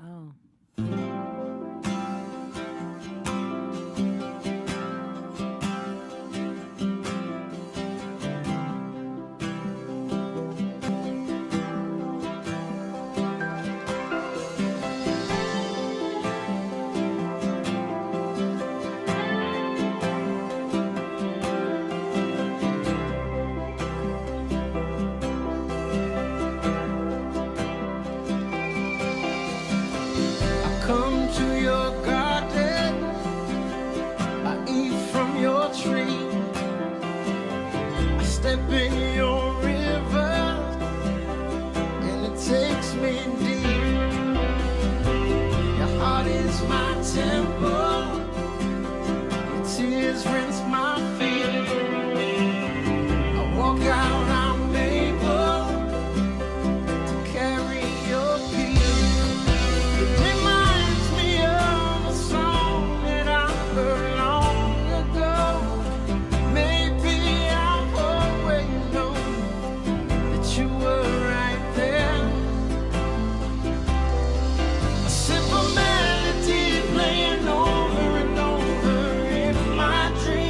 Oh. I come to your garden, I eat from your tree, I step in your river, and it takes me deep. Your heart is my temple, your tears rinse my feet. I walk out, I'm able to carry your peace. It reminds me of a song that I heard long ago. Maybe I've always known that you were right there. A simple melody playing over and over in my dreams.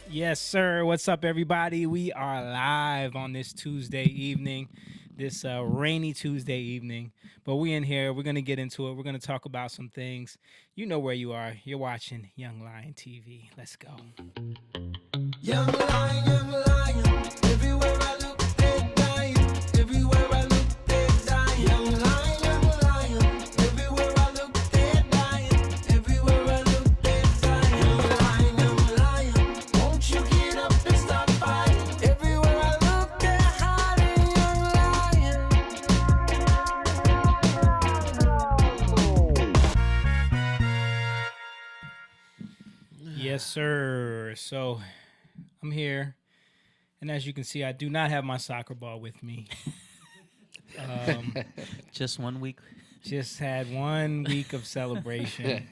Yes, sir. What's up, everybody? We are live on this Tuesday evening, this rainy Tuesday evening. But we in here. We're gonna get into it. We're gonna talk about some things. You know where you are. You're watching Young Lion TV. Let's go. Young lion, everywhere I look, they're dying. Everywhere I look, they're dying. Young lion, everywhere I look, they're dying. Everywhere I look, they're dying. Young lion, won't you get up and start fighting? Everywhere I look, they're hiding. Young lion. Yes, sir. So I'm here, and as you can see, I do not have my soccer ball with me. Just 1 week. Just had 1 week of celebration.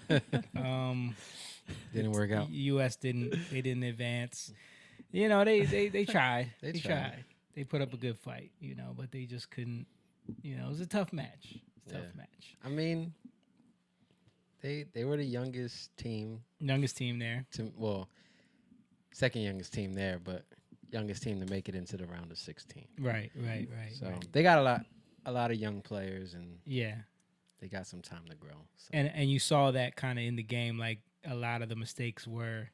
Didn't work out. U.S. didn't advance. You know, they tried. They They tried. tried. They put up a good fight, but they just couldn't. It was a tough match. Tough Yeah. match. I mean, they were the youngest team Youngest team there. second youngest team there, but youngest team to make it into the round of 16. Right. So right. they got a lot of young players, and Yeah. they got some time to grow. So. And you saw that kind of in the game, like a lot of the mistakes were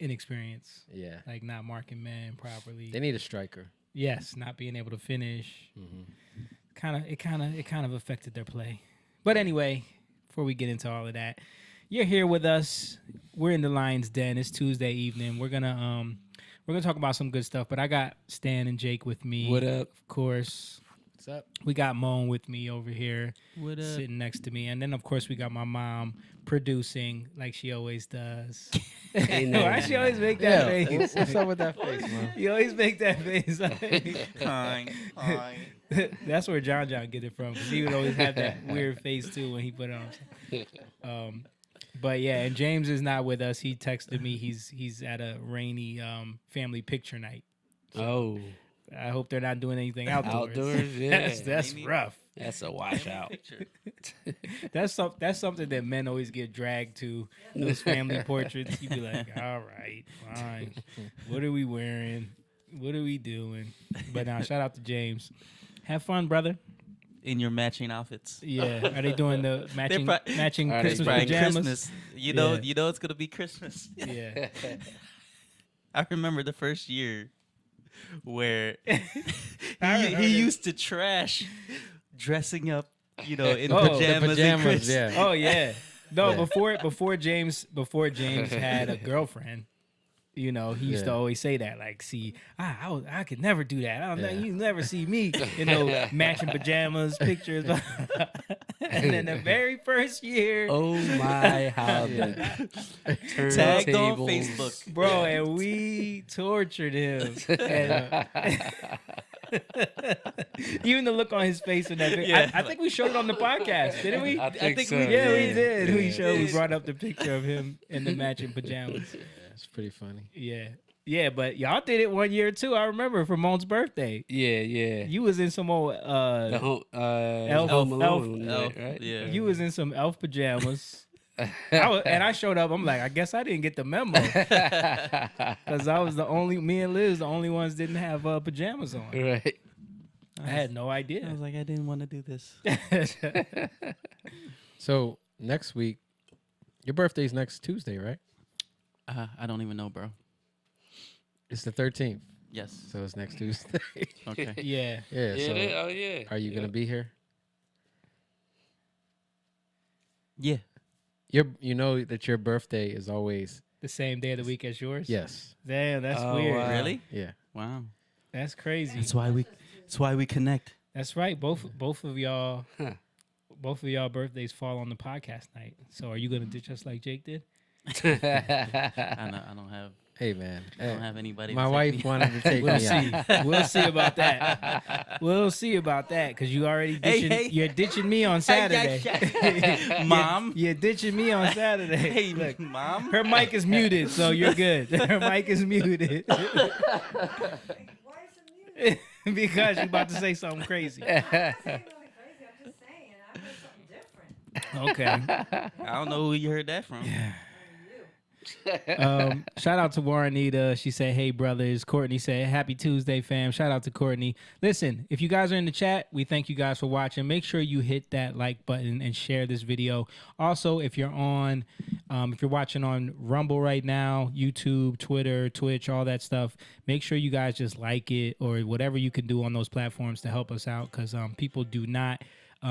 inexperience, yeah, like not marking men properly. they need a striker. Yes, not being able to finish. Hmm. It kind of affected their play. But anyway, before we get into all of that, you're here with us. We're in the Lion's Den. It's Tuesday evening. We're gonna talk about some good stuff. But I got Stan and Jake with me. What up? Of course. What's up? We got Moan with me over here, What up? sitting next to me, and then of course we got my mom producing like she always does. Hey, no. Why she always make that Yeah, face? what's up with that face, man? You always make that face. Fine. That's where John get it from, because he would always have that weird face too when he put it on. But yeah, and James is not with us. He texted me he's at a rainy family picture night. Oh, I hope they're not doing anything outdoors. outdoors, yeah. That's Rainy. rough. That's a washout. That's something that men always get dragged to, those family portraits. You be like, all right, fine. What are we wearing? What are we doing? But now, shout out to James. Have fun, brother. In your matching outfits. Yeah. Are they doing the matching matching Are they Christmas Brian, pajamas? Christmas. Yeah. You know it's gonna be Christmas. Yeah. I remember the first year where I heard he it. used to trash dressing up, in Oh, the pajamas, and Christmas. yeah. Oh yeah. No, Yeah. before James had a girlfriend, he used to Yeah. always say that, like, see, I could never do that. Yeah. You never see me, matching pajamas, pictures. And then the very first year, Oh my, how the Tagged on turntables. Facebook. bro, and we tortured him. And, even the look on his face in that video. Yeah. I think we showed it on the podcast, didn't we? I think so, we did. yeah. We brought up the picture of him in the matching pajamas. It's pretty funny. Yeah, but y'all did it one year too. I remember for Moan's birthday. Yeah. You was in some old The Elf- Home Alone, Elf, right? yeah. you was in some elf pajamas. I showed up. I'm like, I guess I didn't get the memo, because me and Liz, the only ones didn't have pajamas on. Right. I had no I idea. was like, I didn't want to do this. So next week, your birthday's next Tuesday, right? I don't even know, bro. It's the 13th, Yes. so it's next Tuesday. Okay. Yeah. Yeah. Yeah, So oh yeah. are you gonna be here? Yeah. You know that your birthday is always The same day of the week as yours. yes. Damn, that's Oh, weird. wow. Really? Yeah. Wow. That's crazy. That's why we connect. That's right. Both of y'all, Huh. both of y'all birthdays fall on the podcast night. So are you gonna ditch us like Jake did? I don't have Hey man. I don't have anybody. My to take wife me. wanted to take We'll me see. out. We'll see about that. We'll see about that, because you already ditching. hey. You're ditching me on Saturday. Mom. You're ditching me on Saturday. Hey, Look, mom. her mic is muted, so you're good. Her mic is muted. Why is it muted? Because you're about to say something crazy. I'm not saying nothing crazy. I'm just saying. I heard something different. Okay. I don't know who you heard that from. You. Shout out to Warrenita. She said, "Hey brothers." Courtney said, "Happy Tuesday, fam." Shout out to Courtney. Listen, if you guys are in the chat, we thank you guys for watching. Make sure you hit that like button and share this video. Also, if you're watching on Rumble right now, YouTube, Twitter, Twitch, all that stuff, make sure you guys just like it or whatever you can do on those platforms to help us out, because people do not.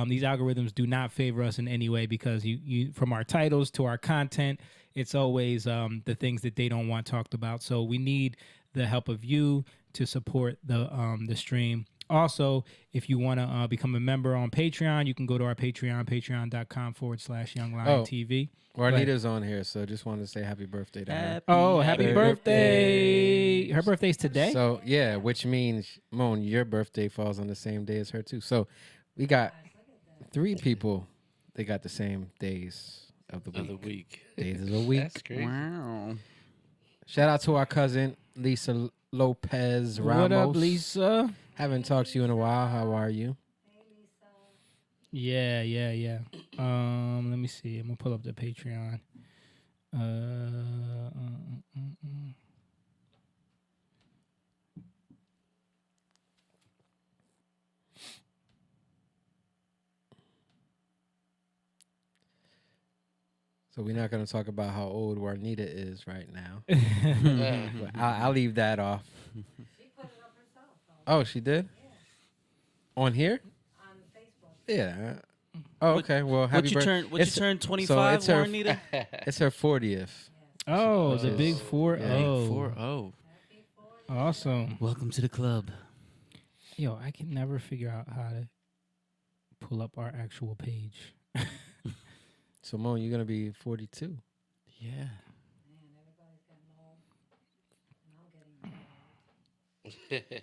These algorithms do not favor us in any way, because you from our titles to our content, it's always the things that they don't want talked about. So we need the help of you to support the stream. Also, if you want to become a member on Patreon, you can go to our Patreon, patreon.com/youngliontv. Juanita's on here, so just wanted to say happy birthday to her. Oh, happy birthday. Her birthday's today? So, yeah, which means, Moan, your birthday falls on the same day as her, too. So we got 3 people. They got the same days of the week. Days of the week. That's crazy. Wow. Shout out to our cousin, Lisa Lopez Ramos. What up, Lisa? Haven't talked to you in a while. How are you? Yeah. Let me see. I'm gonna pull up the Patreon. So we're not going to talk about how old Juanita is right now. But I'll leave that off. She put it up herself, though, Oh, she did? On here? on Facebook. Yeah. Oh, okay. Well, happy birthday. What you turn 25, it's her- Juanita? It's her 40th. Oh, the big Yes. 4-0. Yeah. 4-0. Awesome. Welcome to the club. Yo, I can never figure out how to pull up our actual page. So, Mo, you're going to be 42. Yeah. Man, everybody's getting old. And I'm getting old.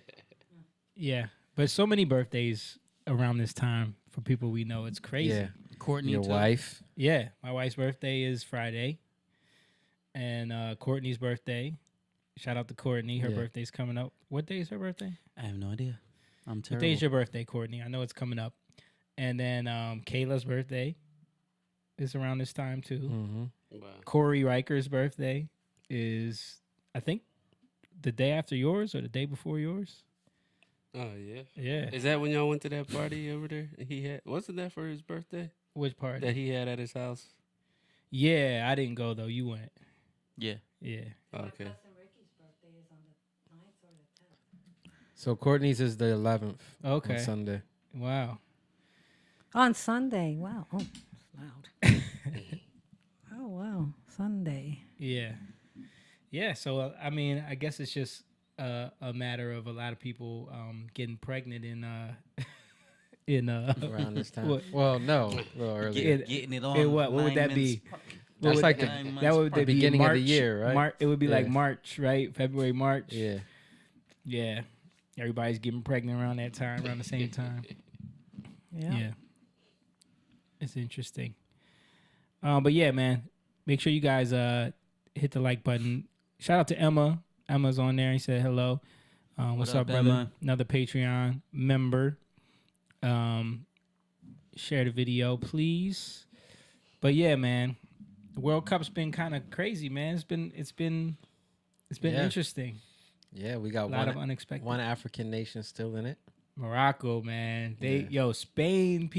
Yeah, but so many birthdays around this time for people we know. It's crazy. Yeah. Courtney, Your too. wife. Yeah, my wife's birthday is Friday, and Courtney's birthday. Shout out to Courtney. Her Yeah. birthday's coming up. What day is her birthday? I have no idea. I'm What terrible. day is your birthday, Courtney? I know it's coming up. And then Kayla's birthday is around this time too. Mm-hmm. Wow. Corey Riker's birthday is, I think, the day after yours or the day before yours. Oh yeah. Yeah. Is that when y'all went to that party over there? Wasn't that for his birthday Which part? that he had at his house? Yeah, I didn't go though. You went. Yeah. Yeah. Okay. My cousin Ricky's birthday is on the 9th or the 10th. So, Courtney's is the 11th. Okay. On Sunday. Wow. On Sunday. Wow. Oh, it's loud. Oh, wow. Sunday. Yeah. Yeah. So I mean, I guess it's just a matter of a lot of people getting pregnant in Around this time. What? Well, no. A little earlier. Getting it on. what would 9 that months be? apart. What would like that, the- 9 months that would apart. be Beginning of the March, year, right? It would be like Yeah. March, right? February, March. Yeah. Yeah. Everybody's getting pregnant around that time, around the same time. Yeah. It's interesting. But yeah, man, make sure you guys hit the like button. Shout out to Emma. Emma's on there. He said hello. What's What up, up, brother? Emma? Another Patreon member. Share the video, please. But yeah, man, the World Cup's been kind of crazy, man. It's been Yeah. interesting. Yeah, we A got lot of one unexpected. one African nation still in it. Morocco, man. Yeah. Spain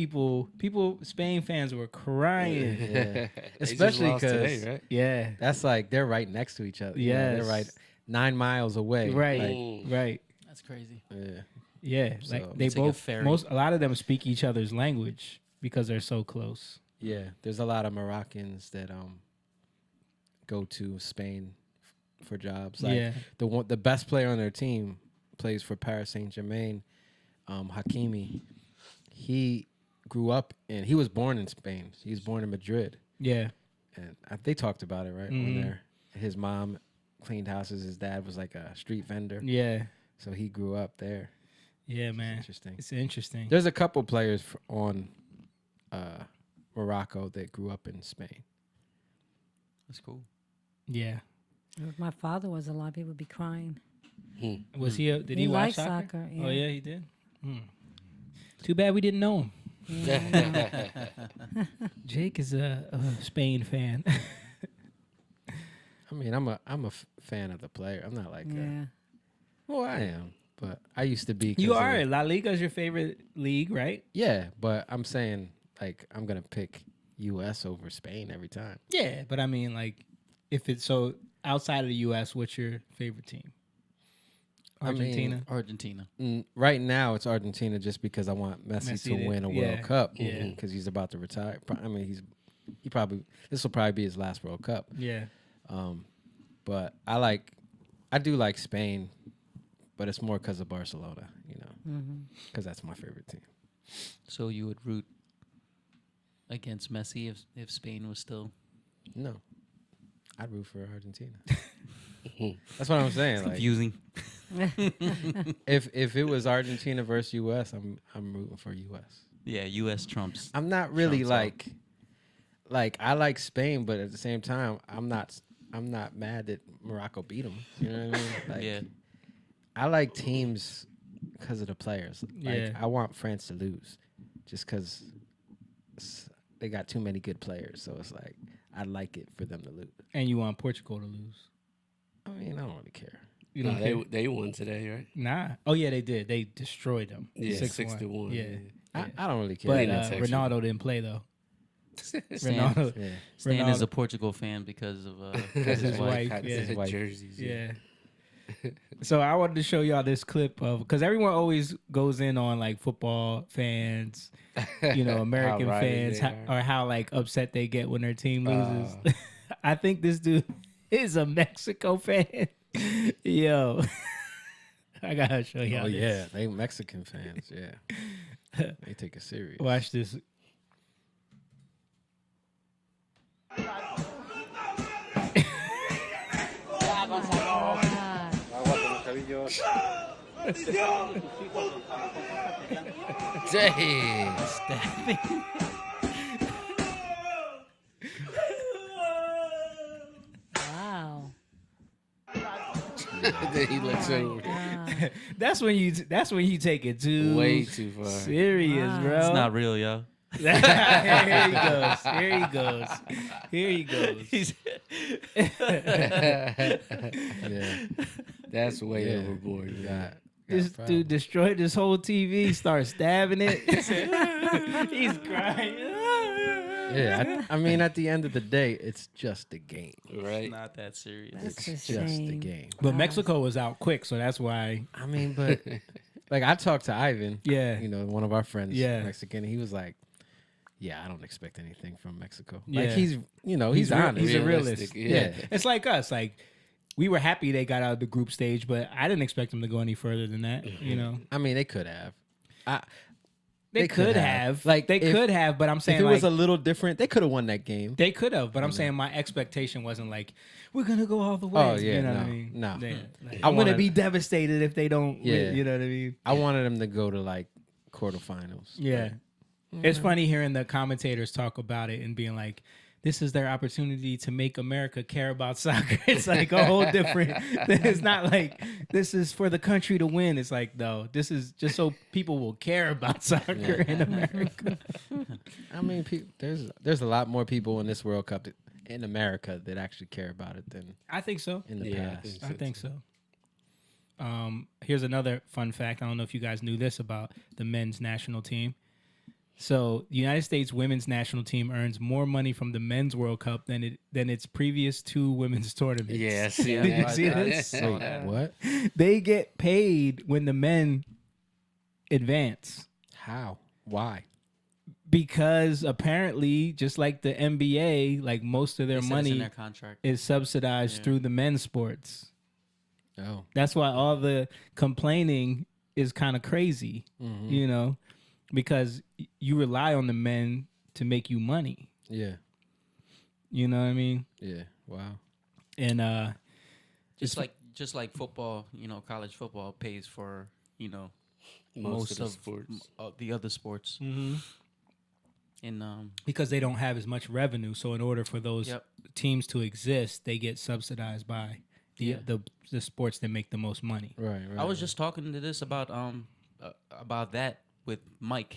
Spain fans were crying. Yeah. They just Especially lost today, 'cause- right? Yeah. That's like they're right next to each other. You know, Yes. they're right 9 miles away. Right. Like, Right. That's crazy. yeah. Yeah. So- Like they Take a both ferry. a lot of them speak each other's language because they're so close. Yeah. There's a lot of Moroccans that go to Spain for jobs. Like Yeah. the best player on their team plays for Paris Saint-Germain, Hakimi. He grew up he was born in Spain. He was born in Madrid. Yeah. And they talked about it, right? Mhm. When his mom cleaned houses, his dad was like a street vendor. Yeah. So he grew up there. Yeah, It's man. interesting. It's interesting. There's a couple players on Morocco that grew up in Spain. That's cool. Yeah. If my father was alive, he would be crying. Was he did he He watch likes soccer? soccer, Oh yeah. yeah, he did. Too bad we didn't know him. Jake is a Spain fan. I mean, I'm a fan of the player. I'm not like, Yeah. well, I am, but I used to be. 'cause You of are. the- La Liga is your favorite league, right? Yeah, but I'm saying like I'm gonna pick U.S. over Spain every time. Yeah, but I mean, like, if it's so outside of the U.S., what's your favorite team? I mean, Argentina. Argentina. Right now, it's Argentina just because I want Messi, Messi to to- win a yeah, World Cup. yeah. because he's about to retire. I mean, this will probably be his last World Cup. Yeah. But I do like Spain, but it's more because of Barcelona, because that's my favorite team. So you would root against Messi if Spain was still. No, I'd root for Argentina. That's what I'm saying. Like, Confusing. if it was Argentina versus U.S., I'm rooting for U.S. Yeah, U.S. trumps. I'm not really Trumps all. like I like Spain, but at the same time, I'm not mad that Morocco beat them. You know what I mean? Like, Yeah. I like teams because of the players. Like, Yeah. I want France to lose, just because they got too many good players. So it's like I like it for them to lose. And you want Portugal to lose. I mean, I don't really care. You No, don't care? they won today, right? Nah. Oh yeah, they did. They destroyed them. Yeah, 6-1. 6-1. Yeah. I don't really care. But Ain't no texture. Ronaldo didn't play though. Stan, Ronaldo. Yeah. Stan is Ronaldo- a Portugal fan because of his wife. Got Yeah. the wife. jerseys. Yeah. So I wanted to show y'all this clip of, because everyone always goes in on like football fans, American How rowdy fans, they are. or how like upset they get when their team loses. I think this dude is a Mexico fan. Yo, I gotta show y'all. Oh this. yeah, they Mexican fans. Yeah, they take it serious. Watch this. Dang. Wow. Then he looks over. That's when you take it too Way too far. serious, Wow. bro. It's not real, yo. Here he goes. Here he goes. Here he goes. Yeah, That's way yeah. overboard. You Man. got This a problem. dude destroyed this whole TV. Start stabbing it. He's crying. Yeah, I mean, at the end of the day, it's just a game. Right? Not that serious. That's a It's just a shame. game. But Mexico was out quick, so that's why. I mean, but like I talked to Ivan, Yeah. one of our friends, Yeah. Mexican. And he was like, "Yeah, I don't expect anything from Mexico." Like Yeah. he's He's honest. He's a Realistic, realist. yeah. Yeah. It's like us. Like we were happy they got out of the group stage, but I didn't expect them to go any further than that. I mean, they could have. They could have. Like, they if- could have, but I'm If saying it like was a little different, they could have won that game. they could have, but I'm saying my expectation wasn't like we're gonna go all the way. Oh, yeah, you know what I no, mean? no. Yeah, like, I I'm gonna wanted- be devastated if they don't. Yeah. Win, you know what I mean? I wanted them to go to like quarterfinals. Yeah. It's funny hearing the commentators talk about it and being like, this is their opportunity to make America care about soccer. It's like a whole different. It's not like this is for the country to win. It's like, no, this is just so people will care about soccer in America. I mean, there's a lot more people in this World Cup in America that actually care about it than I think so. in the Yeah, past. I think so. Here's another fun fact. I don't know if you guys knew this about the men's national team. So the United States women's national team earns more money from the men's World Cup than its previous two women's tournaments. Yeah, see Did you that? see this? Wait, what? They get paid when the men advance How? Why? because apparently, just like the NBA, like most of their They said it's in money their contract. is subsidized Yeah. through the men's sports. Oh, That's why all the complaining is kind of crazy, because you rely on the men to make you money. yeah, You know what I mean? yeah. Wow. And Just like football, college football pays for, Most of the sports. the other sports. And because they don't have as much revenue, so in order for those Yep. teams to exist, they get subsidized by the sports that make the most money. Right, right. I was just talking to this about that with Mike,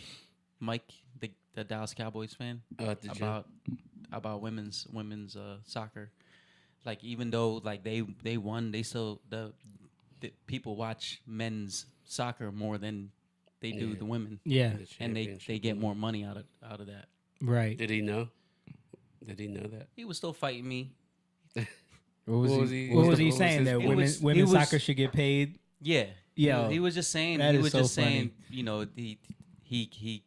the Dallas Cowboys fan, At the gym. about women's soccer. like even though like they won, they still the people watch men's soccer more than they do Yeah. the women, Yeah, The and they championship. get more money out of that. right. Did he know? Did he know that? He was still fighting me. What was What he? was he- What was the- he what was saying? his That point? was- women's he was- soccer should get paid? Yeah, Yo, he was just saying. that He is was so just saying. funny. You know, he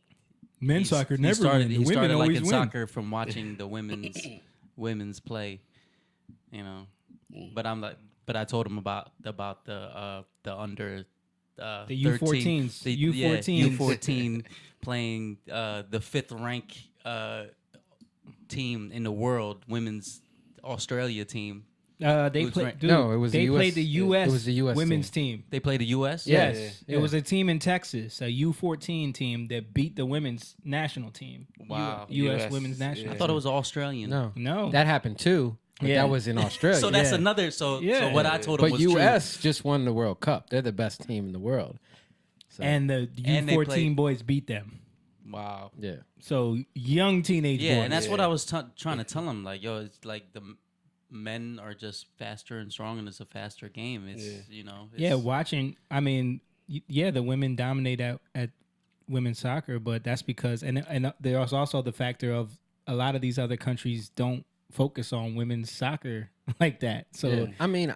Men's soccer never started, win. The he women started always liking win. soccer from watching the women's play. You know, but I told him about the under The 13 U14s, the U14s. U14 playing the 5th rank team in the world, women's Australia team. They Who's played. ranked? Dude, No, it was the they US played the U.S. It was the US women's team. team. They play the U.S. Yes, Yeah. it was a team in Texas, a U14 team that beat the women's national team. Wow. U.S. US, women's national. yeah. I thought it was Australian. No, No. that happened too. But Yeah. that was in Australia. So that's Yeah. another. So Yeah. what I told him but was U.S. just won the World Cup. They're the best team in the world. So, And the And they U14 played- boys beat them. true. Wow. yeah, So young teenage Yeah, boys. and that's what I was trying to tell him. Like, yo, it's like the men are just faster and stronger, and it's a faster game. It's you know. It's, Yeah, watching. I mean, yeah, the women dominate at women's soccer, but that's because and there's also the factor of a lot of these other countries don't focus on women's soccer like that. So yeah. I mean,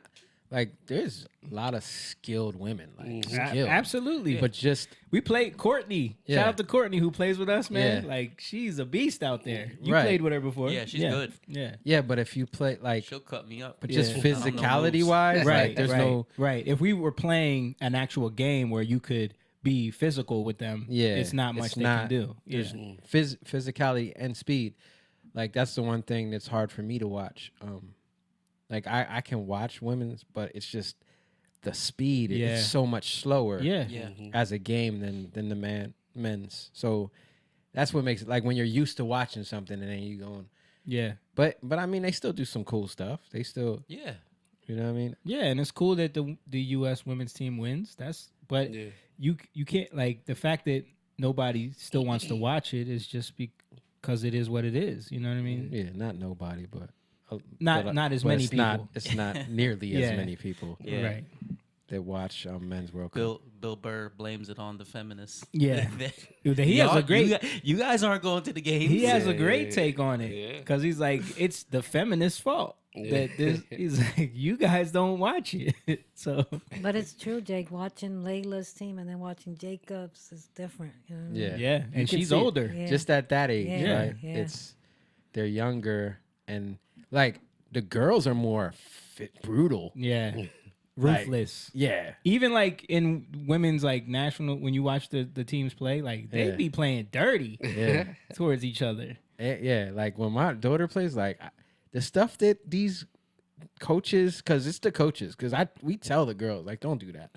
like there's a lot of skilled women, like skilled, absolutely. but just We played Courtney. Yeah. Shout out to Courtney who plays with us, man. Yeah. Like she's a beast out there. You Right. played with her before. Yeah, she's good. Yeah. yeah. But if you play like, she'll cut me up. but Yeah. just I don't know physicality moves. wise, Right. like there's right, no right. If we were playing an actual game where you could be physical with them, Yeah, it's not much it's they not- can do. Yeah. there's physicality and speed. Like that's the one thing that's hard for me to watch. Like I can watch women's, but it's just the speed. Yeah. It's so much slower. Yeah. Yeah. As a game than the men's. So that's what makes it like when you're used to watching something and then you going. Yeah. But I mean they still do some cool stuff. They still, Yeah. you know what I mean? Yeah, and it's cool that the U.S. women's team wins. But Yeah. you can't like the fact that nobody still wants to watch it is just because it is what it is. You know what I mean? Yeah, not nobody, but Not as many it's people. Not, it's not nearly Yeah. as many people Yeah. Right. that watch men's World Cup. Bill Burr blames it on the feminists. Yeah. Dude, he has a great. You guys aren't going to the games. He has a Yeah. great take on it Yeah. because he's like, it's the feminist's fault that this. He's like, you guys don't watch it, so But it's true, Jake. Watching Layla's team and then watching Jacob's is different. You know what I mean? Yeah, yeah, You and can she's see it. older. Yeah. Just at that age, Yeah, right? yeah. It's they're younger and like the girls are more brutal. Yeah, Like, ruthless. Yeah, Even like in women's like national, when you watch the teams play, like they Yeah. be playing dirty yeah, towards each other. yeah. Like when my daughter plays, like the stuff that these coaches, because it's the coaches, because we tell the girls like don't do that.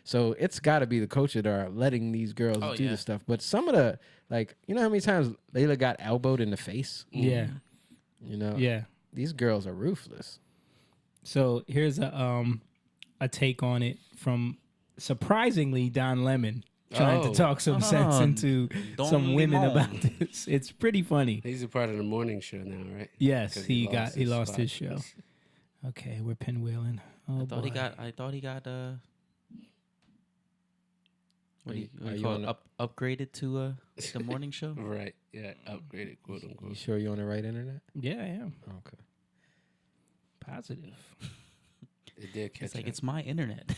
So it's got to be the coaches that are letting these girls Oh, do yeah. the stuff. But some of the like, you know how many times Layla got elbowed in the face? Yeah, You know, yeah. these girls are ruthless. So here's a take on it from surprisingly Don Lemon trying to Oh. talk some sense Oh, into Don some women Lemon. about this. It's pretty funny. He's a part of the morning show now, right? Yes, 'Cause he lost spot. his show. Okay, we're pinwheeling. Oh, I thought he boy. got. What do you, Are what do you you call on it? Upgraded to the morning show. Right. Yeah. Upgraded, quote You unquote. sure you're on the right internet? Yeah, I am Okay. positive. It did catch It's like up. it's my internet.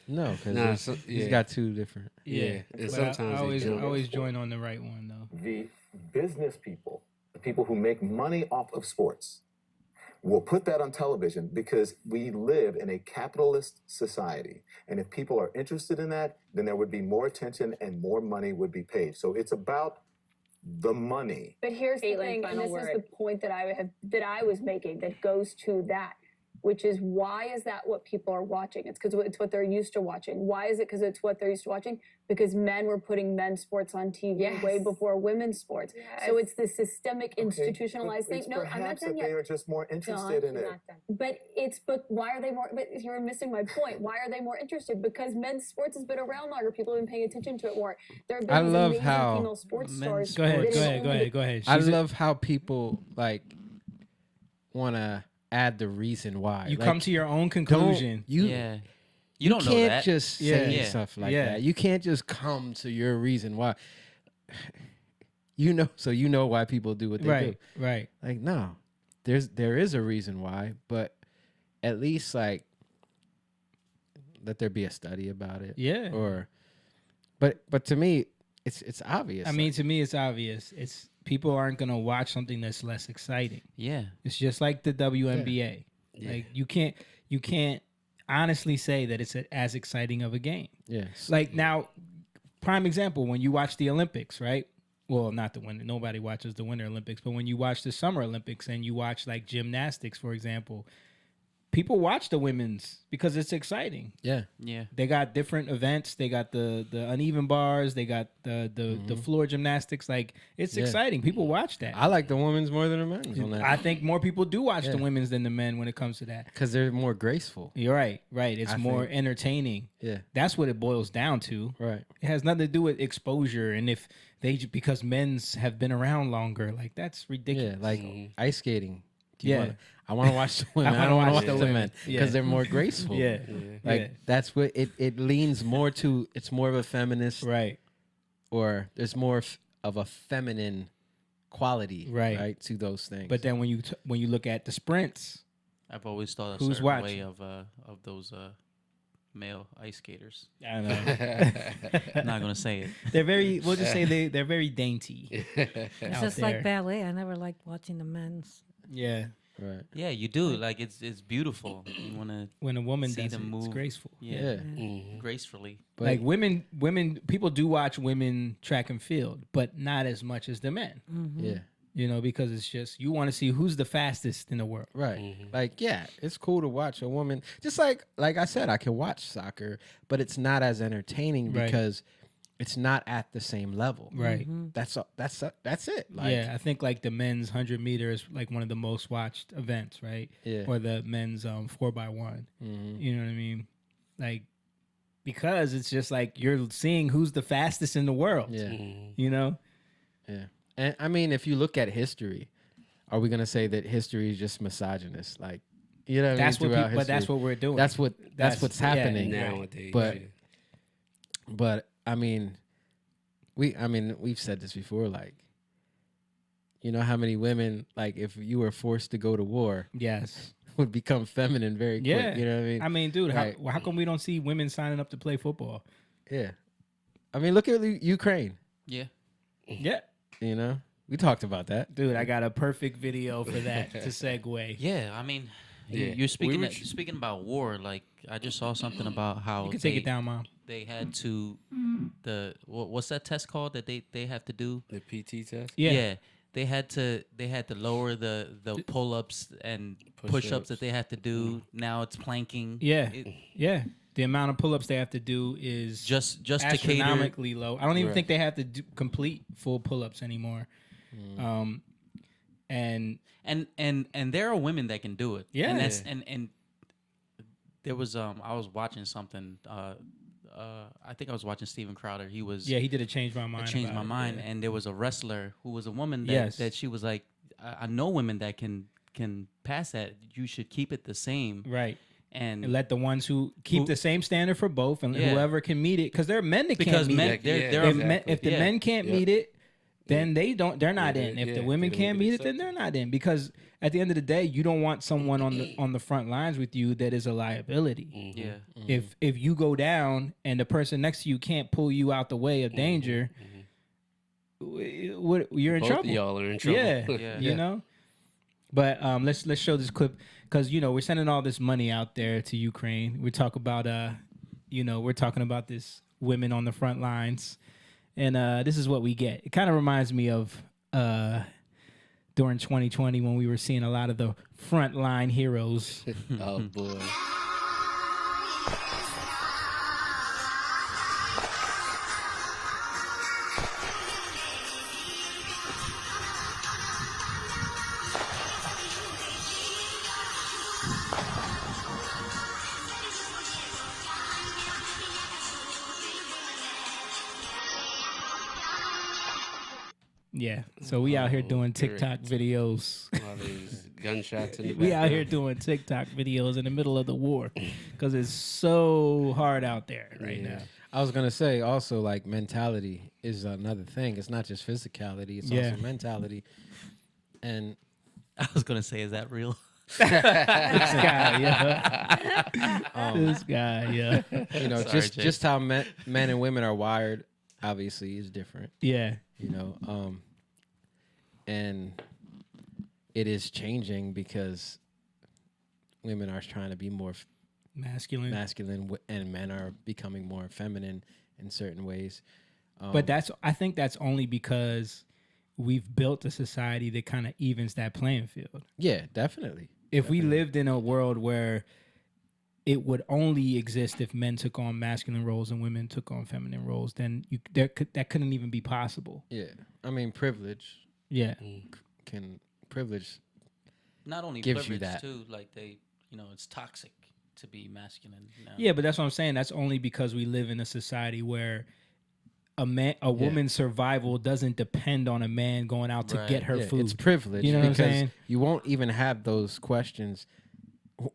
No, because Nah, he's yeah. got two different. Yeah, and But sometimes I they always jump. always join on the right one though. The business people, the people who make money off of sports, will put that on television because we live in a capitalist society. And if people are interested in that, then there would be more attention and more money would be paid. So it's about the money. But here's the Caitlin, thing, and final this word. is the point that I was making that goes to that, which is why is that what people are watching? It's because it's what they're used to watching. Why is it because it's what they're used to watching? Because men were putting men's sports on TV Yes. way before women's sports. So Yes. it's this systemic institutionalized Okay, but thing. No, I'm not perhaps done that yet. they are just more interested in it. But why are they more? But you're missing my point. Why are they more interested? Because men's sports has been around longer. People have been paying attention to it more. There have been I these love amazing how female sports men's stars. Go ahead, that go is ahead, go only- ahead, go ahead. I She's a- love how people want to add the reason why. You Like, come to your own don't- conclusion. You Yeah. You don't know can't that. just Yeah. say Yeah. stuff like Yeah. that. You can't just come to your reason why. You know why people do what they Right, do. right. Like, no, there is a reason why, but at least like let there be a study about it. Yeah. Or, but to me, it's obvious. I mean, to me, it's obvious. It's people aren't gonna watch something that's less exciting. Yeah. It's just like the WNBA. Yeah. Like you can't honestly say that it's as exciting of a game. yeah, Like now, prime example when you watch the Olympics, right? Well, not the winter. Nobody watches the Winter Olympics, but when you watch the Summer Olympics and you watch like gymnastics, for example, people watch the women's because it's exciting. yeah, Yeah. They got different events. They got the uneven bars. They got the floor gymnastics. Like it's Yeah. exciting. People watch that. I like the women's more than the men's on I that think more people do watch the Yeah. women's than the men when it comes to that. because they're more graceful. You're right. Right. It's I more think- entertaining. Yeah, That's what it boils down to. right. It has nothing to do with exposure and if because men's have been around longer. Like that's ridiculous. Yeah, like ice skating. Do you Yeah. wanna- I want to watch the women. I wanna don't want to watch watch the the women. men Yeah. because they're more graceful. Yeah. Like Yeah. that's what it leans more to. It's more of a feminist, Right. or there's more of a feminine quality, Right. to those things. But then when you look at the sprints, I've always thought a Who's certain watching? way of those male ice skaters. I don't know. I'm not gonna say it. They're very. We'll just say they're very dainty. It's out just there. like ballet. I never liked watching the men's. Yeah. right, Yeah, you do. Like it's beautiful. You wanna When a woman See does it, them it's move. graceful. yeah, yeah. gracefully. But Like women, people do watch women track and field, but not as much as the men. yeah, You know, because it's just you want to see who's the fastest in the world. right. Like yeah, it's cool to watch a woman. Just like I said, I can watch soccer, but it's not as entertaining Right. because it's not at the same level. Right. That's it. Like, Yeah, I think like the men's 100 meter is like one of the most watched events, right? Yeah. Or the men's 4x1. You know what I mean? Like because it's just like you're seeing who's the fastest in the world. Yeah. You know? Yeah. And I mean, if you look at history, are we gonna say that history is just misogynist? Like, you know, what That's I mean? what Throughout people, but that's history. what we're doing. that's what's yeah, happening Nowadays, But- yeah. But I mean, we've said this before. Like, you know how many women, like, if you were forced to go to war, Yes. would become feminine very quick. Yeah. You know what I mean? I mean, dude, Right. how come we don't see women signing up to play football? Yeah. I mean, look at Ukraine. Yeah. Yeah. You know, we talked about that. Dude, I got a perfect video for that to segue. Yeah, I mean, Yeah. you're speaking We were speaking about war. Like I just saw something about how You can take it down, Mom. They had to what's that test called that they have to do? The PT test. Yeah. They had to lower the pull-ups and push-ups that they have to do. Now it's planking. Yeah. It- Yeah. The amount of pull-ups they have to do is just to cater. astronomically low. I don't even Right. think they have to complete full pull-ups anymore. And And there are women that can do it. Yeah. And that's and there was I was watching something. I think I was watching Steven Crowder. He was yeah, he did a change my mind. changed about my it, mind. yeah. And there was a wrestler who was a woman that, Yes. that she was like, I know women that can pass that. You should keep it the same. Right. And And let the ones who keep Who- the same standard for both, and Yeah. whoever can meet it, because there are men that because can't meet men, it. they're, Yeah, they're If, exactly. if the Yeah. men can't Yep. meet it, then they're not Yeah, in. If yeah, the women they don't can't get meet it, then they're not in. Because at the end of the day, you don't want someone on the front lines with you that is a liability. yeah. If you go down and the person next to you can't pull you out the way of danger, what you're in Both trouble. of y'all are in trouble. Yeah, Yeah. you know. But let's show this clip because we're sending all this money out there to Ukraine. We talk about we're talking about this women on the front lines, and this is what we get. It kind of reminds me of during 2020 when we were seeing a lot of the frontline heroes. Oh boy. Yeah, so we out here doing great. TikTok videos. All these Gunshots in the We out here background. doing TikTok videos in the middle of the war because it's so hard out there right now. I was gonna say also like mentality is another thing. It's not just physicality; it's Yeah. also mentality. And I was gonna say, is that real? This guy, yeah. This guy, yeah. you know, Sorry, just Jake. just how men and women are wired, obviously, is different. Yeah. You know, and it is changing because women are trying to be more Masculine. masculine and men are becoming more feminine in certain ways. But I think that's only because we've built a society that kind of evens that playing field. Yeah, definitely. If we lived in a world where it would only exist if men took on masculine roles and women took on feminine roles, then that couldn't even be possible. Yeah, I mean, privilege Yeah. can privilege. Not only Gives you privilege that. too, like it's toxic to be masculine. You know? Yeah, but that's what I'm saying. That's only because we live in a society where a woman's survival doesn't depend on a man going out to Right. get her Yeah, food. it's privilege. You know what I'm because saying? you won't even have those questions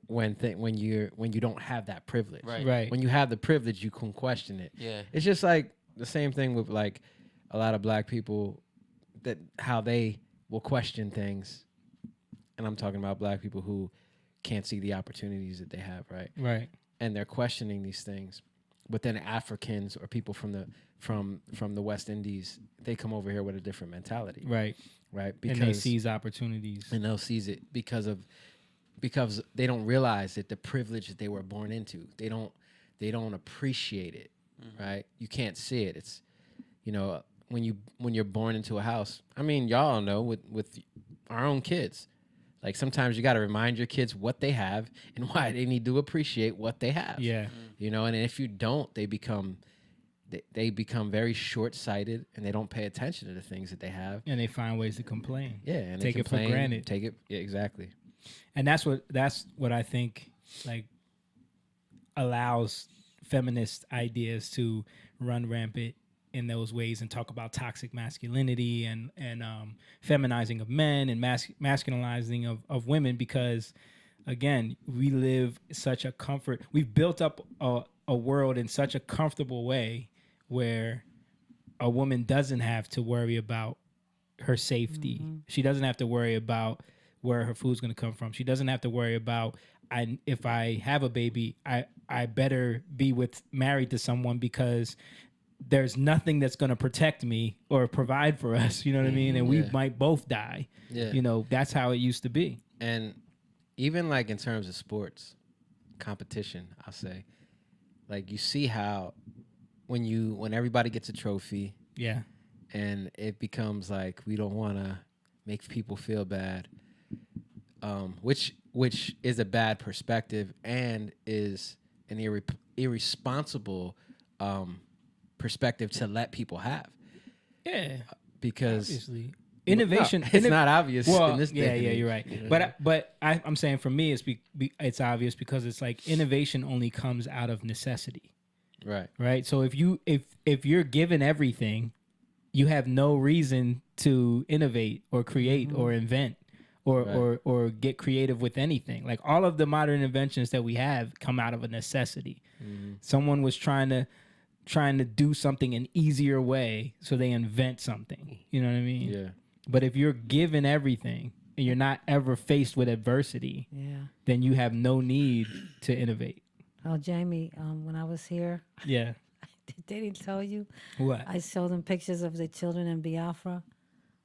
when you don't have that privilege. Right. Right. When you have the privilege, you can question it. Yeah. It's just like the same thing with like a lot of black people that how they will question things. And I'm talking about black people who can't see the opportunities that they have, right? Right. And they're questioning these things. But then Africans or people from the West Indies, they come over here with a different mentality, Right. right? And they seize opportunities. and they'll seize it because they don't realize that the privilege that they were born into, they don't appreciate it, right? You can't see it. It's, you know, when you're born into a house. I mean, y'all know with our own kids. Like sometimes you got to remind your kids what they have and why they need to appreciate what they have. Yeah. You know, and if you don't, they become very short-sighted and they don't pay attention to the things that they have. And they find ways to complain. Yeah, and Take they it for complain, granted. Take it, yeah, exactly. And that's what I think like allows feminist ideas to run rampant in those ways and talk about toxic masculinity and feminizing of men and masculinizing of women, because again, we live such a comfort. We've built up a world in such a comfortable way where a woman doesn't have to worry about her safety. She doesn't have to worry about where her food's going to come from. She doesn't have to worry about if I have a baby, I better be married to someone because there's nothing that's going to protect me or provide for us. You know what I mean? And we Yeah. might both die. Yeah. You know, that's how it used to be. And even like in terms of sports competition, I'll say, like you see how when everybody gets a trophy Yeah. and it becomes like we don't want to make people feel bad, which is a bad perspective and is an irresponsible perspective to let people have, Yeah. because Obviously. Innovation. No, it's not obvious Well, in this day yeah, and yeah, age. you're right. But I'm saying for me, it's obvious because it's like innovation only comes out of necessity, Right. right? So if you're given everything, you have no reason to innovate or create or invent or get creative with anything. Like all of the modern inventions that we have come out of a necessity. Someone was trying to do something an easier way, so they invent something. You know what I mean? Yeah. But if you're given everything and you're not ever faced with adversity, Yeah. then you have no need to innovate. Oh, Jamie, when I was here, Yeah. they didn't tell you. What? I showed them pictures of the children in Biafra,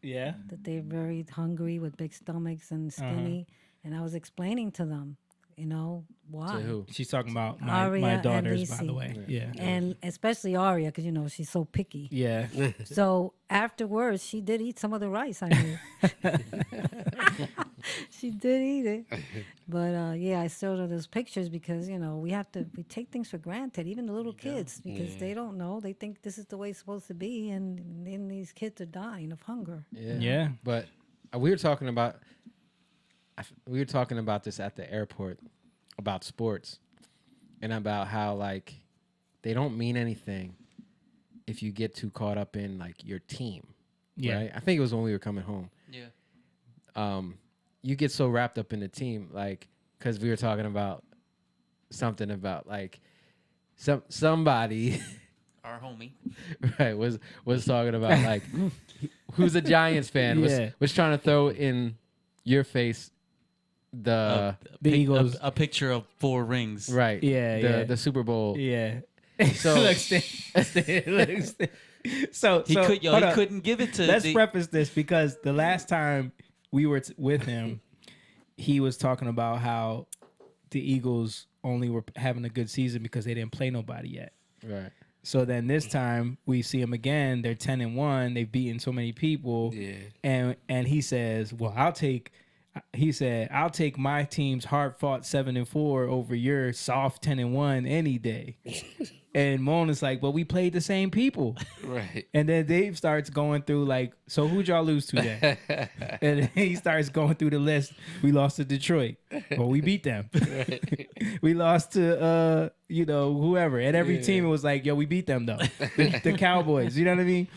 Yeah. that they're very hungry with big stomachs and skinny. And I was explaining to them, why. To who? She's talking about Aria my and daughters, by Lisi. the way. Yeah. And especially Aria, because, she's so picky. Yeah. So afterwards, she did eat some of the rice I made. She did eat it. But I showed her those pictures because, we take things for granted, even the little kids, because they don't know. They think this is the way it's supposed to be. And then these kids are dying of hunger. Yeah. Yeah. But we were talking about this at the airport about sports and about how like they don't mean anything if you get too caught up in like your team. Yeah. Right? I think it was when we were coming home. Yeah. you get so wrapped up in the team, like, because we were talking about something about like somebody Our homie. right was talking about like who's a Giants fan Yeah. was trying to throw in your face the Eagles. A picture of 4 rings. right the Super Bowl. Yeah. So Look, Stan. So He hold up. couldn't give it to. Let's preface this because the last time we were with him, he was talking about how the Eagles only were having a good season because they didn't play nobody yet. right. So then this time we see them again. They're 10-1. They've beaten so many people. Yeah. And he says, "Well, I'll take my team's hard fought 7-4 over your soft 10-1 any day." And Moan is like, "But we played the same people." Right. And then Dave starts going through like, "So who'd y'all lose to then?" And he starts going through the list. We lost to Detroit. Well, we beat them. We lost to whoever. And every team it was like, "Yo, we beat them though." The Cowboys. You know what I mean?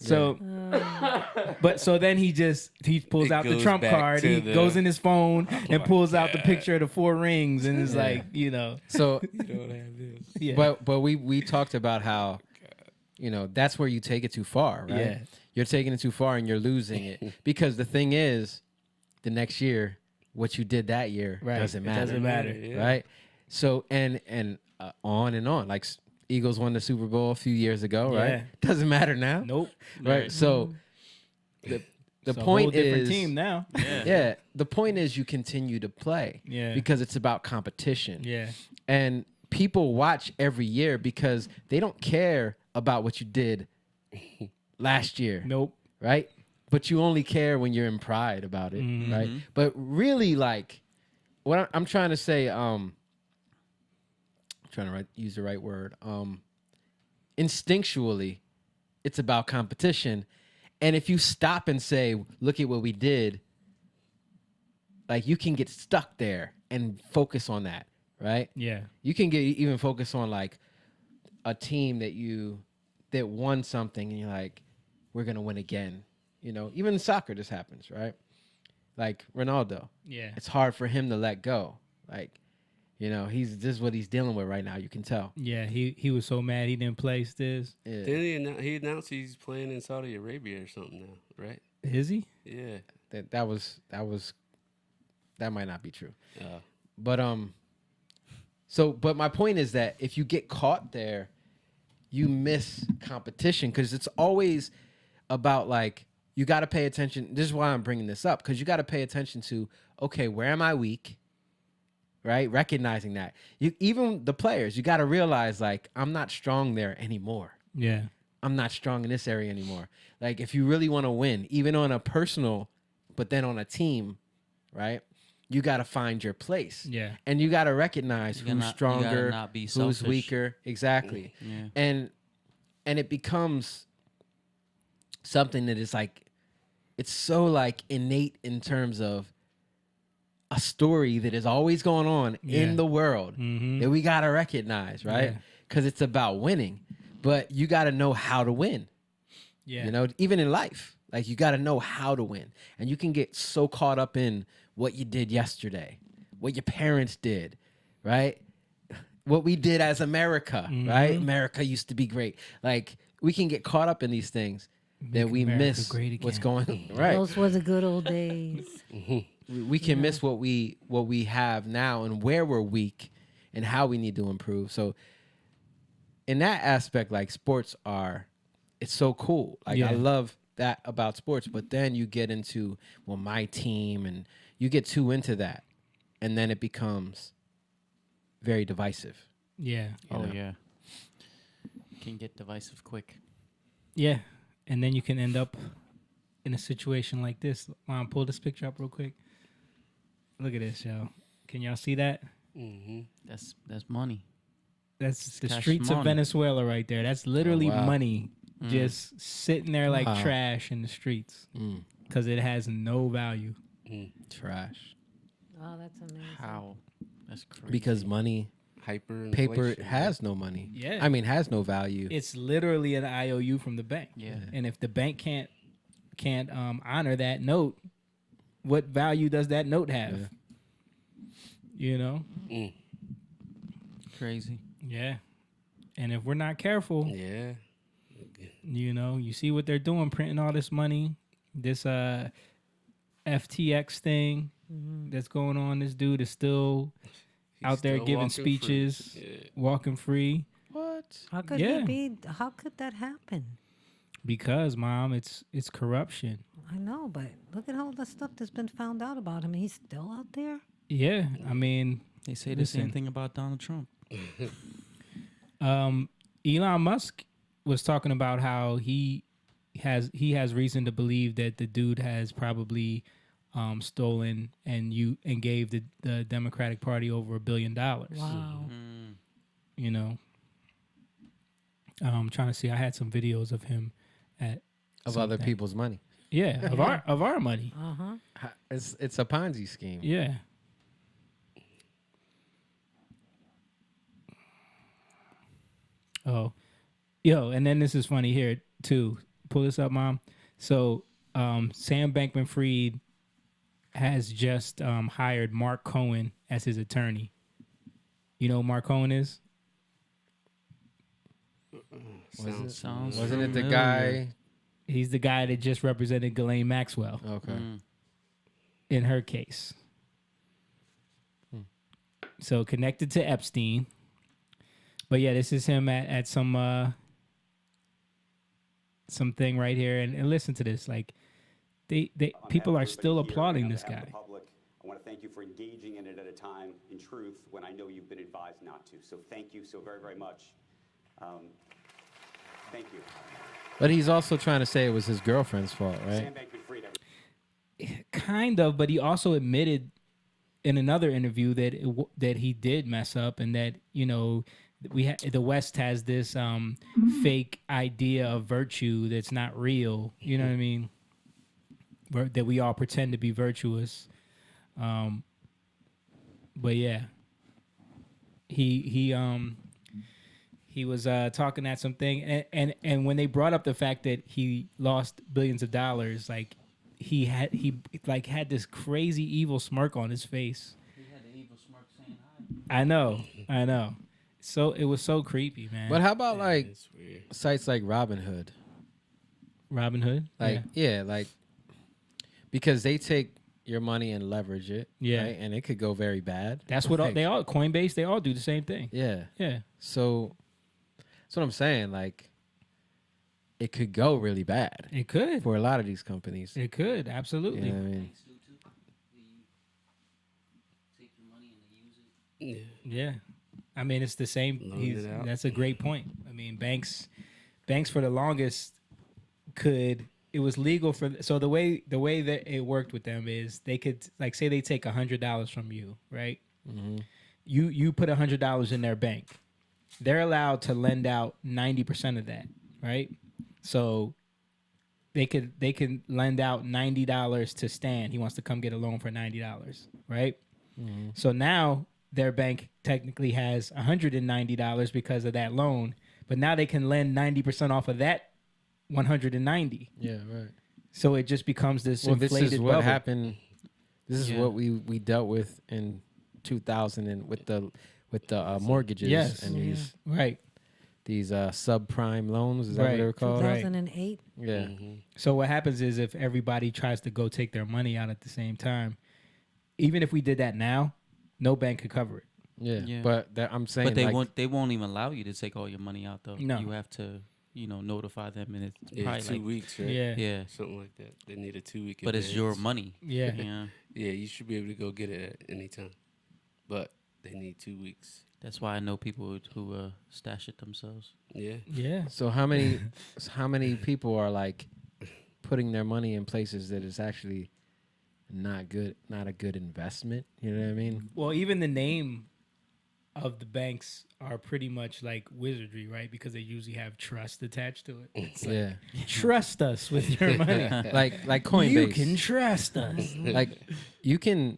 So, but so then he pulls It out the goes trump back card. to He the- goes in his phone and my pulls out the God. picture of the 4 rings and is Yeah. like, So You don't have this. yeah. but we talked about how that's where you take it too far, right? Yeah. You're taking it too far and you're losing it because the thing is, the next year, what you did that year Right. doesn't It matter. doesn't matter. Yeah. Right? So and on and on. Like Eagles won the Super Bowl a few years ago, Yeah. right? Doesn't matter now. Nope. Right. So the It's a point whole different is team now. yeah, the point is you continue to play. Yeah. Because it's about competition. Yeah. And people watch every year because they don't care about what you did last year, Nope. right? But you only care when you're in pride about it, Mm-hmm. right? But really, like, what I'm trying to say, trying to use the right word, instinctually, it's about competition. And if you stop and say, look at what we did, like, you can get stuck there and focus on that, right? Yeah. You can even focus on like a team that won something and you're like, we're gonna win again. Even in soccer this happens, right? Like Ronaldo. Yeah. It's hard for him to let go. Like, this is what he's dealing with right now. You can tell. Yeah. He was so mad he didn't play Stiz. Yeah. Didn't he announced he's playing in Saudi Arabia or something now, right? Is he? Yeah. That might not be true. Uh, But but my point is that if you get caught there, you miss competition because it's always about like you got to pay attention. This is why I'm bringing this up because you got to pay attention to okay, where am I weak? Right, recognizing that even the players, you got to realize like I'm not strong there anymore. Yeah. I'm not strong in this area anymore. Like if you really want to win, even on a personal, but then on a team, right? You got to find your place. Yeah. And you got to recognize You who's gotta stronger, not be who's selfish. weaker. Exactly. Yeah. And it becomes something that is like, it's so like innate in terms of a story that is always going on Yeah. in the world Mhm. that we got to recognize, right? Yeah. Because it's about winning, but you got to know how to win. Yeah. Even in life, like you got to know how to win. And you can get so caught up in what you did yesterday, what your parents did, right? What we did as America, right? America used to be great. Like we can get caught up in these things that we America miss great what's again. going on. Right. Those were the good old days. We can miss what we have now and where we're weak and how we need to improve. So in that aspect, like sports it's so cool. Like Yeah. I love that about sports, but then you get into my team and you get too into that and then it becomes very divisive. Yeah. Oh know? yeah. Can get divisive quick. Yeah. And then you can end up in a situation like this. Mom, pull this picture up real quick. Look at this, y'all. Can y'all see that? That's money. That's the cash streets of money. Venezuela right there. That's literally wow. money just sitting there like Wow. trash in the streets because it has no value. Trash. Oh, that's amazing. How? That's crazy. Because money, hyper paper has no money. Yeah. I mean, has no value. It's literally an IOU from the bank. Yeah. And if the bank can't honor that note, what value does that note have? Yeah. You know? Crazy. Yeah. And if we're not careful, Yeah. you know, you see what they're doing, printing all this money, this FTX thing that's going on. This dude is still He's out there still giving walking free. speeches, Yeah. walking free. What? How could Yeah. he be? How could that happen? Because, Mom, it's corruption. I know, but look at all the stuff that's been found out about him. He's still out there. Yeah, I mean, They say the same Listen. thing about Donald Trump. Elon Musk was talking about how he has reason to believe that the dude has probably stolen and gave the Democratic Party over $1 billion. Wow. You know, I'm trying to see. I had some videos of him at Of other something. people's money. Yeah, of our money. Uh huh. It's a Ponzi scheme. Yeah. Oh, yo, and then this is funny here too. Pull this up, Mom. So, Sam Bankman-Fried has just hired Mark Cohen as his attorney. You know who Mark Cohen is? Sounds Wasn't it the familiar. guy? He's the guy that just represented Ghislaine Maxwell Okay. in her case. So connected to Epstein. But yeah, this is him at some thing right here, and listen to this. Like, they people are still applauding this guy. Public, I want to thank you for engaging in it at a time in truth when I know you've been advised not to. So thank you so very, very much. Thank you. But he's also trying to say it was his girlfriend's fault, right? Sam Bankman-Fried. Kind of, but he also admitted in another interview that that he did mess up, and that, you know, the West has this fake idea of virtue that's not real. You know what I mean? That we all pretend to be virtuous. But yeah, he was talking at something, and when they brought up the fact that he lost billions of dollars, like he had this crazy evil smirk on his face. He had the evil smirk saying hi. I know. So it was so creepy, man. But how about like It's weird. sites like Robinhood? Robin Hood? Like like because they take your money and leverage it, Yeah. right? And it could go very bad. That's what Like, they all Coinbase. They all do the same thing. Yeah. Yeah, So that's what I'm saying. Like, it could go really bad it could. for a lot of these companies. It could You absolutely. know what I mean? Banks do too. They take your money and they use it. Yeah. Yeah, I mean it's the same. Loan it out. That's a great point. I mean banks for the longest could. It was legal for. So the way that it worked with them is they could, like, say they take $100 from you, right? You put $100 in their bank. They're allowed to lend out 90% of that, right? So they can lend out $90 to Stan. He wants to come get a loan for $90, right? So now their bank technically has $190 because of that loan, but now they can lend 90% off of that 190. Yeah, right. So it just becomes this Well, this inflated is what bubble. happened. This is Yeah. what we dealt with in 2000 and with the mortgages Yes. and these Right. subprime loans. Is that what Right. they were called? Right. 2008. Yeah. So what happens is if everybody tries to go take their money out at the same time, even if we did that now, no bank could cover it. Yeah. Yeah. But I'm saying, But they like, won't even allow you to take all your money out though. No. You have to, notify them, and it's Yeah, probably 2 like weeks, right? Yeah. yeah. Something like that. They need a 2 week. But it's your advance. money. Yeah. Yeah. Yeah, you should be able to go get it at any time. But they need 2 weeks. That's why I know people who stash it themselves. Yeah. Yeah. so how many people are like putting their money in places that is actually not a good investment? You know what I mean? Well, even the name of the banks are pretty much like wizardry, right? Because they usually have trust attached to it. It's like, Yeah. trust us with your money. like Coinbase. You can trust us. Like you can,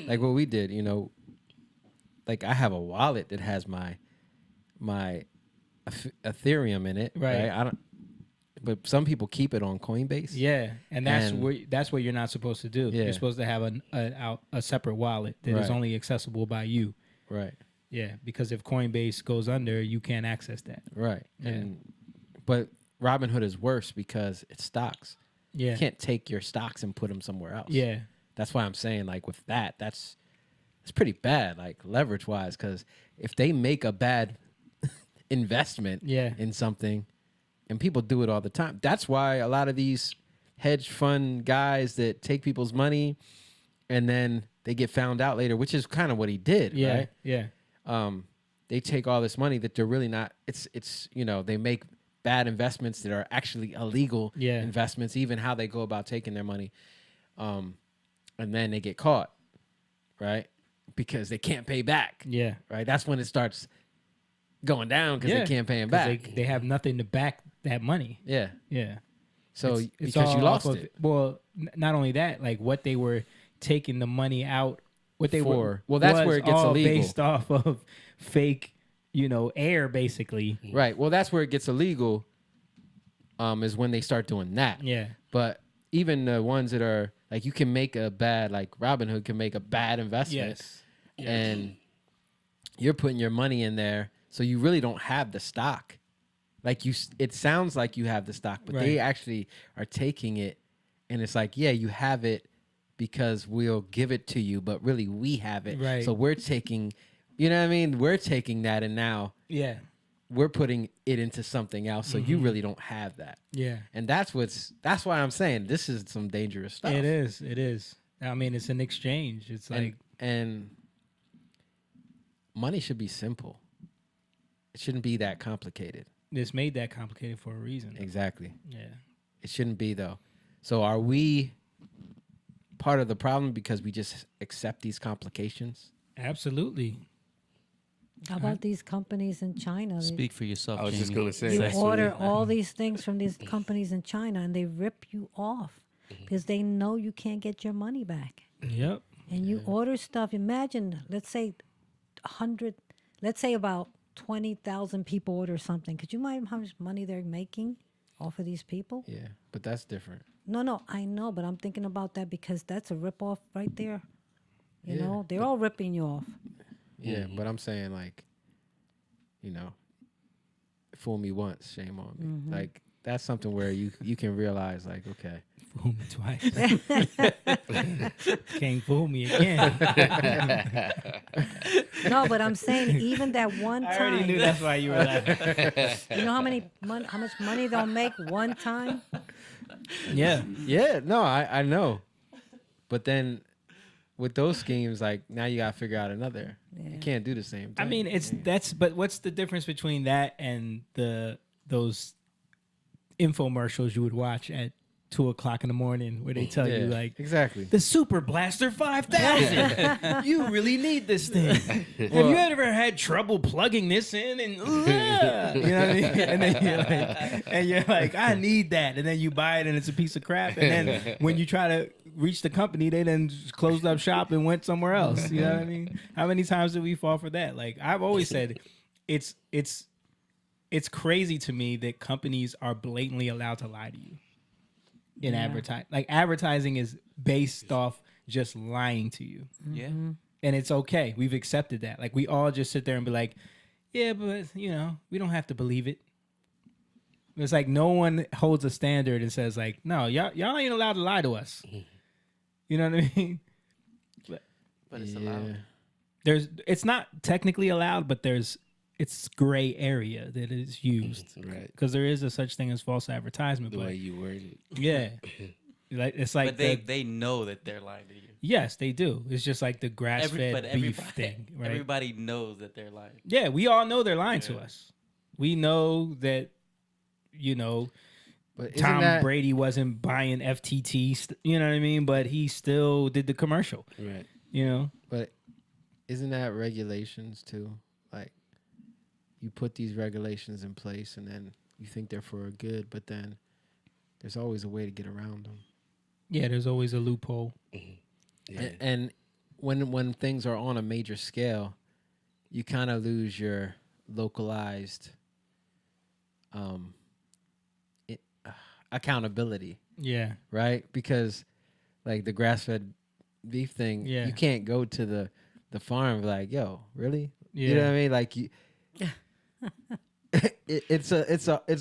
like what we did, like I have a wallet that has my Ethereum in it, Right. right? but some people keep it on Coinbase. Yeah, and that's And- what you're not supposed to do. Yeah. You're supposed to have a separate wallet that is Right. only accessible by you. Right. Yeah, because if Coinbase goes under, you can't access that. Right. Yeah. But Robinhood is worse because it's stocks. Yeah, You can't take your stocks and put them somewhere else. yeah, That's why I'm saying, like, with that, it's pretty bad, like, leverage wise, because if they make a bad investment Yeah. in something, and people do it all the time, that's why a lot of these hedge fund guys that take people's money and then they get found out later, which is kind of what he did, yeah, right? yeah, They take all this money that they're really not. It's they make bad investments that are actually illegal Yeah. investments, even how they go about taking their money, and then they get caught, right? Because they can't pay back, yeah. right? That's when it starts going down because Yeah, they can't pay them 'cause back. They have nothing to back that money. Yeah. Yeah. So It's because you all lost off of- it Well, not only that, like what they were taking the money out, what they were. For. Well, that's was where it gets all illegal. based off of fake, air, basically. right. Well, that's where it gets illegal. Is when they start doing that. Yeah. But even the ones that are like, you can make a bad, like Robinhood can make a bad investment. Yes. And you're putting your money in there, so you really don't have the stock. Like it sounds like you have the stock, but they Right. actually are taking it, and it's like, yeah, you have it because we'll give it to you, but really we have it. Right. So we're taking, you know what I mean? We're taking that, and now Yeah. we're putting it into something else. So you really don't have that, Yeah. and that's why I'm saying this is some dangerous stuff. It is. It is. I mean, it's an exchange. It's like, and money should be simple. It shouldn't be that complicated. it's made that complicated for a reason. Exactly. Yeah. It shouldn't be, though. So are we part of the problem because we just accept these complications? Absolutely. How about these companies in China? They- Speak for yourself. I was just Jamie. gonna say, You that's order what- all these things from these companies in China and they rip you off because they know you can't get your money back. Yep. And you order stuff. Imagine, let's say 100, let's say about 20,000 people order something. Could you imagine how much money they're making off of these people? Yeah, but that's different. No, I know, but I'm thinking about that because that's a rip off right there. You Yeah, know, they're all ripping you off. Yeah, but I'm saying, like, fool me once, shame on me. Like, that's something where you can realize, like, okay. Fool me twice. Can't fool me again. No, but I'm saying even that one I already knew time. that's why you were laughing. You know how much money they'll make one time? Yeah. Yeah, no, I know. But then with those schemes, like, now you got to figure out another. You can't do the same thing. I mean, but what's the difference between that and those infomercials you would watch at 2:00 in the morning where they tell you like exactly. the Super Blaster 5000. You really need this thing. Have you ever had trouble plugging this in? And you know what I mean? And you're like, I need that. And then you buy it and it's a piece of crap. And then when you try to reach the company, they then just closed up shop and went somewhere else. You know what I mean? How many times did we fall for that? Like I've always said, it's crazy to me that companies are blatantly allowed to lie to you in advertising. Like advertising is based off just lying to you. Yeah. And it's okay. We've accepted that. Like we all just sit there and be like, yeah, but we don't have to believe it. It's like no one holds a standard and says like, no, y'all ain't allowed to lie to us. You know what I mean? But it's allowed. It's not technically allowed, but it's gray area that is used. Right. Because there is a such thing as false advertisement. The but way you word it. yeah. Like it's like But they know that they're lying to you. yes, they do. It's just like the grass-fed But beef thing, right? Everybody knows that they're lying. Yeah, we all know they're lying to us. We know that, But isn't Tom that, Brady wasn't buying FTT, you know what I mean? But he still did the commercial, Right. But isn't that regulations too? Like, you put these regulations in place and then you think they're for a good, but then there's always a way to get around them. Yeah, there's always a loophole. Yeah. And when things are on a major scale, you kind of lose your localized accountability, Yeah. right? Because like the grass-fed beef thing, Yeah. you can't go to the farm and be like, yo, really? Yeah. You know what I mean? Like you, it's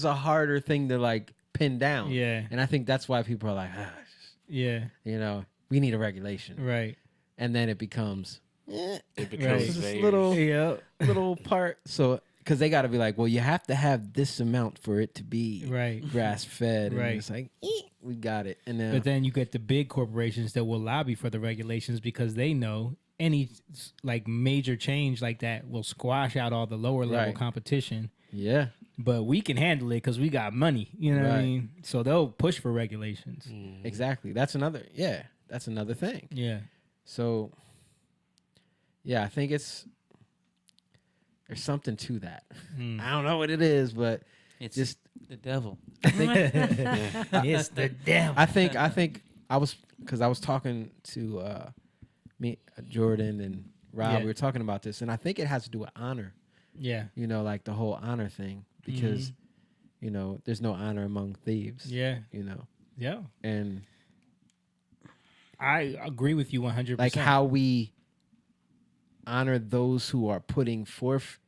a harder thing to like pin down. Yeah. And I think that's why people are like, Yeah. you know, we need a regulation, Right. and then it becomes It becomes Right. this very little part. So because they got to be like, well, you have to have this amount for it to be Right. grass fed, Right. and it's like we got it, and then But then you get the big corporations that will lobby for the regulations because they know any like major change like that will squash out all the lower level Right. competition. yeah, But we can handle it because we got money. You know what I Right. mean? So they'll push for regulations. exactly. That's another thing. Yeah. So yeah, I think there's something to that. I don't know what it is, but It's just the devil. I think It's the devil. I think I was talking to me, Jordan and Rob. Yeah. We were talking about this, and I think it has to do with honor. Yeah. You know, like the whole honor thing, because you know, there's no honor among thieves. Yeah. You know, Yeah. and I agree with you 100%. like how we honor those who are putting forth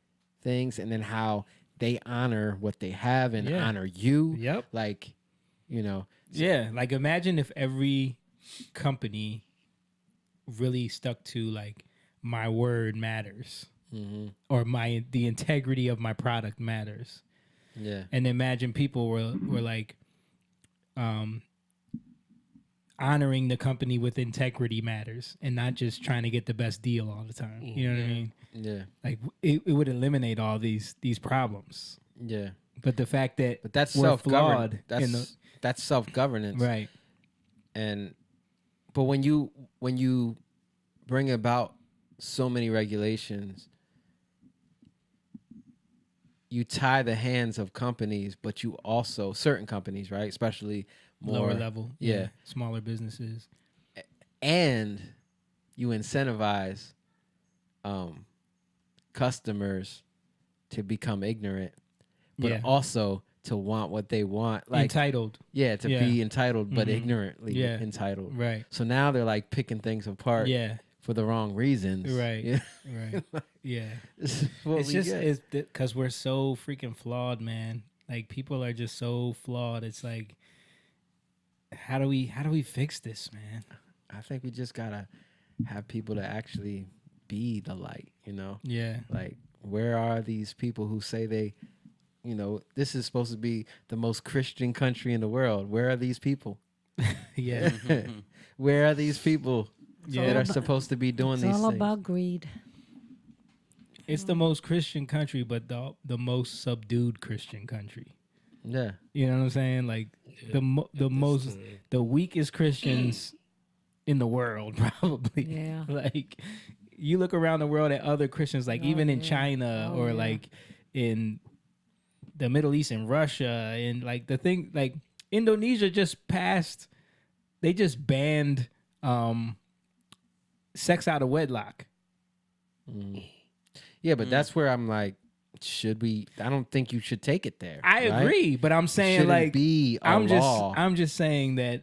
things, and then how they honor what they have and Yeah. honor you. Yep. Like, you know, Yeah, like imagine if every company really stuck to like my word matters or the integrity of my product matters. yeah, And imagine people were like honoring the company with integrity matters and not just trying to get the best deal all the time. You know what I mean? yeah, Like it would eliminate all these problems. yeah. But the fact that But that's we're self-governed. flawed in the That's self-governance. right. And but when you bring about so many regulations, you tie the hands of companies, but you also certain companies, right, especially more Lower level, yeah, smaller businesses. and you incentivize customers to become ignorant, but Yeah. also to want what they want, like Entitled, yeah, to Yeah. be entitled, but Mhm. ignorantly Yeah. entitled. right? So now they're like picking things apart Yeah, for the wrong reasons. Right. Yeah. right. Yeah, This is what it's we just get. it's because we're so freaking flawed, man. Like people are just so flawed. It's like, how do we fix this, man? I think we just gotta have people to actually be the light, you know? Yeah, Like, where are these people who say they, you know, this is supposed to be the most Christian country in the world? Where are these people? yeah, Where are these people Yeah. that are about- supposed to be doing It's these all things? about greed. it's the most Christian country, but the most subdued Christian country. Yeah. You know what I'm saying? Like the most the weakest Christians in the world, probably. Yeah. Like you look around the world at other Christians, like Oh, even in yeah. China Oh, or yeah. like in the Middle East and Russia and like the thing, like Indonesia just passed. They just banned sex out of wedlock. Yeah, but that's where I'm like, should we? I don't think you should take it there. I right? agree, but I'm saying Shouldn't like be a I'm law. just saying that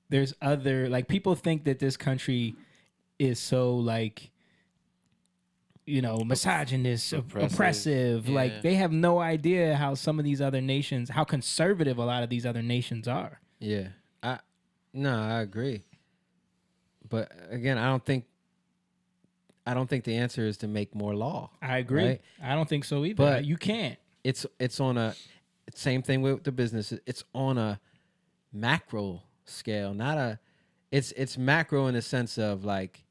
there's other like people think that this country is so like misogynist, oppressive. Yeah. Like they have no idea how some of these other nations, how conservative a lot of these other nations are. Yeah, I agree. But again, I don't think the answer is to make more law. I agree. Right? I don't think so either. But- You can't. It's on a same thing with the businesses. It's on a macro scale, not a. It's macro in the sense of like.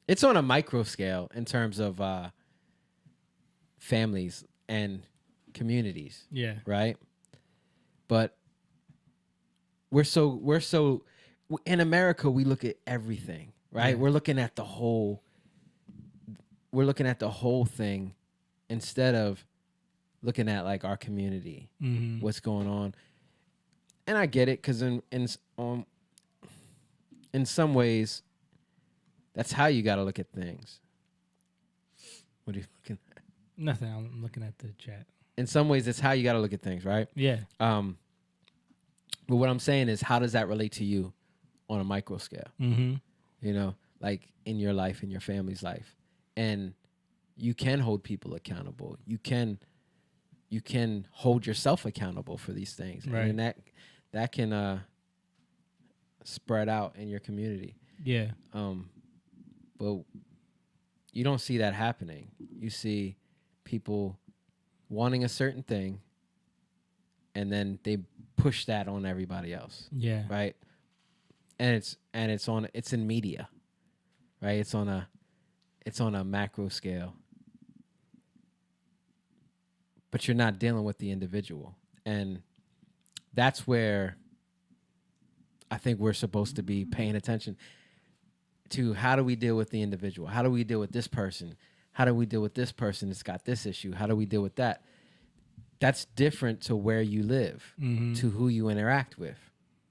It's on a micro scale in terms of families and communities. Yeah. Right? But we're so in America we look at everything, right? Yeah. We're looking at the whole thing instead of looking at like our community, Mhm. what's going on. And I get it cuz in some ways that's how you got to look at things. What are you looking at? Nothing. I'm looking at the chat. in some ways, it's how you got to look at things, right? Yeah. But what I'm saying is, how does that relate to you on a micro scale? Mm-hmm. You know, like in your life, in your family's life, and you can hold people accountable. You can hold yourself accountable for these things, Right. and that can spread out in your community. Yeah. But you don't see that happening. You see people wanting a certain thing, and then they push that on everybody else, Yeah. right? And it's in media, right? It's on a macro scale, but you're not dealing with the individual, and that's where I think we're supposed to be paying attention to. How do we deal with the individual? How do we deal with this person? How do we deal with this person that's got this issue? How do we deal with that? That's different to where you live, to who you interact with.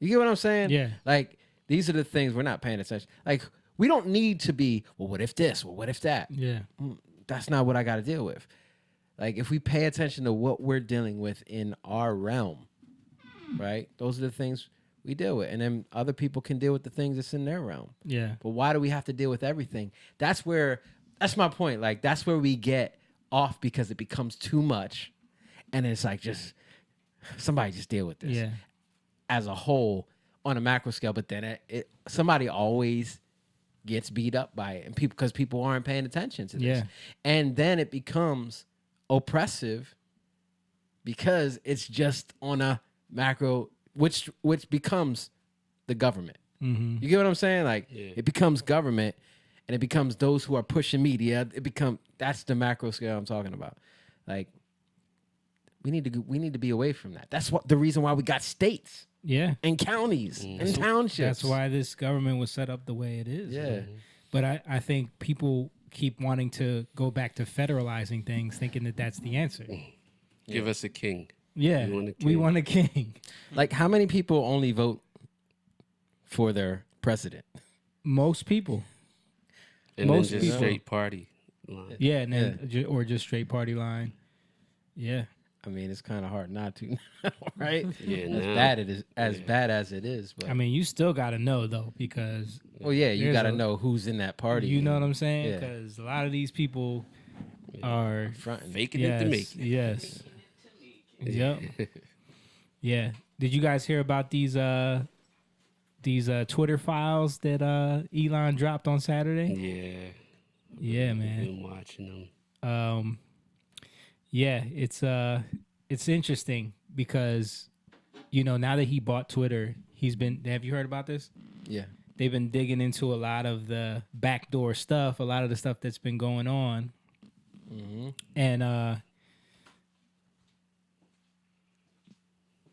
You get what I'm saying? Yeah. Like, these are the things we're not paying attention. Like, we don't need to be, well, what if this? Well, what if that? Yeah. That's not what I got to deal with. Like, if we pay attention to what we're dealing with in our realm, right? Those are the things we deal with. And then other people can deal with the things that's in their realm. Yeah. But why do we have to deal with everything? That's my point. Like, that's where we get off, because it becomes too much. And it's like, just somebody just deal with this Yeah. as a whole on a macro scale. But then somebody always gets beat up by it, and because people aren't paying attention to this. Yeah. And then it becomes oppressive because it's just on a macro, which becomes the government. Mm-hmm. You get what I'm saying? Like, it becomes government, and it becomes those who are pushing media. That's the macro scale I'm talking about. Like, we need to be away from that. That's the reason why we got states. Yeah. And counties and townships. That's why this government was set up the way it is. Yeah. But I think people keep wanting to go back to federalizing things, thinking that that's the answer. Give us a king. Yeah. We want a king. Like, how many people only vote for their president? Most people. And Most then just people. straight party line. Yeah, and then or just straight party line. Yeah. I mean, it's kind of hard not to, right? Yeah, as bad as it is. But I mean, you still got to know, though, because... well, yeah, you there's got to know who's in that party. You know what I'm saying? Yeah. Because a lot of these people are... Fronting. Faking it to make it. Yes. Yep. Yeah. Did you guys hear about these Twitter files that Elon dropped on Saturday? Yeah. Yeah, man. Been watching them. Yeah, it's interesting because, you know, now that he bought Twitter, have you heard about this? Yeah. They've been digging into a lot of the backdoor stuff, a lot of the stuff that's been going on. Mm-hmm. And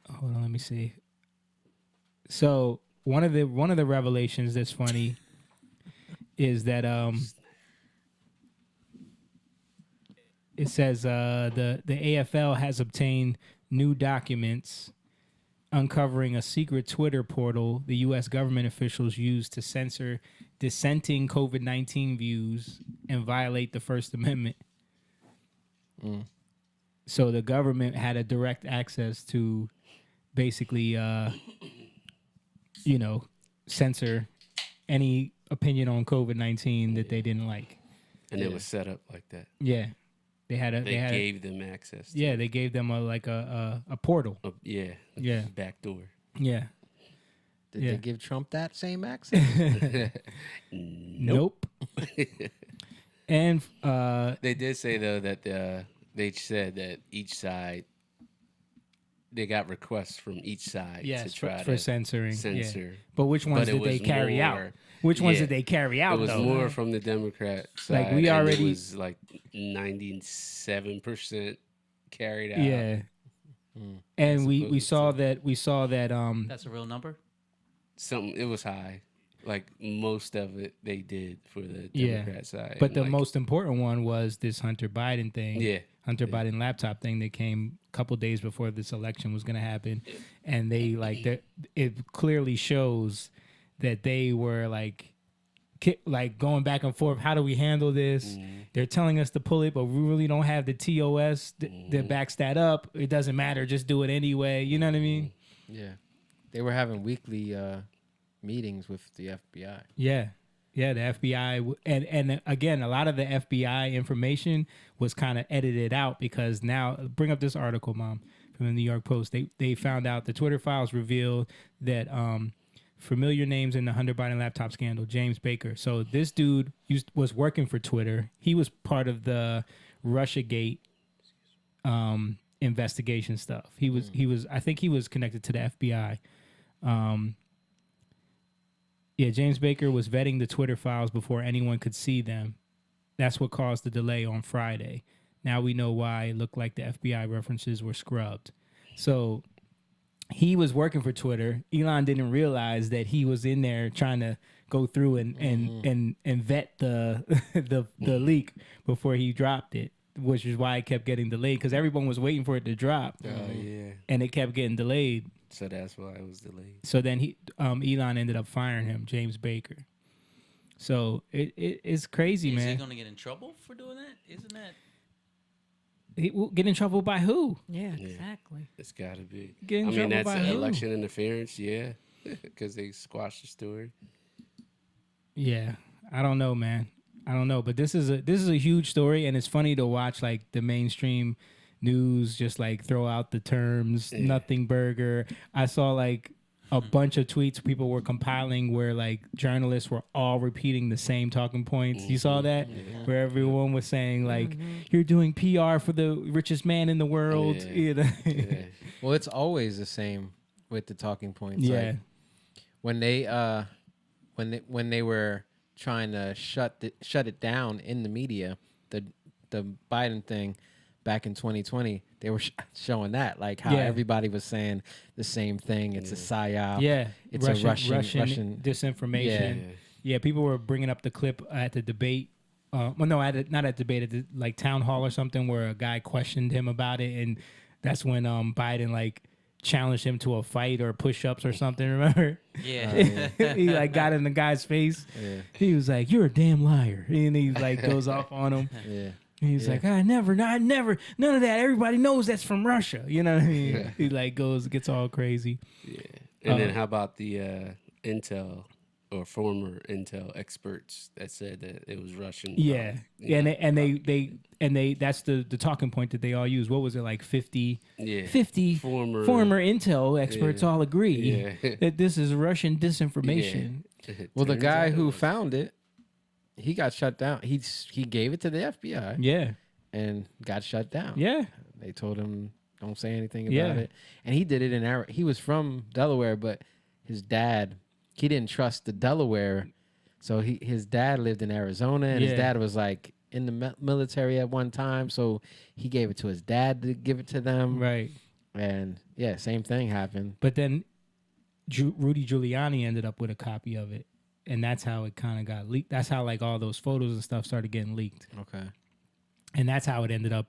hold on, let me see. So one of the revelations that's funny is that it says the AFL has obtained new documents uncovering a secret Twitter portal the U.S. government officials used to censor dissenting COVID-19 views and violate the First Amendment. So the government had a direct access to basically, censor any opinion on COVID-19 that they didn't like. And it was set up like that. Yeah. They gave them access to they gave them a portal. Yeah. Back door. Yeah. Did they give Trump that same access? Nope. And they did say though that they said that each side they got requests from each side to try for to censoring. censor. Yeah. But which ones did they carry out? Which ones did they carry out? It was though? more from the Democrat side. Like we and already it was like 97% carried out. Yeah. And we saw that That's a real number. Something it was high. Like most of it they did for the Democrat side. But the like, most important one was this Hunter Biden thing. Yeah. Hunter Biden laptop thing that came a couple days before this election was going to happen. And they it clearly shows that they were like like going back and forth. How do we handle this? They're telling us to pull it, but we really don't have the TOS that backs that up. It doesn't matter. Just do it anyway. You know what I mean? Yeah. They were having weekly meetings with the FBI. Yeah. Yeah, the FBI and again, a lot of the FBI information was kind of edited out because now bring up this article, Mom, from the New York Post. They found out the Twitter files revealed that familiar names in the Hunter Biden laptop scandal, James Baker. So this dude was working for Twitter. He was part of the Russiagate investigation stuff. He was I think he was connected to the FBI. Yeah, James Baker was vetting the Twitter files before anyone could see them. That's what caused the delay on Friday. Now we know why it looked like the FBI references were scrubbed. So he was working for Twitter. Elon didn't realize that he was in there trying to go through and vet the the leak before he dropped it, which is why it kept getting delayed because everyone was waiting for it to drop. Oh yeah. And it kept getting delayed. So that's why it was delayed. So then Elon ended up firing him, James Baker. So it's crazy, Is man. he gonna get in trouble for doing that? Isn't that? He will get in trouble by who? Yeah, exactly. It's got to be. Get in I mean, trouble that's by who? election interference, yeah, because they squashed the story. Yeah, I don't know, man. I don't know, but this is a huge story, and it's funny to watch like the mainstream news just like throw out the terms nothing burger. I saw like a bunch of tweets people were compiling where like journalists were all repeating the same talking points. You saw that? Where everyone was saying like you're doing PR for the richest man in the world. Yeah. You know? Well, it's always the same with the talking points. Yeah. Like, when they were trying to shut it down in the media, the Biden thing back in 2020, they were showing that like how everybody was saying the same thing. It's a psyop. Yeah, it's a Russian disinformation. Yeah, people were bringing up the clip at the debate. Well, no, not at debate, at the like town hall or something, where a guy questioned him about it, and that's when Biden like challenged him to a fight or push-ups or something. Remember? Yeah. He like got in the guy's face. Yeah. He was like, "You're a damn liar," and he like goes off on him. Yeah. He's like, I never, none of that. Everybody knows that's from Russia. You know what I mean? Yeah. He like gets all crazy. Yeah. And then how about the Intel or former Intel experts that said that it was Russian? Yeah, and they that's the talking point that they all use. What was it like 50 former Intel experts all agree that this is Russian disinformation. Yeah. Well, the Turns guy out who it was. found it, he got shut down. He gave it to the FBI. Yeah, and got shut down. yeah, They told him don't say anything about Yeah. it. And he did it in he was from Delaware, but his dad, he didn't trust the Delaware. So his dad lived in Arizona, and his Yeah. dad was like in the military at one time. So he gave it to his dad to give it to them. right. And yeah, same thing happened. But then Rudy Giuliani ended up with a copy of it, and that's how it kind of got leaked. That's how like all those photos and stuff started getting leaked. Okay. And that's how it ended up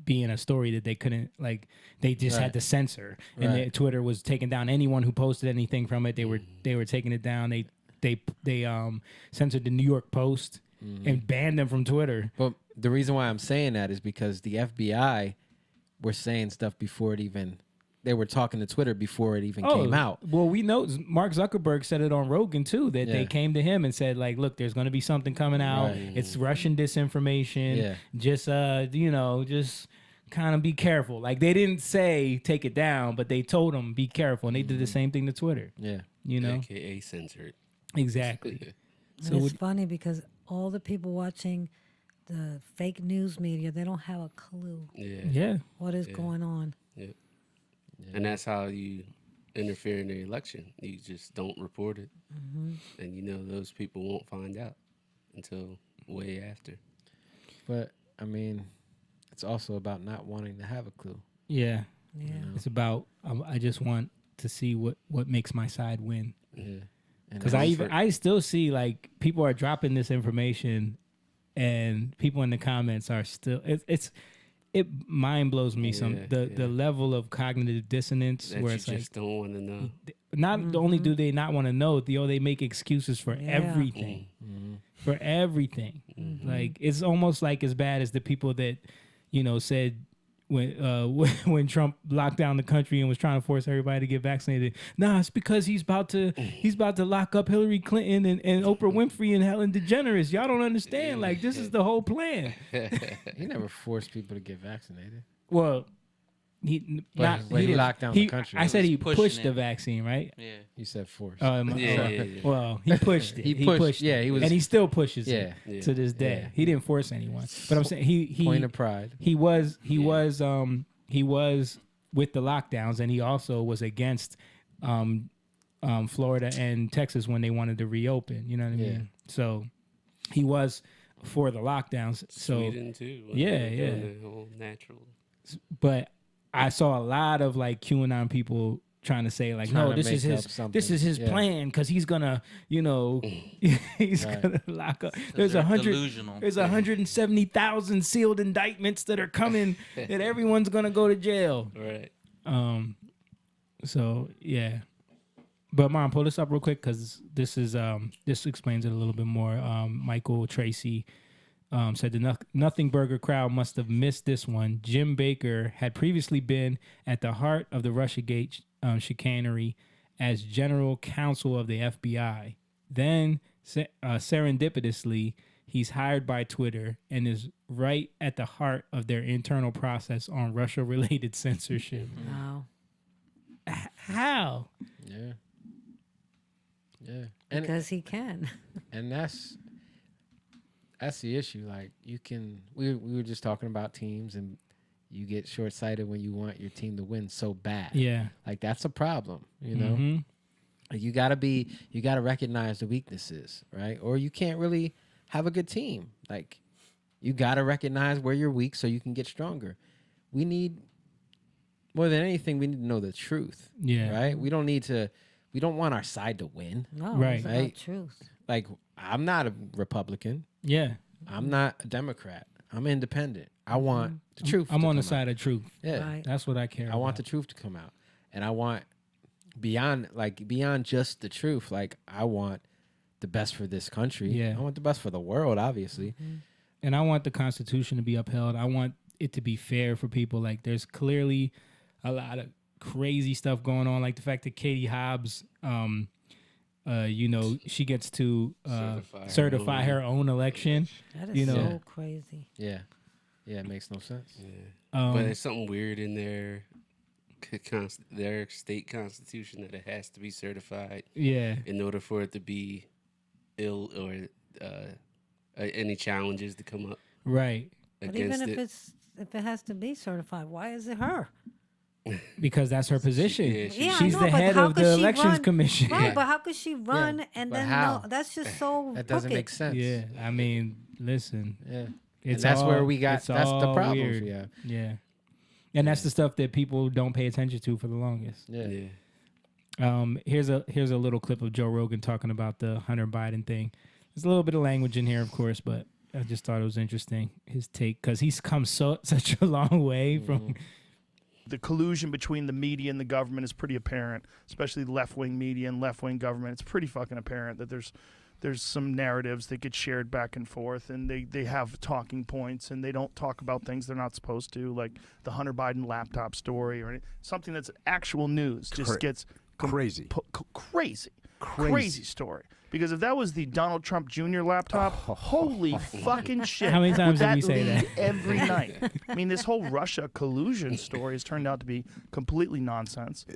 being a story that they couldn't like. They just had Right. to censor, and Right. Twitter was taking down anyone who posted anything from it. They were taking it down. They censored the New York Post and banned them from Twitter. But the reason why I'm saying that is because the FBI were saying stuff before it even. They were talking to Twitter before it even came out. Well, we know Mark Zuckerberg said it on Rogan too, that they Yeah. came to him and said like, look, there's going to be something coming out. Right. It's Russian disinformation. Yeah. Just just kind of be careful. Like they didn't say take it down, but they told him be careful, and they did the same thing to Twitter. Yeah. You know, AKA censored. exactly. So And it's funny because all the people watching the fake news media, they don't have a clue Yeah. yeah, what is going on. And that's how you interfere in the election. You just don't report it. And you know those people won't find out until way after. But I mean, it's also about not wanting to have a clue. yeah. Yeah. It's about I just want to see what makes my side win. Yeah. And Because that's- I still see like people are dropping this information, and people in the comments are still it mind blows me the level of cognitive dissonance That where you it's like just don't want to know. not only do they not want to know, they make excuses for Yeah. everything. for everything. Like it's almost like as bad as the people that, said when when Trump locked down the country and was trying to force everybody to get vaccinated. Nah, it's because he's about to lock up Hillary Clinton and Oprah Winfrey and Helen DeGeneres. Y'all don't understand. Like this is the whole plan. He never forced people to get vaccinated. Well, he didn't lock down the country. I said he pushing pushed the it. vaccine, right? Yeah. You said forced. Yeah. Well, he pushed it. He He pushed- pushed yeah, it. he was- and he still pushes Yeah. it to this day. Yeah. He didn't force anyone. But I'm saying he Point of pride. he was with the lockdowns, and he also was against Florida and Texas when they wanted to reopen. You know what I mean? So he was for the lockdowns. So Sweden too. when Yeah, they were yeah. doing the whole natural. but I saw a lot of like QAnon people trying to say like, Trying no, to this is make his up something. this is his Yeah. plan because he's gonna he's Right. gonna lock up. There's they're 100. delusional. There's 170,000 sealed indictments that are coming that everyone's gonna go to jail. Right. So yeah, but Mom, pull this up real quick because this explains it a little bit more. Michael Tracy said the Nothing Burger crowd must have missed this one. Jim Baker had previously been at the heart of the Russiagate chicanery as general counsel of the FBI. Then serendipitously, he's hired by Twitter and is right at the heart of their internal process on Russia-related censorship. Wow. How? Yeah. Yeah. And Because he can. and that's the issue. Like we were just talking about teams, and you get short sighted when you want your team to win so bad. Yeah. Like that's a problem, you know. Mhm. Like, you gotta recognize the weaknesses, right? Or you can't really have a good team. Like you gotta recognize where you're weak so you can get stronger. We need more than anything, we need to know the truth. Yeah. Right? We don't want our side to win. No, Right. it's about Right. truth. Like I'm not a Republican. Yeah. I'm not a Democrat. I'm independent. I want the truth. I'm to on the come side of truth. out. Yeah. Right. That's what I care I about. want the truth to come out. And I want beyond just the truth, like I want the best for this country. Yeah. I want the best for the world, obviously. And I want the Constitution to be upheld. I want it to be fair for people. Like there's clearly a lot of crazy stuff going on. Like the fact that Katie Hobbs, she gets to certify her own election. That is You know. so crazy. Yeah. Yeah, it makes no sense. But there's something weird in their state constitution that it has to be certified Yeah. in order for it to be ill or any challenges to come up Right. But against even it. if it has to be certified, why is it her? Because that's her position. Yeah, Yeah, She's I know, the but head how of could the she Elections run? Commission. Right, but how could she run and but then how? no? That's just so. That doesn't crooked. make sense. Yeah. I mean, listen. Yeah. And It's that's where all- we got it's that's the all problem. weird. Yeah. Yeah. And that's the stuff that people don't pay attention to for the longest. Yeah. Yeah. Here's a little clip of Joe Rogan talking about the Hunter Biden thing. There's a little bit of language in here, of course, but I just thought it was interesting, his take, because he's come such a long way from. The collusion between the media and the government is pretty apparent, especially left-wing media and left-wing government. It's pretty fucking apparent that there's some narratives that get shared back and forth, and they have talking points, and they don't talk about things they're not supposed to, like the Hunter Biden laptop story or something that's actual news. Just gets Crazy. Crazy story. Because if that was the Donald Trump Jr. laptop, holy fucking shit. How many times would did we that say leak that? every night? I mean, this whole Russia collusion story has turned out to be completely nonsense.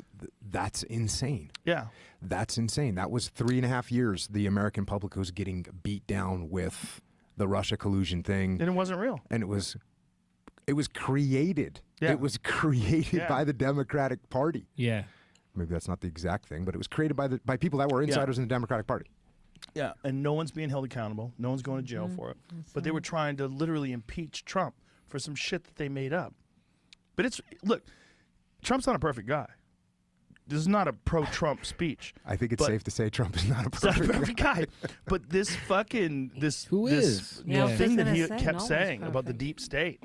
That's insane. Yeah. That's insane. That was 3.5 years the American public was getting beat down with the Russia collusion thing. And it wasn't real. And it was created. Yeah. It was created Yeah. by the Democratic Party. Yeah. Maybe that's not the exact thing, but it was created by people that were insiders in the Democratic Party. Yeah, and no one's being held accountable. No one's going to jail for it. But they were trying to literally impeach Trump for some shit that they made up. But look, Trump's not a perfect guy. This is not a pro-Trump speech. I think it's But- safe to say Trump is not a He's not a perfect perfect guy. But this fucking Who is? Yeah, I was thing just that gonna he say, kept no one's saying about the perfect. deep state,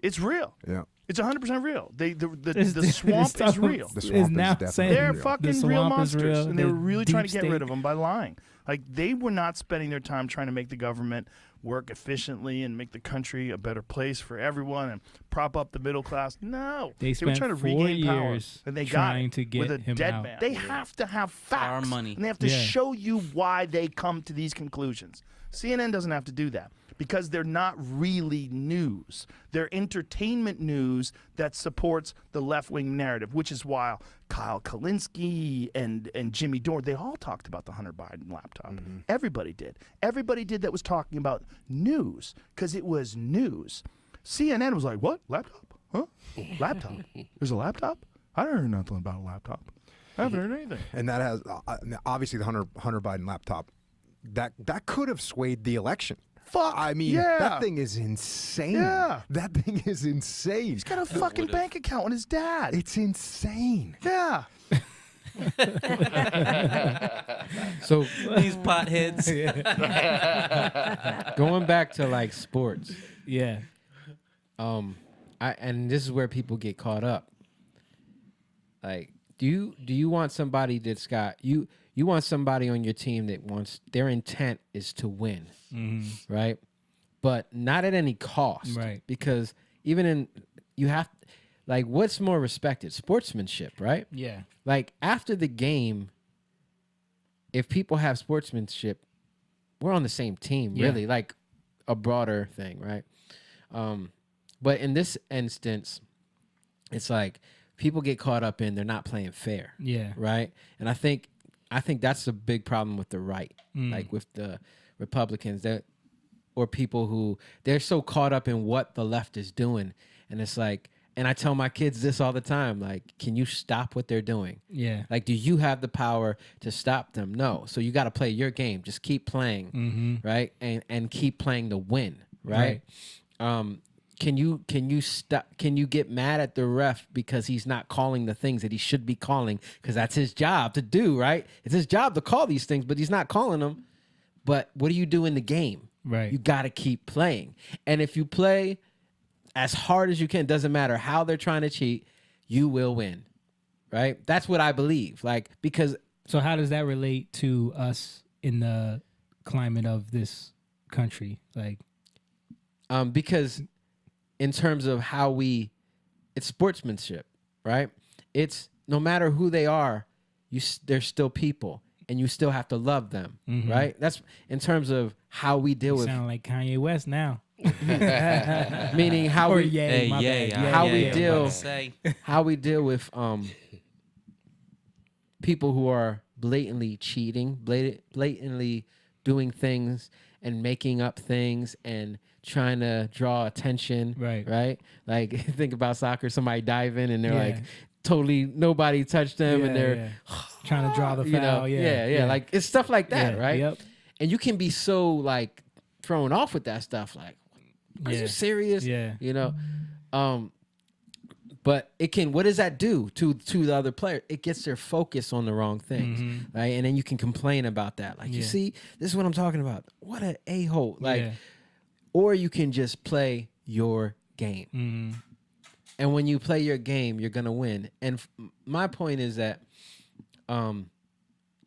it's real. Yeah. It's 100% real. The This swamp is stuff real. The is swamp is now definitely saying They're real. fucking the real swamp is monsters, real, and they the were really trying to deep get rid state. of them by lying. Like, they were not spending their time trying to make the government work efficiently and make the country a better place for everyone and prop up the middle class. No. They were spent trying to 4 regain power. years And they trying got it to get with a him dead out. man. They have to have facts. Our money. And they have to Yeah. show you why they come to these conclusions. CNN doesn't have to do that because they're not really news. They're entertainment news that supports the left-wing narrative, which is why Kyle Kalinske and Jimmy Dore, they all talked about the Hunter Biden laptop. Everybody did. Everybody did that was talking about news because it was news. CNN was like, what? Laptop? Huh? Laptop? There's a laptop? I don't hear nothing about a laptop. I haven't heard anything. And that has obviously the Hunter Biden laptop. That could have swayed the election. Fuck. I mean, yeah. that thing is insane. Yeah. That thing is insane. He's got a fucking bank account with his dad. It's insane. Yeah. So These potheads. going back to like sports, Yeah. and this is where people get caught up. Like, do you want somebody that's got you want somebody on your team that wants their intent is to win, right? But not at any cost, Right. Because even in you have like what's more respected? Sportsmanship, right? Yeah. Like after the game, if people have sportsmanship, we're on the same team, Yeah. really, like a broader thing, right? But in this instance, it's like people get caught up in they're not playing fair, Yeah. right? And I think that's a big problem with the right, like with the Republicans that or people who they're so caught up in what the left is doing, and it's like. And I tell my kids this all the time, like, can you stop what they're doing? Yeah. Like, do you have the power to stop them? No. So you got to play your game. Just keep playing, right? And keep playing to win, right? Can you stop? Can you get mad at the ref because he's not calling the things that he should be calling? Because that's his job to do, right? It's his job to call these things, but he's not calling them. But what do you do in the game? Right. You got to keep playing. And if you play as hard as you can, doesn't matter how they're trying to cheat, you will win, right? That's what I believe. Like, because So how does that relate to us in the climate of this country? Like, because in terms of how it's sportsmanship, right? It's no matter who they are, they're still people, and you still have to love them, right? That's in terms of how we deal with. sound like Kanye West now. Meaning how Or we Ye, Hey, my yeah, bad. yeah, How yeah, we yeah, I'm deal- about to say. how we deal with people who are blatantly cheating, blatantly doing things and making up things and trying to draw attention. Right. Like think about soccer, somebody diving and they're Yeah. like totally nobody touched them and they're trying to draw the you foul. know, yeah. like it's stuff like that, Yeah, right? Yep. And you can be so like thrown off with that stuff, like, are Yeah. you serious? Yeah. You know? But it can, what does that do to the other player? It gets their focus on the wrong things, right? And then you can complain about that. Like, you Yeah. see, this is what I'm talking about. What an a-hole. Like, Yeah. or you can just play your game. Mm-hmm. And when you play your game, you're going to win. And my point is that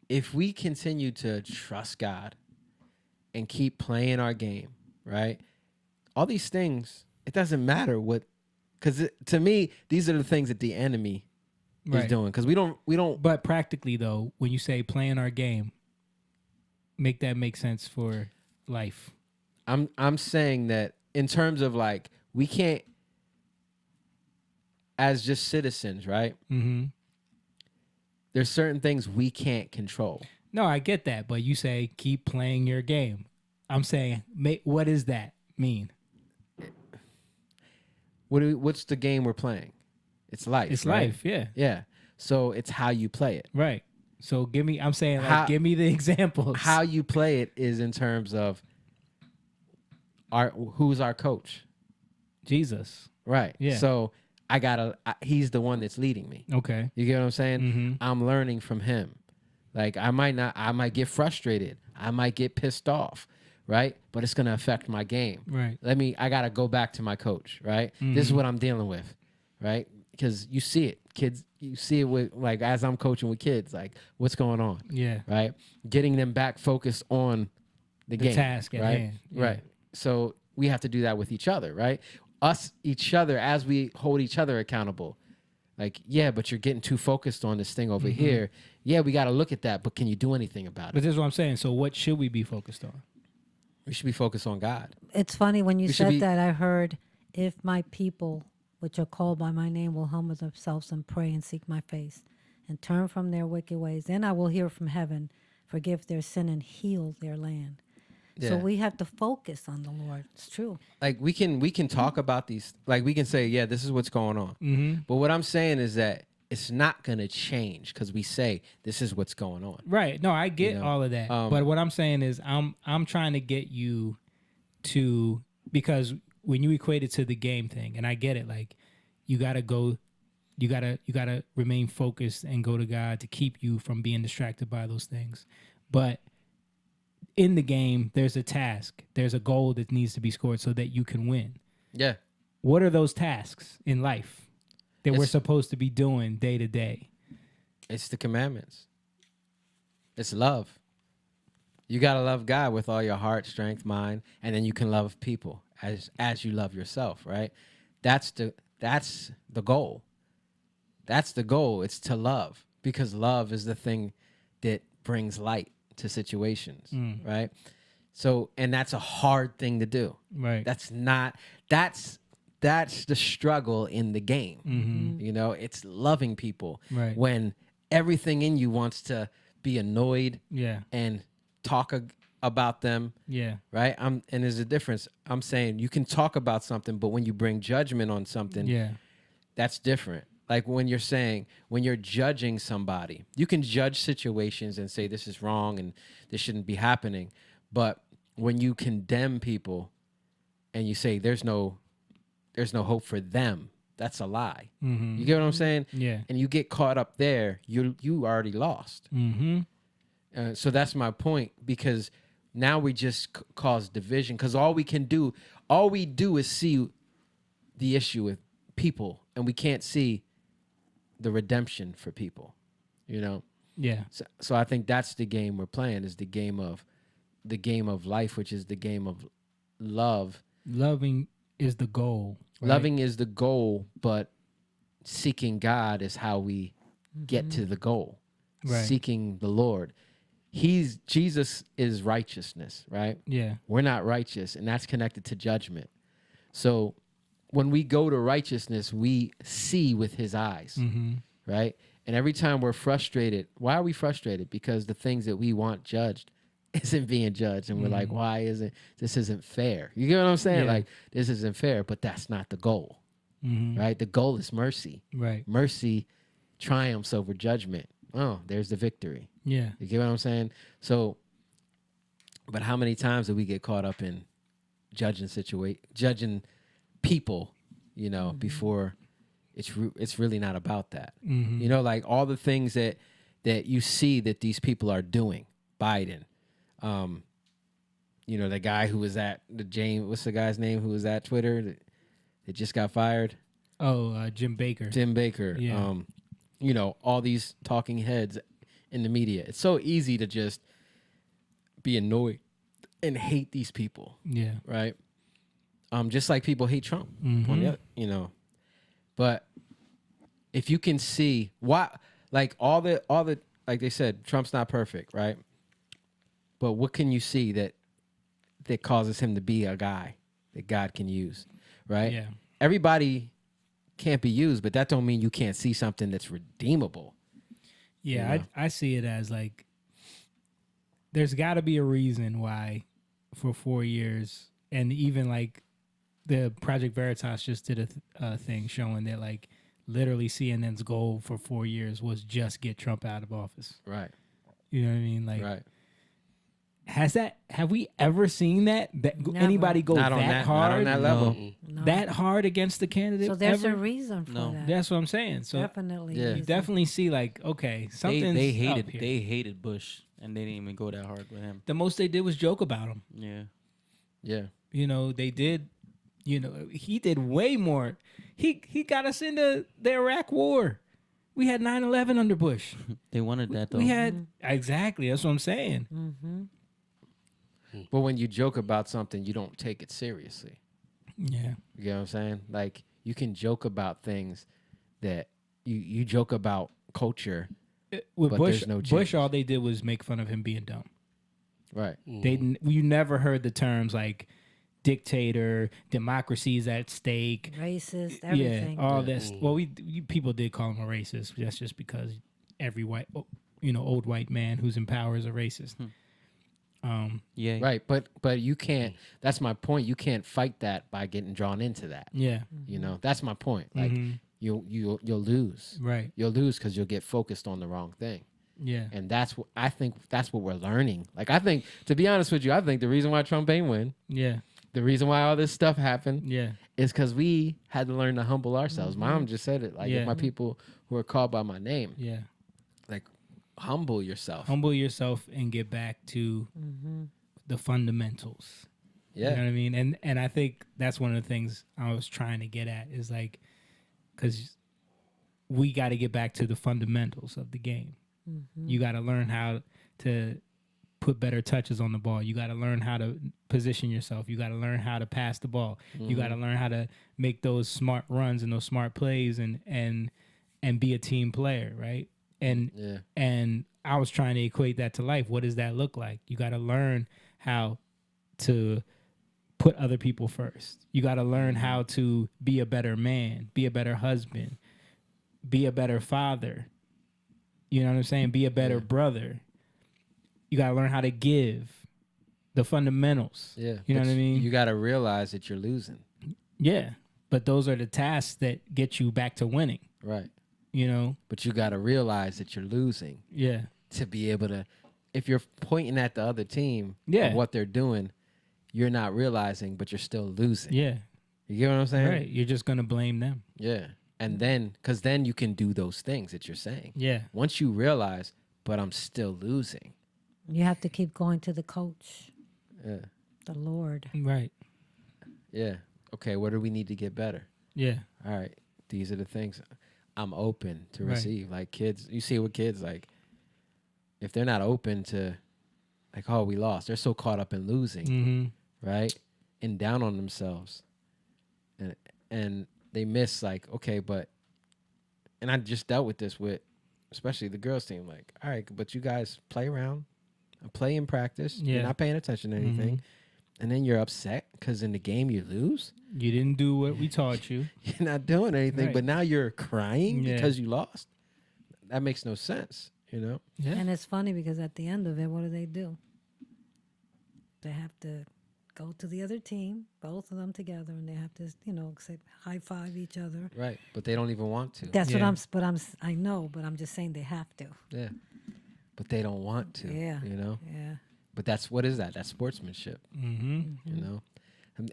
if we continue to trust God and keep playing our game, right? All these things, it doesn't matter what, because to me, these are the things that the enemy is Right. doing. Because we don't. But practically, though, when you say playing our game, make that make sense for life. I'm saying that in terms of like we can't, as just citizens, right? Mm-hmm. There's certain things we can't control. No, I get that, but you say keep playing your game. I'm saying, what does that mean? What's the game we're playing? It's life. It's right? life, yeah. Yeah. So it's how you play it. Right. So I'm saying, How- give me the examples. How you play it is in terms of who's our coach. Jesus. Right. Yeah. So he's the one that's leading me. Okay. You get what I'm saying? Mm-hmm. I'm learning from him. Like I might get frustrated. I might get pissed off, right? But it's going to affect my game. Right. I got to go back to my coach, right? This is what I'm dealing with, right? Because you see it kids, you see it with, like, as I'm coaching with kids, like, what's going on? Yeah. Right? Getting them back focused on the game. task at right? hand. Yeah. Right. So we have to do that with each other, right? Each other, as we hold each other accountable. Like, yeah, but you're getting too focused on this thing over here. Yeah, we got to look at that, but can you do anything about But it? this is what I'm saying. So what should we be focused on? We should be focused on God. It's funny when you We should said be- that. I heard, "If my people, which are called by my name, will humble themselves and pray and seek my face, and turn from their wicked ways, then I will hear from heaven, forgive their sin and heal their land." So Yeah. we have to focus on the Lord. It's true. Like, we can talk about these, like, we can say, yeah, this is what's going on. But what I'm saying is that it's not going to change because we say this is what's going on. Right. No, I get know, all of that. But what I'm saying is I'm trying to get you to, because when you equate it to the game thing, and I get it, like you gotta remain focused and go to God to keep you from being distracted by those things. But in the game, there's a task, there's a goal that needs to be scored so that you can win. Yeah. What are those tasks in life that we're It's- supposed to be doing day to day? It's the commandments. It's love. You got to love God with all your heart, strength, mind, and then you can love people as you love yourself, right? That's the goal. That's the goal. It's to love, because love is the thing that brings light to situations, right? So, and that's a hard thing to do. Right. That's the struggle in the game. You know, it's loving people Right. when everything in you wants to be annoyed Yeah. and talk about them, Yeah. right? And there's a difference. I'm saying you can talk about something, but when you bring judgment on something, Yeah. that's different. Like when you're judging somebody, you can judge situations and say this is wrong and this shouldn't be happening. But when you condemn people and you say there's no hope for them, that's a lie. You get what I'm saying? Yeah. And you get caught up there, you already lost. So that's my point, because now we just cause division, because all we do is see the issue with people, and we can't see the redemption for people, you know? Yeah. So I think that's the game we're playing, is the game of life, which is the game of love. Loving is the goal. Right? Loving is the goal, but seeking God is how we get to the goal. Right. Seeking the Lord. Jesus is righteousness, right? Yeah. We're not righteous, and that's connected to judgment. So when we go to righteousness, we see with his eyes, right? And every time we're frustrated, why are we frustrated? Because the things that we want judged isn't being judged. And we're like, this isn't fair. You get what I'm saying? Yeah. Like, this isn't fair, but that's not the goal, right? The goal is mercy. Right. Mercy triumphs over judgment. Oh, there's the victory. Yeah. You get what I'm saying? So, but how many times do we get caught up in judging people, you know, before it's really not about that. You know, like all the things that you see that these people are doing. Biden, you know, the guy who was at what's the guy's name who was at Twitter that just got fired? Oh, Jim Baker. Tim Baker. Yeah. You know, all these talking heads in the media. It's so easy to just be annoyed and hate these people. Yeah. Right. Just like people hate Trump, on the other, you know. But if you can see why, like all the, like they said, Trump's not perfect, right? But what can you see that causes him to be a guy that God can use, right? Yeah. Everybody can't be used, but that don't mean you can't see something that's redeemable. Yeah, You know? I see it as like there's got to be a reason why for 4 years, and even like the Project Veritas just did a thing showing that like literally CNN's goal for 4 years was just get Trump out of office. Right. You know what I mean? Like, Right. have we ever seen that Never. anybody go Not on that that, hard? not on that level. No. That hard against the candidate? So there's ever? a reason for No. that. That's what I'm saying. So Definitely. Yeah. you reason. definitely see like, okay, something's They up here. hated Bush, and they didn't even go that hard with him. The most they did was joke about him. Yeah. Yeah. You know, they did, you know, he did way more. He got us into the Iraq war. We had 9/11 under Bush. They wanted that though. We had exactly. That's what I'm saying. But when you joke about something, you don't take it seriously. Yeah. You know what I'm saying? Like you can joke about things that you joke about culture, With but Bush, there's no Bush, change. all they did was make fun of him being dumb. Right. You never heard the terms like dictator, democracy's at stake, Racist, everything. Yeah, all this. Well, people did call him a racist. That's just because every old white man who's in power is a racist. Yeah. Right. But you can't. That's my point. You can't fight that by getting drawn into that. Yeah. You know, that's my point. Like you'll lose. Right. You'll lose because you'll get focused on the wrong thing. Yeah. And that's what I think. That's what we're learning. Like I think, to be honest with you, I think the reason why Trump ain't win, Yeah. the reason why all this stuff happened, Yeah. is because we had to learn to humble ourselves. Mom just said it. Like Yeah. if my people who are called by my name, Yeah. like humble yourself. Humble yourself and get back to the fundamentals. Yeah. You know what I mean? And I think that's one of the things I was trying to get at is like, because we got to get back to the fundamentals of the game. You got to learn how to put better touches on the ball. You got to learn how to position yourself. You got to learn how to pass the ball. You got to learn how to make those smart runs and those smart plays and be a team player, right? And I was trying to equate that to life. What does that look like? You got to learn how to put other people first. You got to learn how to be a better man, be a better husband, be a better father. You know what I'm saying? Be a better brother. You got to learn how to give, the fundamentals. Yeah. You know what I mean? You got to realize that you're losing. Yeah. But those are the tasks that get you back to winning, Right. you know? But you got to realize that you're losing Yeah. to be able to, if you're pointing at the other team Yeah. of what they're doing, you're not realizing, but you're still losing. Yeah. You get what I'm saying? Right. You're just going to blame them. Yeah. And then, because then you can do those things that you're saying. Yeah. Once you realize, but I'm still losing. You have to keep going to the coach, Yeah. the Lord. Right. Yeah. Okay, where do we need to get better? Yeah. All right. These are the things I'm open to Right. receive. Like kids, you see with kids, like, if they're not open to, like, oh, we lost, they're so caught up in losing, Mm-hmm. right? And down on themselves. And they miss, like, okay, but, and I just dealt with this with, especially the girls team, like, all right, but you guys play around, play in practice, Yeah. you're not paying attention to anything, and then you're upset because in the game you lose. You didn't do what we taught you. You're not doing anything, Right. but now you're crying Yeah. because you lost. That makes no sense, you know? Yeah. And it's funny because at the end of it, what do? They have to go to the other team, both of them together, and they have to, say high five each other. Right. But they don't even want to. That's Yeah. I know, but I'm just saying they have to. Yeah. But they don't want to. Yeah. You know? Yeah. But what is that? That's sportsmanship. Mm-hmm. You know?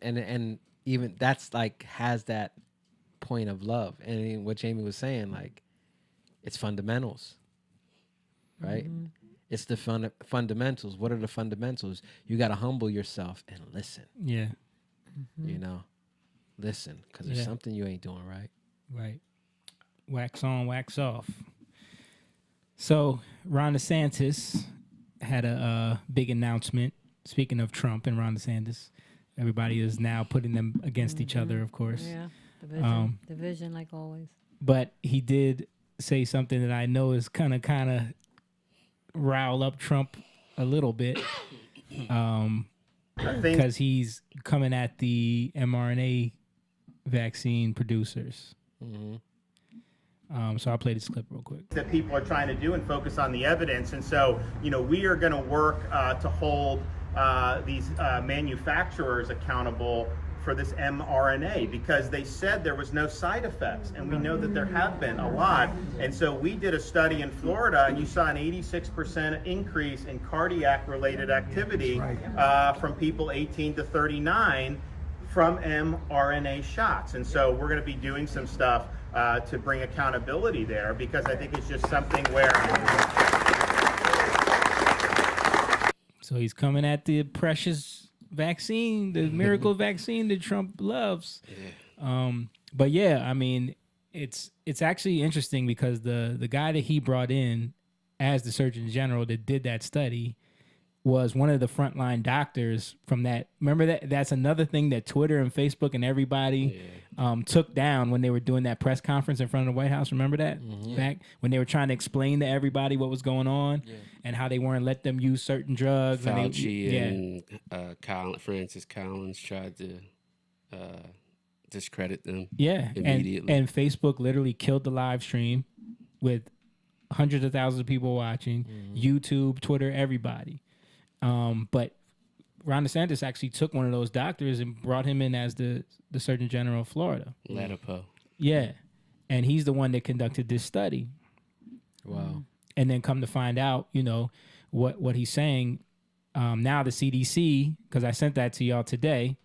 And even that's like has that point of love. And what Jamie was saying, like, it's fundamentals. Right? It's the fundamentals. What are the fundamentals? You got to humble yourself and listen. Yeah. You know? Listen, because there's Yeah. something you ain't doing right. Right. Wax on, wax off. So Ron DeSantis had a big announcement. Speaking of Trump and Ron DeSantis, everybody is now putting them against each other, of course. Yeah. Division. Division, like always. But he did say something that I know is kind of rile up Trump a little bit, because he's coming at the mRNA vaccine producers. So I'll play this clip real quick. That people are trying to do and focus on the evidence. And so, we are going to work to hold these manufacturers accountable for this mRNA, because they said there was no side effects, and we know that there have been a lot. And so we did a study in Florida, and you saw an 86% increase in cardiac related activity from people 18 to 39 from mRNA shots. And so we're going to be doing some stuff to bring accountability there, because I think it's just something where... So he's coming at the precious vaccine, the miracle vaccine that Trump loves. But yeah, I mean, it's actually interesting because the guy that he brought in as the Surgeon General that did that study was one of the frontline doctors from that. Remember that's another thing that Twitter and Facebook and everybody took down when they were doing that press conference in front of the White House. Remember that back when they were trying to explain to everybody what was going on and how they weren't let them use certain drugs. Fauci and Francis Collins tried to discredit them. Immediately. And Facebook literally killed the live stream with hundreds of thousands of people watching. YouTube, Twitter, everybody. But Ron DeSantis actually took one of those doctors and brought him in as the Surgeon General of Florida. Latipo. Yeah. And he's the one that conducted this study. Wow. And then come to find out, you know, what he's saying. Now the CDC, because I sent that to y'all today,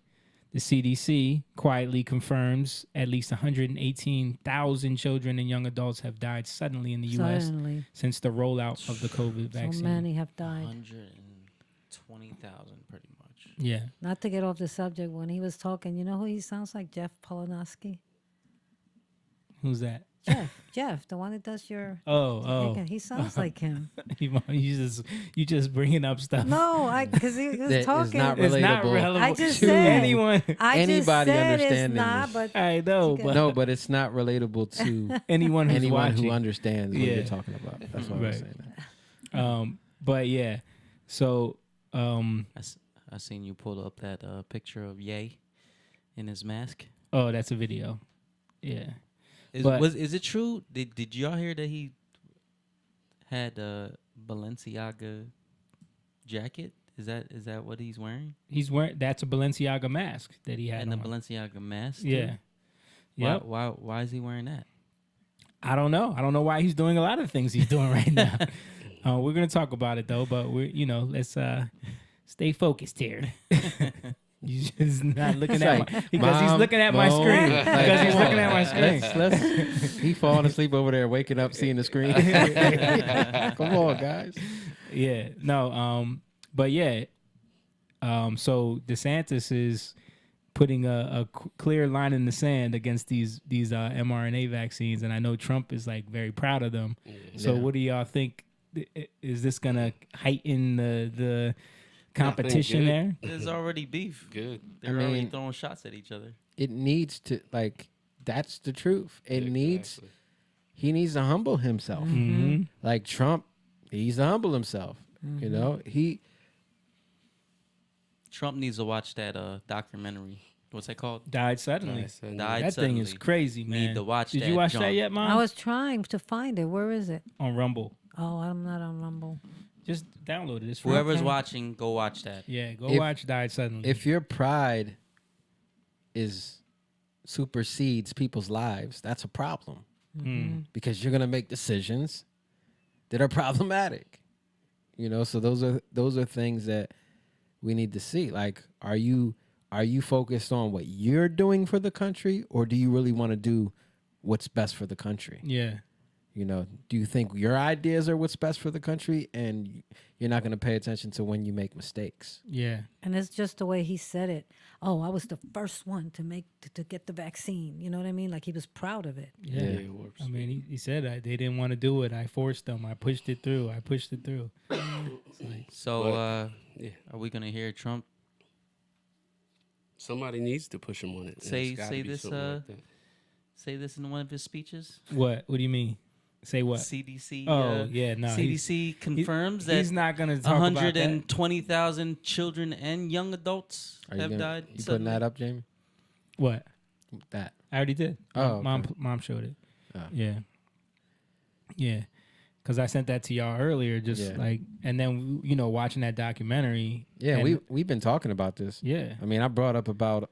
the CDC quietly confirms at least 118,000 children and young adults have died suddenly in the U.S. since the rollout of the COVID vaccine. So many have died. 120,000 pretty much. Yeah. Not to get off the subject, when he was talking, you know who he sounds like? Jeff Polonowski. Who's that? Jeff, the one that does your. Oh. He sounds like him. you just bringing up stuff. No, because he was That talking. is not relatable. I just to said anyone. Anybody understanding not, this. but I know, but No, but it's not relatable to anyone who's watching. who understands what you're talking about. That's why I'm Right. saying that. But yeah, so I seen you pull up that picture of Ye in his mask. oh, that's a video. Yeah. Is it true? Did y'all hear that he had a Balenciaga jacket? Is that what he's wearing? He's wearing that's a Balenciaga mask that he had And on. a Balenciaga mask. Yeah. Yeah. Why is he wearing that? I don't know. I don't know why he's doing a lot of things he's doing right now. We're gonna talk about it though, but let's stay focused here. He's just not looking at like, my, because he's Mom, looking at my Mom, screen. like, Because he's come looking on. at my screen. He falling asleep over there, waking up, seeing the screen. Come on, guys. Yeah. No. But yeah. So DeSantis is putting a clear line in the sand against these mRNA vaccines, and I know Trump is like very proud of them. So what do y'all think? Is this gonna heighten the competition there? There's already beef. Good. They're already throwing shots at each other. It needs to that's the truth. He needs to humble himself. Like Trump, he needs to humble himself. You know, Trump needs to watch that documentary. What's that called? Died suddenly. Died That suddenly. thing is crazy, man. Need to watch Did that, you watch John. that yet, Mom? I was trying to find it. Where is it? On Rumble. Oh, I'm not on Rumble. Just download it. It's free. Whoever's watching, go watch that. Yeah, go If- watch Died Suddenly. if your pride supersedes people's lives, that's a problem. Because you're gonna make decisions that are problematic. You know, so those are things that we need to see. Like, are you focused on what you're doing for the country, or do you really want to do what's best for the country? Yeah. You know, do you think your ideas are what's best for the country, and you're not going to pay attention to when you make mistakes? Yeah. And it's just the way he said it. Oh, I was the first one to get the vaccine. You know what I mean? Like he was proud of it. Yeah. it works. I mean, he said they didn't want to do it. I forced them. I pushed it through. So, are yeah. we gonna hear Trump Somebody needs to push him on it. and say it's gotta be this something like that. say this in one of his speeches? What? What do you mean? Say what? CDC. Oh, yeah, no, CDC confirms that he's not going to talk about that. 120,000 children and young adults have died. You putting that up, Jamie? What? That. I already did. Oh, Mom showed it. Oh. Yeah. Yeah. Because I sent that to y'all earlier, and then, watching that documentary. Yeah, and we've been talking about this. Yeah. I mean, I brought up about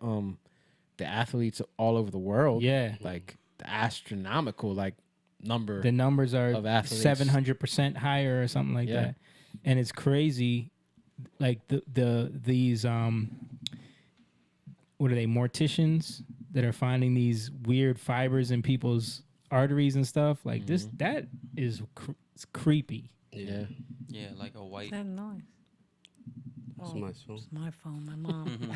the athletes all over the world. Yeah. Like the astronomical number. The numbers are of athletes. 700% higher or something like that. And it's crazy. Like these what are they, morticians that are finding these weird fibers in people's arteries and stuff like this. That is it's creepy. Yeah. Yeah, like a white. That noise. It's my phone. It's my phone. My mom.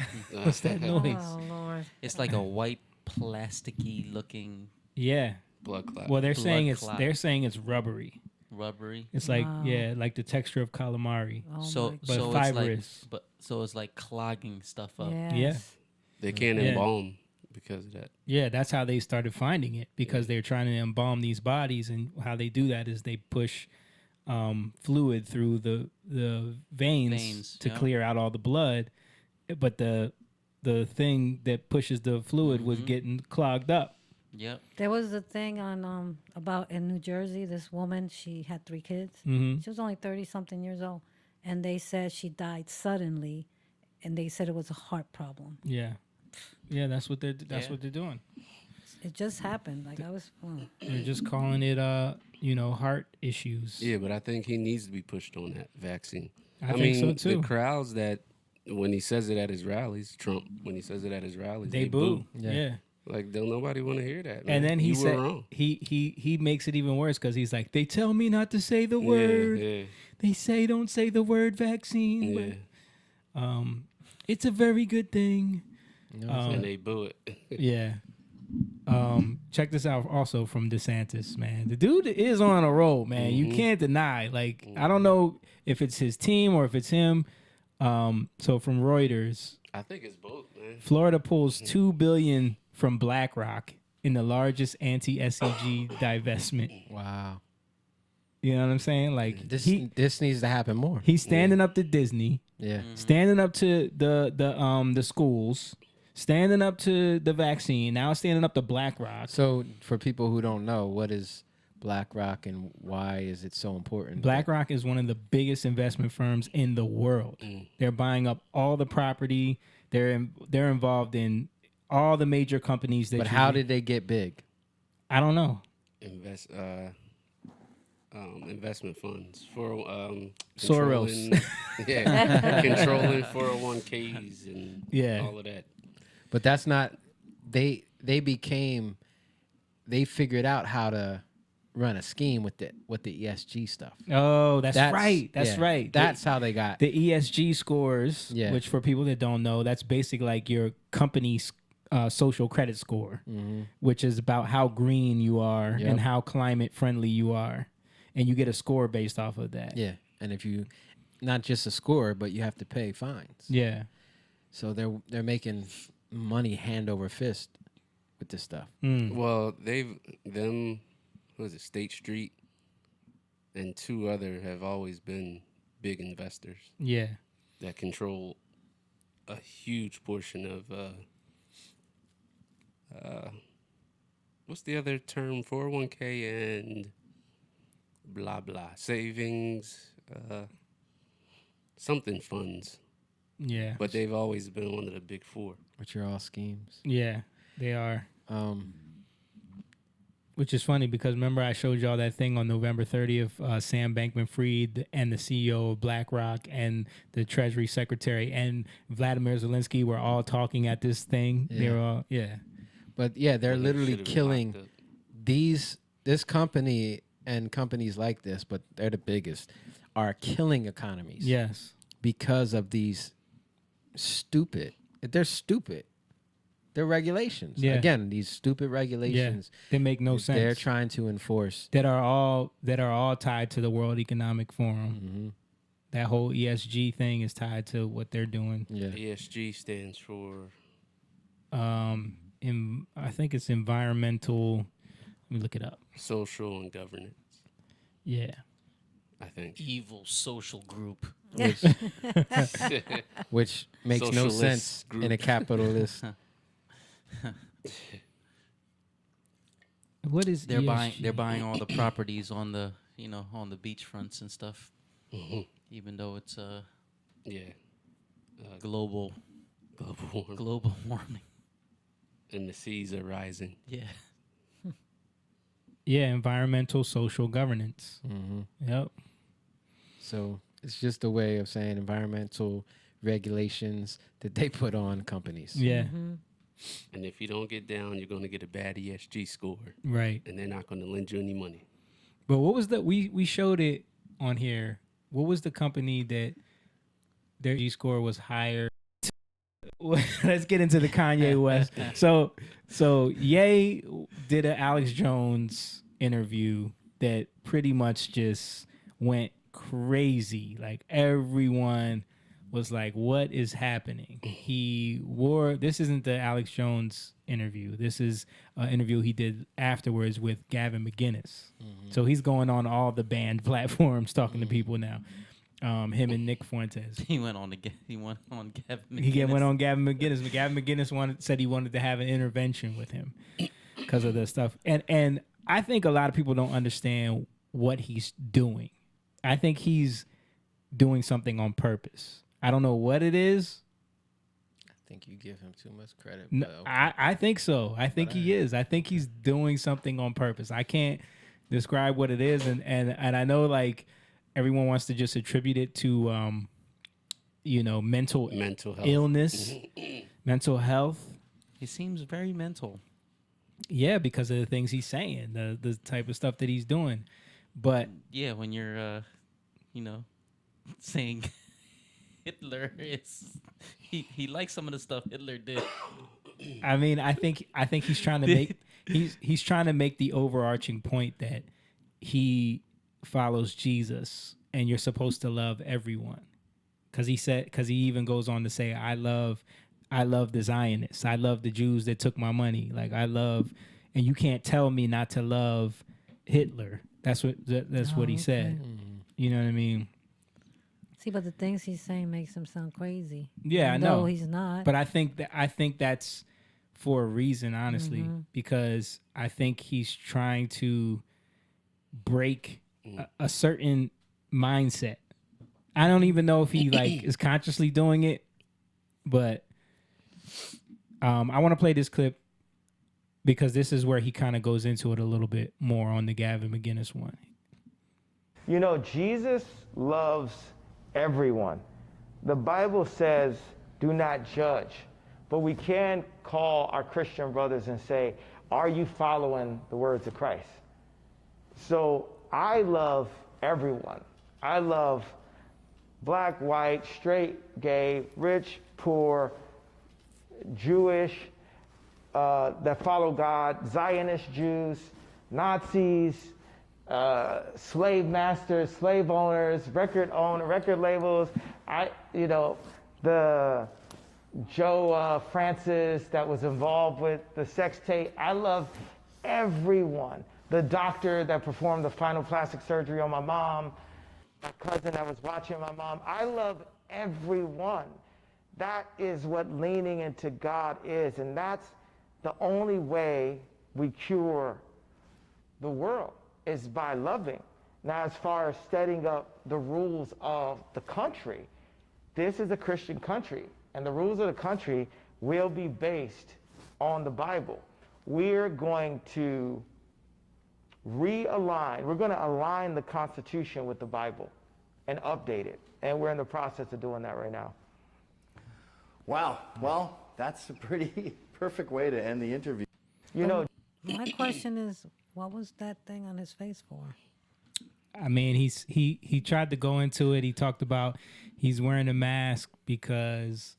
What's that noise? Oh Lord. It's like a white plasticky looking Yeah. blood clot. Well, they're Blood saying clot. they're saying it's rubbery. Rubbery. It's like Wow. like the texture of calamari. Oh So my But so fibrous. it's like clogging stuff up. Yes. They can't Yeah. embalm because of that. Yeah, that's how they started finding it, because they're trying to embalm these bodies, and how they do that is they push fluid through the veins to yeah. clear out all the blood, but the thing that pushes the fluid was Mhm. getting clogged up. Yep. There was a thing on about in New Jersey. This woman, she had 3 kids. Mhm. She was only 30-something years old, and they said she died suddenly, and they said it was a heart problem. Yeah, that's what they're doing. It just happened. Like I was. They're just calling it heart issues. Yeah, but I think he needs to be pushed on that vaccine. I think so too. The crowds that when he says it at his rallies, Trump, when he says it at his rallies, They boo. Yeah. Yeah. Like, don't nobody want to hear that. Man. And then he You said were wrong. he makes it even worse, because he's like, they tell me not to say the word. Yeah, They say don't say the word vaccine. yeah. But, it's a very good thing. And they boo it. Yeah. Check this out also from DeSantis, man. The dude is on a roll, man. You can't deny. Like, I don't know if it's his team or if it's him. So from Reuters, I think it's both, man. Florida pulls $2 billion from BlackRock in the largest anti-SEG divestment. Wow. You know what I'm saying? Like, This needs to happen more. he's standing up to Disney, Yeah. standing up to the schools, standing up to the vaccine, now standing up to BlackRock. So for people who don't know, what is BlackRock and why is it so important? BlackRock is one of the biggest investment firms in the world. They're buying up all the property. They're involved in all the major companies. But how did they get big? I don't know. Investment funds for Soros. controlling 401ks and all of that. But that's not they figured out how to run a scheme with the ESG stuff. Oh, that's right. That's yeah, right. That's how they got the ESG scores, Yeah. which for people that don't know, that's basically like your company's social credit score, which is about how green you are Yep. and how climate friendly you are. And you get a score based off of that. Yeah. And if you not just a score, but you have to pay fines. Yeah. So they're making money hand over fist with this stuff. Well, who is it, State Street and 2 other have always been big investors. Yeah. That control a huge portion of what's the other term? 401k and blah blah savings, something funds. Yeah. But they've always been one of the big 4. Which are all schemes. Yeah, they are. Which is funny because remember I showed y'all that thing on November 30th, Sam Bankman-Fried and the CEO of BlackRock and the Treasury Secretary and Vladimir Zelensky were all talking at this thing. Yeah. They were all, But yeah, they're Well, they literally should've been killing locked up. this company and companies like this, but they're the biggest, are killing economies. Yes. Because of these they're stupid. They're regulations. Yeah. Again, these stupid regulations. They make no sense. They're trying to enforce. that are all tied to the World Economic Forum. That whole ESG thing is tied to what they're doing. Yeah. ESG stands for I think it's environmental. Let me look it up. social and governance, Yeah. I think. Evil social group. Which makes no Socialist sense group. in a capitalist. What is They're ESG? buying all the properties on the on the beachfronts and stuff. Even though it's global warming. And the seas are rising. Yeah. Yeah, environmental social governance. Yep. So it's just a way of saying environmental regulations that they put on companies. Yeah. And if you don't get down, you're going to get a bad ESG score. Right. And they're not going to lend you any money. But what was that? We showed it on here. What was the company that their G score was higher let's get into the Kanye West. So Ye did an Alex Jones interview that pretty much just went crazy. Like everyone was like, "What is happening?" He wore this isn't the Alex Jones interview. This is an interview he did afterwards with Gavin McInnes. So he's going on all the banned platforms talking to people now. Him and Nick Fuentes. He went on Gavin McInnes. He went on Gavin McInnes. Gavin McInnes said he wanted to have an intervention with him because of the stuff. And I think a lot of people don't understand what he's doing. I think he's doing something on purpose. I don't know what it is. I think you give him too much credit. No, I think so. I think he is. I think he's doing something on purpose. I can't describe what it is, and I know like everyone wants to just attribute it to mental health. illness, mental health. He seems very mental. Yeah, because of the things he's saying, the type of stuff that he's doing. But yeah, when you're saying Hitler is he likes some of the stuff Hitler did. I mean, I think he's trying to make he's trying to make the overarching point that he follows Jesus and you're supposed to love everyone. Cuz he even goes on to say I love the Zionists. I love the Jews that took my money. Like and you can't tell me not to love Hitler. That's what he said. You know what I mean? See, but the things he's saying makes him sound crazy. Yeah, I know. No, he's not. But I think that's for a reason, honestly, because I think he's trying to break a certain mindset. I don't even know if he like is consciously doing it, but I want to play this clip because this is where he kind of goes into it a little bit more on the Gavin McInnes one. You know, Jesus loves everyone. The Bible says, do not judge. But we can call our Christian brothers and say, are you following the words of Christ? So I love everyone. I love black, white, straight, gay, rich, poor, Jewish, that follow God, Zionist Jews, Nazis, slave masters, slave owners, record labels. The Joe Francis that was involved with the sex tape. I love everyone. The doctor that performed the final plastic surgery on my mom, my cousin that was watching my mom. I love everyone. That is what leaning into God is, and that's the only way we cure the world, is by loving. Now, as far as setting up the rules of the country, this is a Christian country, and the rules of the country will be based on the Bible. We're going to realign, we're going to align the Constitution with the Bible and update it, and we're in the process of doing that right now. Wow, well, that's a pretty perfect way to end the interview. You know, my question is, what was that thing on his face for? I mean, he tried to go into it. He talked about he's wearing a mask because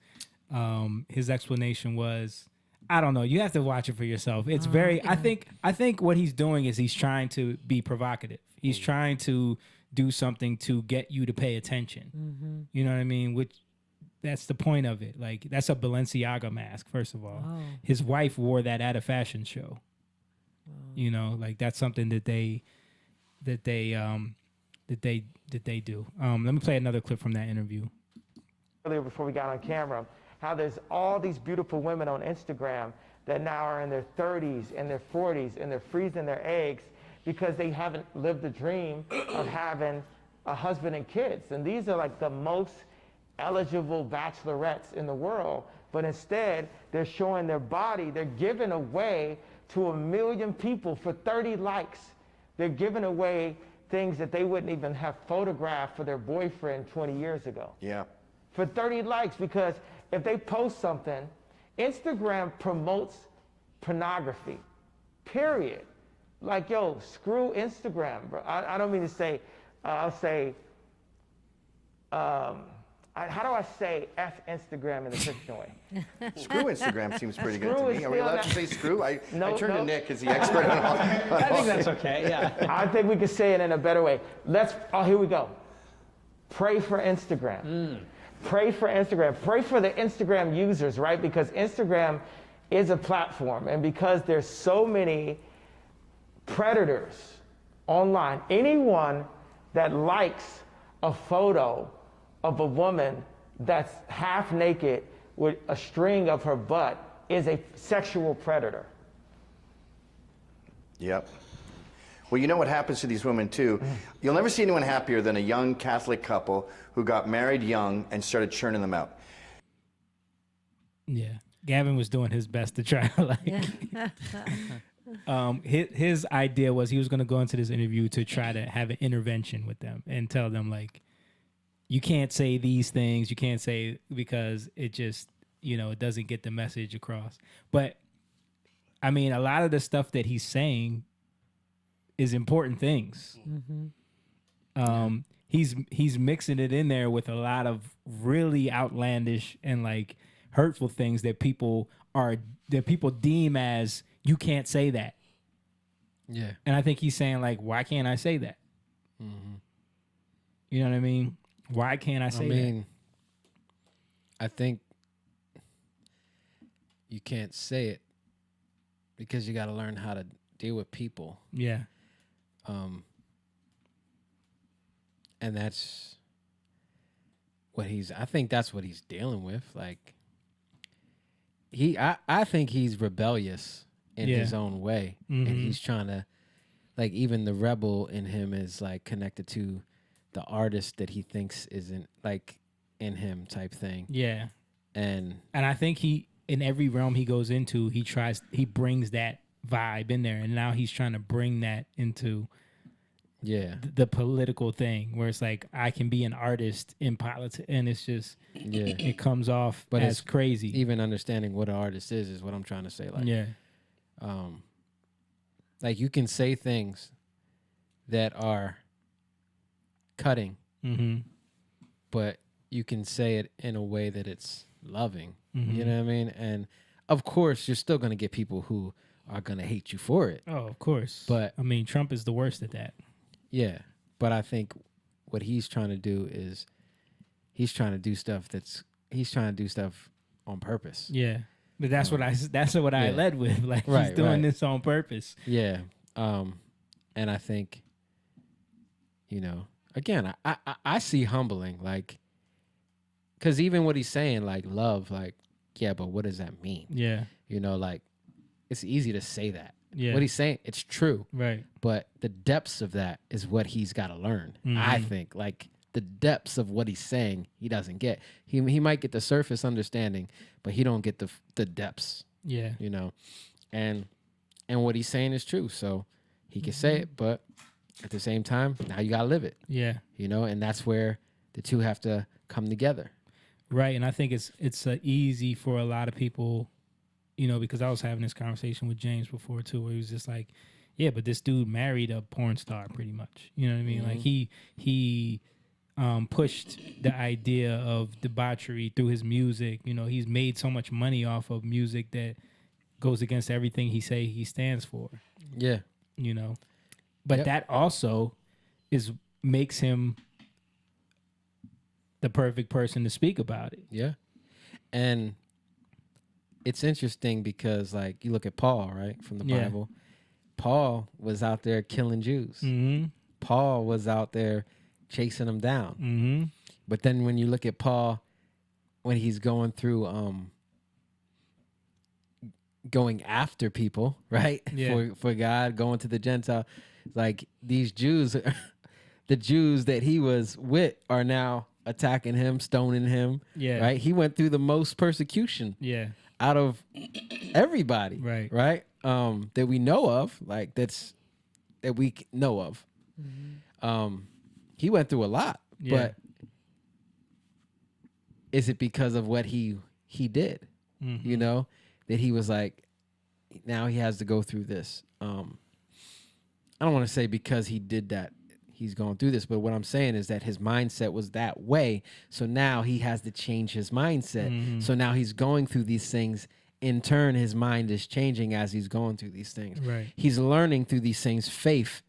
his explanation was, I don't know. You have to watch it for yourself. It's very. I think what he's doing is he's trying to be provocative. He's trying to do something to get you to pay attention. You know what I mean? Which that's the point of it. Like that's a Balenciaga mask. First of all, his wife wore that at a fashion show. You know, like that's something that they do. Let me play another clip from that interview. Earlier, before we got on camera, how there's all these beautiful women on Instagram that now are in their 30s and their 40s and they're freezing their eggs because they haven't lived the dream of having a husband and kids. And these are like the most eligible bachelorettes in the world, but instead they're showing their body. They're giving away to 1 million people for 30 likes. They're giving away things that they wouldn't even have photographed for their boyfriend 20 years ago. Yeah. For 30 likes, because if they post something, Instagram promotes pornography, period. Like, yo, screw Instagram, bro. I don't mean to say, I'll say, how do I say F Instagram in a Christian way? Screw Instagram seems pretty good Screw to is me. Are we still allowed not- to say screw? I turn No. to Nick as the expert on all. I think that's okay. Yeah. I think we could say it in a better way. Here we go. Pray for Instagram. Pray for Instagram. Pray for the Instagram users, right? Because Instagram is a platform, and because there's so many predators online, anyone that likes a photo of a woman that's half naked with a string of her butt is a sexual predator. Yep. Well, you know what happens to these women too? You'll never see anyone happier than a young Catholic couple who got married young and started churning them out. Yeah. Gavin was doing his best to try to his idea was he was going to go into this interview to try to have an intervention with them and tell them like, you can't say these things, you can't say, because it just, it doesn't get the message across. But I mean, a lot of the stuff that he's saying is important things. He's mixing it in there with a lot of really outlandish and like hurtful things that people deem as, you can't say that. Yeah. And I think he's saying like, why can't I say that? You know what I mean? Why can't I say that? I think you can't say it because you got to learn how to deal with people. Yeah. And that's what I think that's what he's dealing with. Like I think he's rebellious in his own way. And he's trying to, like, even the rebel in him is like connected to the artist that he thinks isn't like in him type thing. Yeah. And I think in every realm he goes into, he brings that vibe in there. And now he's trying to bring that into the political thing where it's like, I can be an artist in politics, and it's just, it comes off as it's crazy. Even understanding what an artist is what I'm trying to say. Like, like you can say things that are cutting, but you can say it in a way that it's loving. You know what I mean? And of course, you're still going to get people who are going to hate you for it. Oh, of course. But I mean, Trump is the worst at that. Yeah. But I think what he's trying to do is he's trying to do stuff on purpose. Yeah. But that's what I led with. Like, he's doing this on purpose. Yeah. And I think, again, I see humbling, like, because even what he's saying, like love, like, yeah, but what does that mean? Yeah. Like, it's easy to say that. Yeah. What he's saying, it's true. Right. But the depths of that is what he's got to learn. I think, like, the depths of what he's saying, he doesn't get. He might get the surface understanding, but he don't get the depths. Yeah. And what he's saying is true. So he can say it, but at the same time, now you got to live it. Yeah. And that's where the two have to come together. Right. And I think it's easy for a lot of people, because I was having this conversation with James before too, where he was just like, yeah, but this dude married a porn star pretty much. You know what I mean? Like he pushed the idea of debauchery through his music. He's made so much money off of music that goes against everything he stands for. Yeah. But that also makes him the perfect person to speak about it. Yeah. And it's interesting because, like, you look at Paul, right, from the Bible. Paul was out there killing Jews. Paul was out there chasing them down. But then when you look at Paul, when he's going through going after people, right, for God, going to the Gentile, like, these Jews, the Jews that he was with are now attacking him, stoning him. Yeah. Right. He went through the most persecution. Yeah. Out of everybody. Right. Right. That we know of, like that we know of. He went through a lot. Yeah. But is it because of what he did? That he was like, now he has to go through this. I don't want to say because he did that, he's going through this. But what I'm saying is that his mindset was that way. So now he has to change his mindset. So now he's going through these things. In turn, his mind is changing as he's going through these things. Right. He's learning through these things. Faith.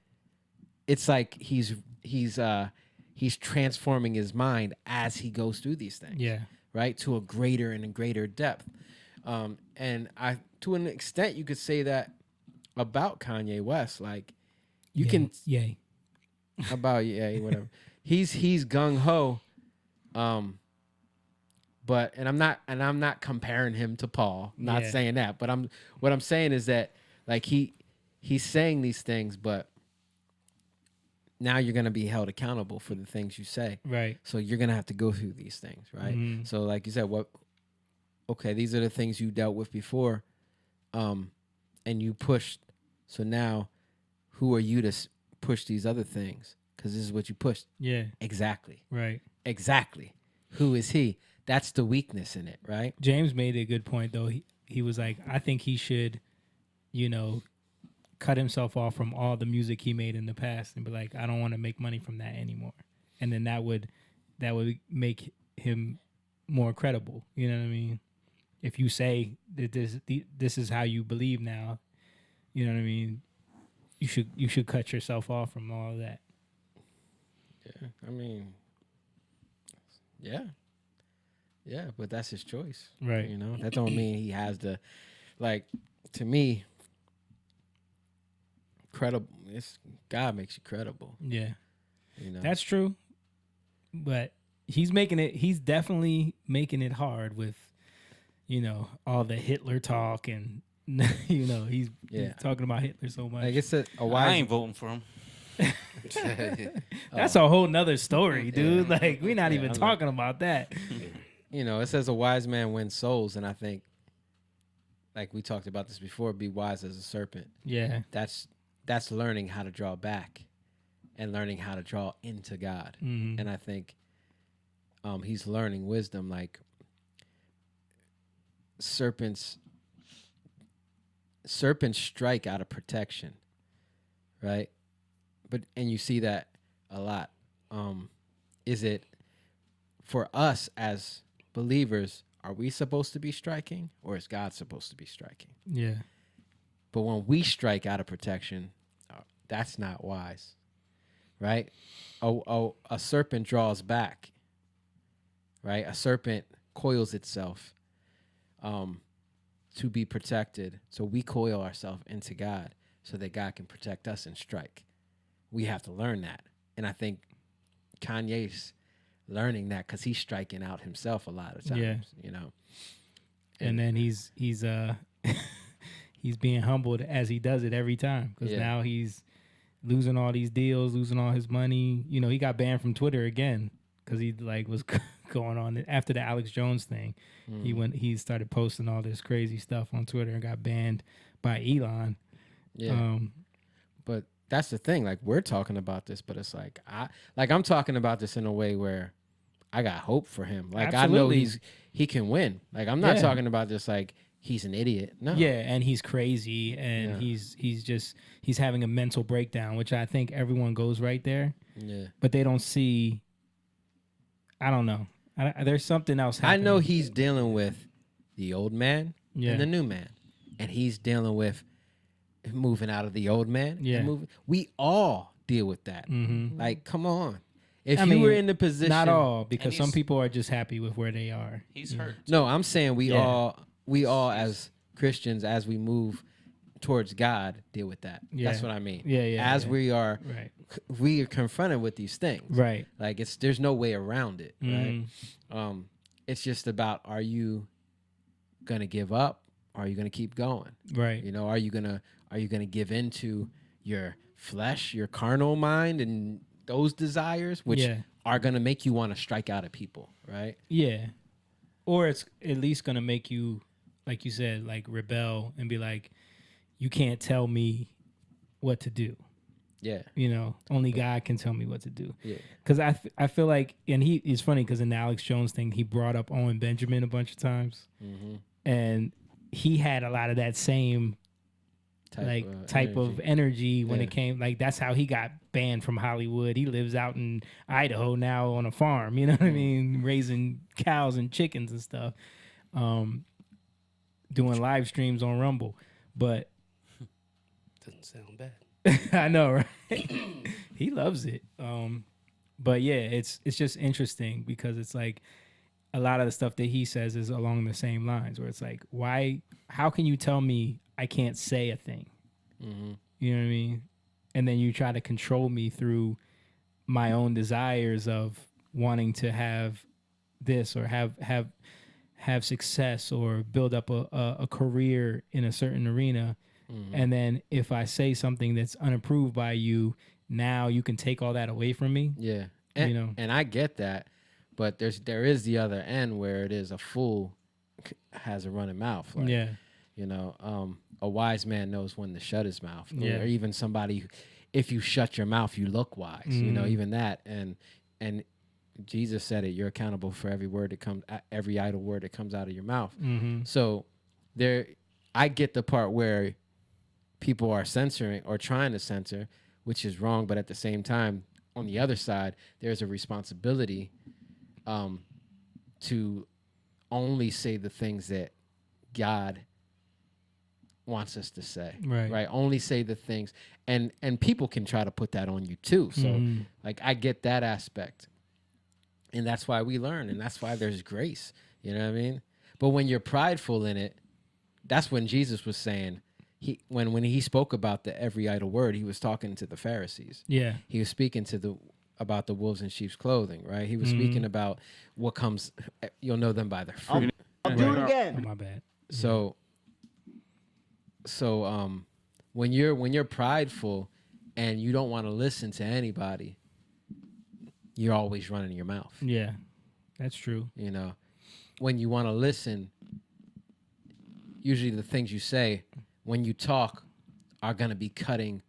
It's like he's transforming his mind as he goes through these things. Yeah. Right, to a greater and a greater depth. And to an extent, you could say that about Kanye West. Like, you can Yay. about whatever. He's gung ho. But I'm not comparing him to Paul. I'm not saying that. But what I'm saying is that like he's saying these things, but now you're going to be held accountable for the things you say. Right. So you're going to have to go through these things, right? So like you said, okay, these are the things you dealt with before, and you pushed. So now who are you to push these other things? Because this is what you pushed. Yeah. Exactly. Right. Exactly. Who is he? That's the weakness in it, right? James made a good point, though. He was like, I think he should, cut himself off from all the music he made in the past and be like, I don't want to make money from that anymore. And then that would make him more credible. You know what I mean? If you say that this is how you believe now, you know what I mean? You should cut yourself off from all of that. Yeah, I mean, yeah, but that's his choice, right? That don't mean he has to, like, to me, credible. God makes you credible. Yeah, that's true. But he's definitely making it hard with, all the Hitler talk and, he's talking about Hitler so much. Like it's I ain't voting for him. That's a whole nother story, dude. Like, we're not even talking about that. It says a wise man wins souls, and I think, like we talked about this before, be wise as a serpent. Yeah. That's learning how to draw back and learning how to draw into God. Mm-hmm. And I think he's learning wisdom. Like, serpents strike out of protection, right? And you see that a lot. Is it for us as believers, are we supposed to be striking, or is God supposed to be striking? Yeah. But when we strike out of protection, that's not wise, right? A serpent draws back, right? A serpent coils itself to be protected. So we coil ourselves into God so that God can protect us and strike. We have to learn that. And I think Kanye's learning that because he's striking out himself a lot of times, And then he's he's being humbled as he does it every time, because now he's losing all these deals, losing all his money. He got banned from Twitter again because he was going on after the Alex Jones thing. He started posting all this crazy stuff on Twitter and got banned by Elon. Yeah. But that's the thing. Like, we're talking about this, but it's like I'm talking about this in a way where I got hope for him. Like, Absolutely. I know he can win. Like, I'm not talking about this like he's an idiot. No. Yeah, and he's crazy, and he's having a mental breakdown, which I think everyone goes right there. Yeah. But they don't see. I don't know. There's something else happening. I know he's dealing with the old man Yeah. and the new man, and he's dealing with moving out of the old man. Yeah. And moving. We all deal with that. Mhm. Like, come on. If I you mean, were in the position, not all, because And some he's- people are just happy with where they are. He's hurt. No, I'm saying we Yeah. all as Christians, as we move towards God, deal with that. Yeah. That's what I mean. Yeah, As yeah. we are confronted with these things. Right. Like, there's no way around it. Mhm. Right. It's just about, are you gonna give up? Or are you gonna keep going? Right. Are you gonna give in to your flesh, your carnal mind, and those desires, which Yeah. are gonna make you want to strike out at people, right? Yeah. Or it's at least going to make you, like you said, like rebel and be like, you can't tell me what to do. Yeah. Only God can tell me what to do. Yeah. Because I feel like, and it's funny because in the Alex Jones thing, he brought up Owen Benjamin a bunch of times. Mm-hmm. And he had a lot of that same type of energy when Yeah. it came. Like that's how he got banned from Hollywood. He lives out in Idaho now on a farm. You know what I mean, raising cows and chickens and stuff, doing live streams on Rumble. But Doesn't sound bad. I know, right? He loves it. But yeah, it's just interesting because it's like a lot of the stuff that he says is along the same lines where it's like, how can you tell me I can't say a thing? Mm-hmm. You know what I mean? And then you try to control me through my own desires of wanting to have this or have success or build up a career in a certain arena. Mm-hmm. And then if I say something that's unapproved by you, now you can take all that away from me. Yeah. And, You know? and I get that, but there is the other end where it is a fool has a running mouth. Like, Yeah. You know, a wise man knows when to shut his mouth. Yeah. Or even somebody, if you shut your mouth, you look wise. You know, Mhm. even that. And Jesus said it. You're accountable for every word that comes, every idle word that comes out of your mouth. Mhm. So I get the part where people are censoring or trying to censor, which is wrong. But at the same time, on the other side, there's a responsibility to only say the things that God wants us to say. Right. Only say the things. And people can try to put that on you too. So Mhm. like I get that aspect. And that's why we learn, and that's why there's grace. You know what I mean? But when you're prideful in it, that's when Jesus was saying, when he spoke about the every idle word, he was talking to the Pharisees. Yeah. He was speaking about the wolves in sheep's clothing, right? He was speaking about what comes. You'll know them by their fruit. I'll do it again. Oh, my bad. So when you're prideful and you don't want to listen to anybody, you're always running your mouth. Yeah, that's true. You know, when you want to listen, usually the things you say when you talk are going to be cutting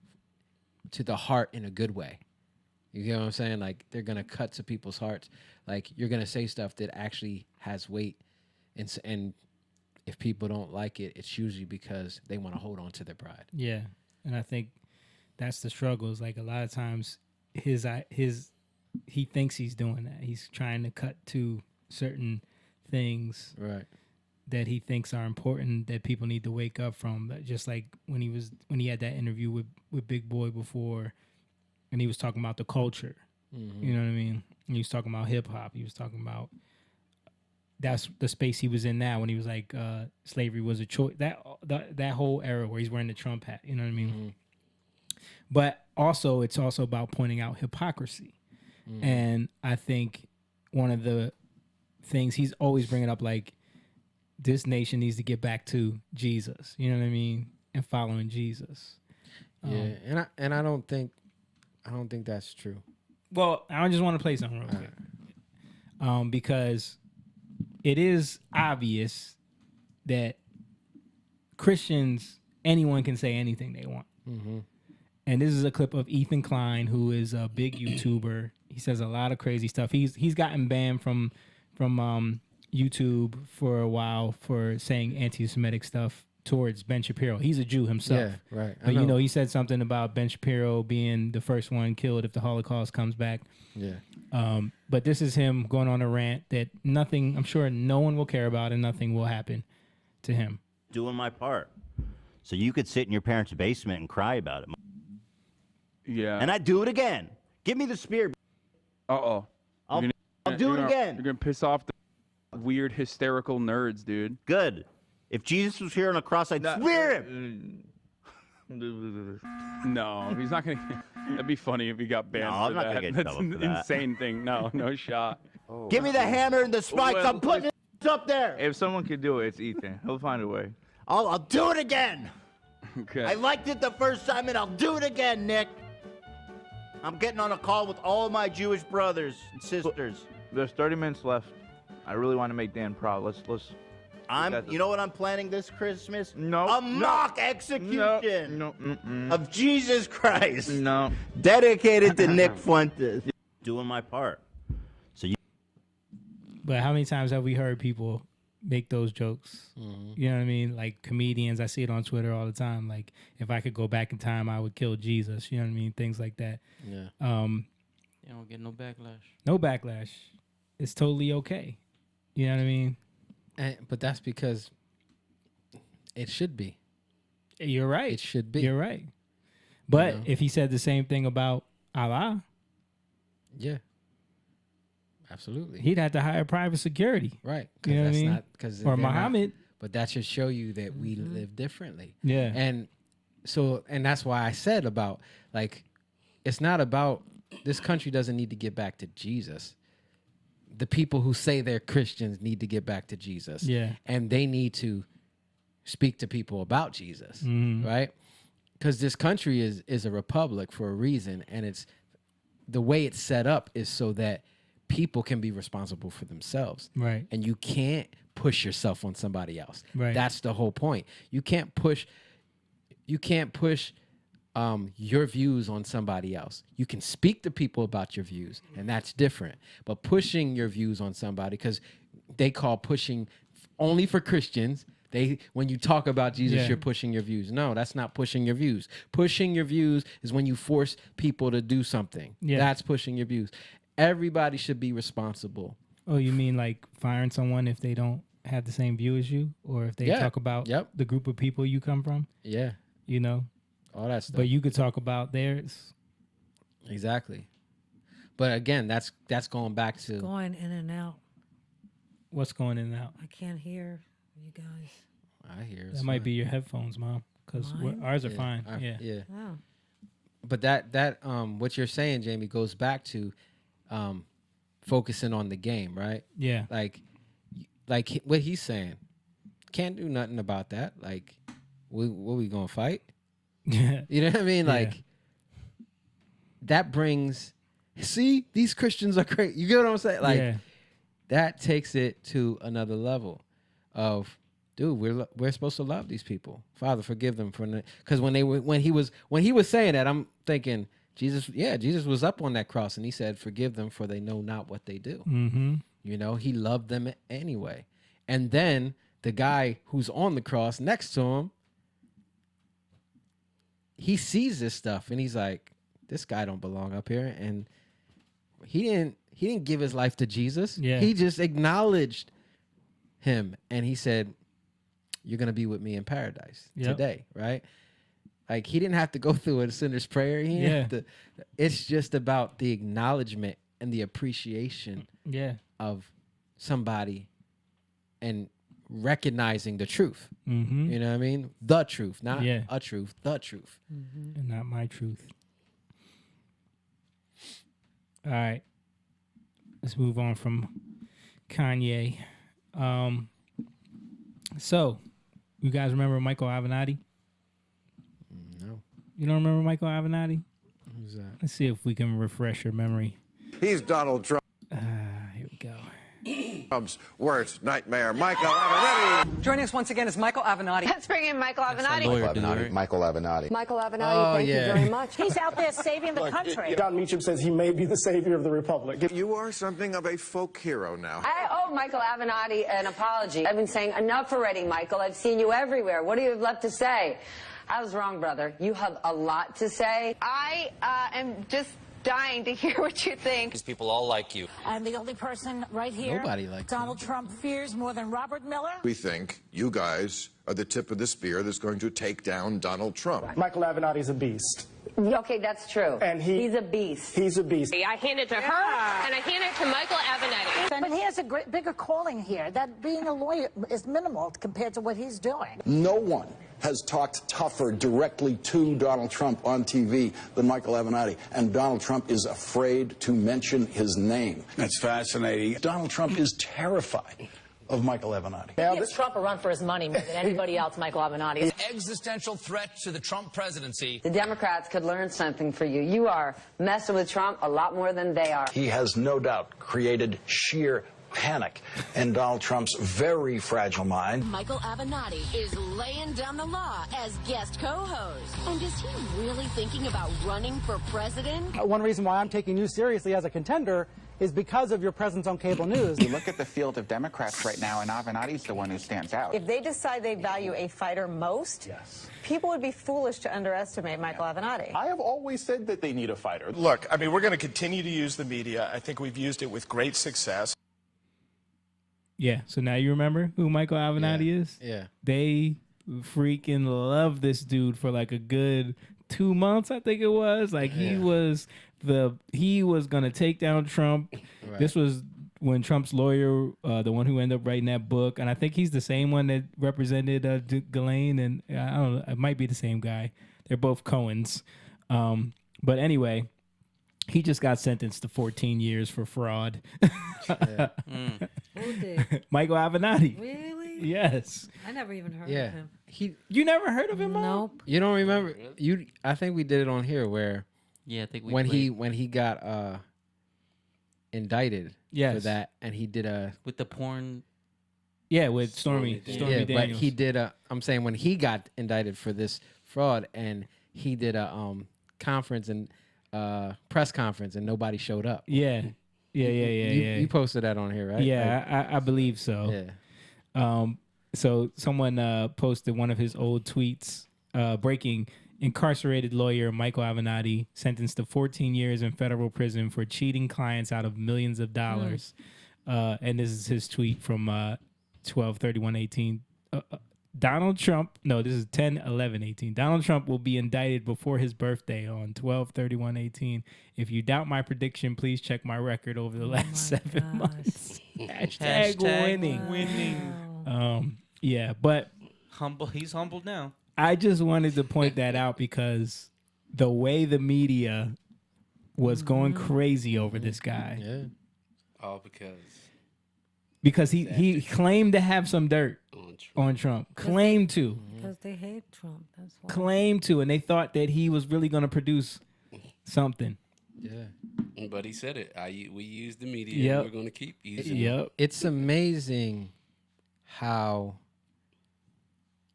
to the heart in a good way. You get what I'm saying? Like they're going to cut to people's hearts. Like you're going to say stuff that actually has weight. And if people don't like it, it's usually because they want to hold on to their pride. Yeah, and I think that's the struggle. Is like a lot of times he thinks he's doing that. He's trying to cut to certain things Right. that he thinks are important that people need to wake up from. But just like when he had that interview with Big Boy before, and he was talking about the culture. Mm-hmm. You know what I mean? And he was talking about hip hop. He was talking about that's the space he was in now when he was like slavery was a choice. That whole era where he's wearing the Trump hat. You know what I mean? Mm-hmm. But also, it's also about pointing out hypocrisy. Mm-hmm. And I think one of the things he's always bringing up, like, this nation needs to get back to Jesus. You know what I mean? And following Jesus. Yeah, and I don't think that's true. Well, I just want to play something real quick. Because it is obvious that Christians, anyone can say anything they want. Mm-hmm. And this is a clip of Ethan Klein, who is a big YouTuber. He says a lot of crazy stuff. He's gotten banned from YouTube for a while for saying anti-Semitic stuff towards Ben Shapiro. He's a Jew himself. Yeah, right. But you know, he said something about Ben Shapiro being the first one killed if the Holocaust comes back. Yeah. But this is him going on a rant that nothing, I'm sure no one will care about and nothing will happen to him. Doing my part. So you could sit in your parents' basement and cry about it. Yeah. And I'd do it again. Give me the spear. Uh-oh. I'll do it again. You're going to piss off the weird hysterical nerds, dude. Good. If Jesus was here on a cross, I'd spear him. No, he's not going to. That'd be funny if he got banned No, for I'm not that. gonna get That's trouble an for that. insane thing. No shot. Give me the hammer and the spikes. Well, I'm putting it up there. If someone could do it, it's Ethan. He'll find a way. I'll do it again. Okay. I liked it the first time, and I'll do it again, Nick. I'm getting on a call with all my Jewish brothers and sisters. There's 30 minutes left. I really want to make Dan proud. Let's. You know what I'm planning this Christmas? No. A mock execution of Jesus Christ. No. Dedicated to Nick Fuentes. Doing my part. But how many times have we heard people make those jokes. You know what I mean? Like comedians, I see it on Twitter all the time. Like, if I could go back in time, I would kill Jesus. You know what I mean? Things like that. Yeah. You don't get no backlash. No backlash. It's totally okay. You know what I mean? But that's because it should be. You're right. It should be. You're right. But You know? if he said the same thing about Allah, Yeah. Absolutely. he'd have to hire private security. Right. You know what I that's mean? not because Or Muhammad. But that should show you that we live differently. Yeah. And so, and that's why I said about, like, it's not about, this country doesn't need to get back to Jesus. The people who say they're Christians need to get back to Jesus. Yeah. And they need to speak to people about Jesus. Mhm. Right? Because this country is a republic for a reason. And it's, the way it's set up is so that people can be responsible for themselves. Right. And you can't push yourself on somebody else. Right. That's the whole point. You can't push your views on somebody else. You can speak to people about your views, and that's different. But pushing your views on somebody, because they call pushing only for Christians. When you talk about Jesus, Yeah. you're pushing your views. No, that's not pushing your views. Pushing your views is when you force people to do something. Yeah. That's pushing your views. Everybody should be responsible. Oh, you mean like firing someone if they don't have the same view as you, or if they Yeah. talk about the group of people you come from? Yeah. You know, all that stuff. But you could talk about theirs. Exactly. But again, that's going back to Going in and out. What's going in and out? I can't hear you guys. I hear That might be your headphones, Mom, because Mine? ours are fine. Yeah. Yeah. Oh. But that what you're saying, Jamie, goes back to focusing on the game, right? Yeah. Like what he's saying. Can't do nothing about that. Like, what we gonna fight? Yeah. You know what I mean? Yeah. Like, that brings. See, these Christians are great. You get what I'm saying? Like, Yeah. that takes it to another level of, dude, we're supposed to love these people. Father, forgive them for, because when he was saying that, I'm thinking Jesus was up on that cross and he said, forgive them for they know not what they do. Mm-hmm. You know, he loved them anyway. And then the guy who's on the cross next to him, he sees this stuff and he's like, this guy don't belong up here. And he didn't give his life to Jesus. Yeah. He just acknowledged him and he said, you're going to be with me in paradise today, right? Like, he didn't have to go through a sinner's prayer. He didn't have to, it's just about the acknowledgement and the appreciation of somebody and recognizing the truth. Mm-hmm. You know what I mean? The truth, not Yeah. a truth, the truth. And not my truth. All right. Let's move on from Kanye. So, you guys remember Michael Avenatti? No. You don't remember Michael Avenatti? Who's that? Let's see if we can refresh your memory. He's Donald Trump. Here we go. Trump's worst nightmare, Michael Avenatti. Joining us once again is Michael Avenatti. Let's bring in Michael Avenatti. Michael Avenatti. Michael Avenatti, thank you very much. He's out there saving the country. Don Meacham says he may be the savior of the republic. You are something of a folk hero now. I owe Michael Avenatti an apology. I've been saying enough already, Michael. I've seen you everywhere. What do you have left to say? I was wrong, brother. You have a lot to say. I am just dying to hear what you think. These people all like you. And the only person right here Nobody likes Donald Trump fears more than Robert Miller. We think you guys are the tip of the spear that's going to take down Donald Trump. Michael Avenatti's a beast. Okay, that's true. And he's a beast. He's a beast. I hand it to her, and I hand it to Michael Avenatti. But he has a bigger calling here. That being a lawyer is minimal compared to what he's doing. No one has talked tougher directly to Donald Trump on TV than Michael Avenatti, and Donald Trump is afraid to mention his name. That's fascinating. Donald Trump is terrified of Michael Avenatti. He gives Trump a run for his money more than anybody else, Michael Avenatti. Existential threat to the Trump presidency. The Democrats could learn something for you. You are messing with Trump a lot more than they are. He has no doubt created sheer panic in Donald Trump's very fragile mind. Michael Avenatti is laying down the law as guest co-host. And is he really thinking about running for president? One reason why I'm taking you seriously as a contender is because of your presence on cable news. You look at the field of Democrats right now, and Avenatti's the one who stands out. If they decide they value a fighter most, people would be foolish to underestimate Michael Avenatti. I have always said that they need a fighter. Look, I mean, we're going to continue to use the media. I think we've used it with great success. Yeah. So now you remember who Michael Avenatti is? Yeah. They freaking love this dude for like a good 2 months, I think it was. Like he was gonna take down Trump. Right. This was when Trump's lawyer, the one who ended up writing that book, and I think he's the same one that represented Ghislaine, and I don't know, it might be the same guy. They're both Cohens. But anyway, he just got sentenced to 14 years for fraud. Who did? Michael Avenatti. Really? Yes. I never even heard Yeah. of him. You never heard of him, Mom? Nope. You don't remember? I think we did it on here where Yeah, I think we when played he got indicted for Yes. that, and he did a with the porn. Yeah, with Stormy yeah, Daniels. but he did a. I'm saying when he got indicted for this fraud, and he did a conference and press conference, and nobody showed up. Yeah. You posted that on here, right? Yeah, I believe so. Yeah. So someone posted one of his old tweets, breaking: incarcerated lawyer Michael Avenatti sentenced to 14 years in federal prison for cheating clients out of millions of dollars. And this is his tweet from 12/31/18. Donald Trump, no, this is 10/11/18. Donald Trump will be indicted before his birthday on 12/31/18. If you doubt my prediction, please check my record over the last 7 months. Hashtag winning. Yeah, but Humble. He's humbled now. I just wanted to point that out because the way the media was going crazy over this guy. Yeah. All Because he claimed to have some dirt on Trump. Claimed to. Because they hate Trump. That's why. Claimed to. And they thought that he was really going to produce something. Yeah. But he said it. We use the media. Yep. And we're going to keep using it. Yep. It's amazing how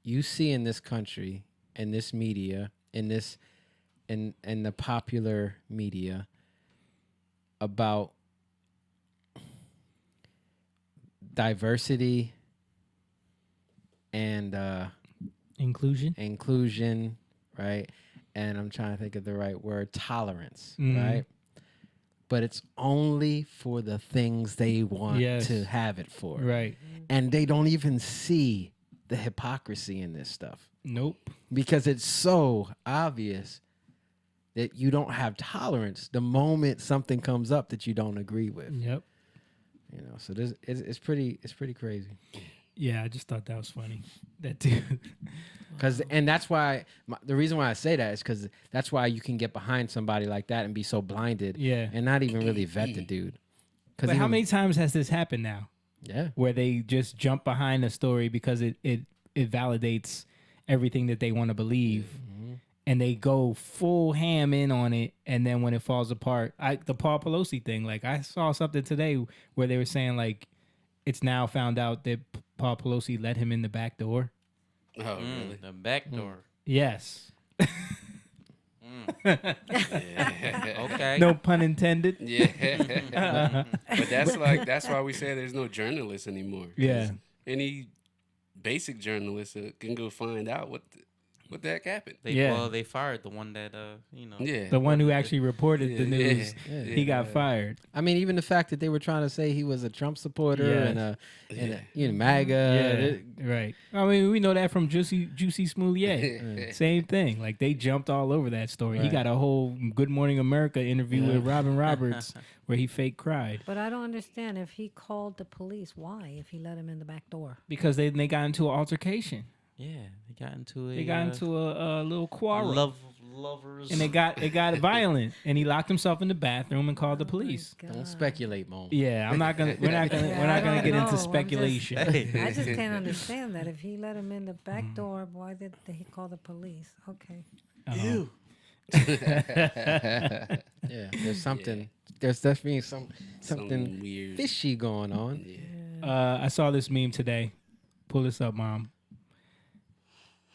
you see in this country, in this media, in the popular media about diversity and inclusion, right? And I'm trying to think of the right word, tolerance, right? But it's only for the things they want to have it for. Right. And they don't even see the hypocrisy in this stuff. Nope. Because it's so obvious that you don't have tolerance the moment something comes up that you don't agree with. Yep. You know, so this it's pretty crazy. Yeah, I just thought that was funny. That dude. And that's why the reason why I say that is because that's why you can get behind somebody like that and be so blinded, and not even really vet the dude. But how many times has this happened now? Yeah, where they just jump behind a story because it validates everything that they want to believe, and they go full ham in on it, and then when it falls apart, the Paul Pelosi thing. Like I saw something today where they were saying like it's now found out that Paul Pelosi let him in the back door. Oh, really? The back door. Yes. Okay. No pun intended. Yeah. But that's why we say there's no journalists anymore. Yeah. Any basic journalist can go find out what the heck happened. Well, they fired the one that the one who actually reported the news. Yeah. He got fired. I mean, even the fact that they were trying to say he was a Trump supporter and a MAGA. Right. I mean, we know that from Juicy Smoulier. Same thing. Like they jumped all over that story. He Right. got a whole Good Morning America interview with Robin Roberts where he fake cried But I don't understand if he called the police. Why? If he let him in the back door? because they got into an altercation. Yeah, they got into a little quarrel. Lovers. And it got violent, and he locked himself in the bathroom and called the police. Don't speculate, Mom. Yeah, we're not gonna get into speculation. I just can't understand that. If he let him in the back door, why did he call the police? Okay. Ew. Yeah, there's something. There's definitely something weird, fishy going on. I saw this meme today. Pull this up, Mom.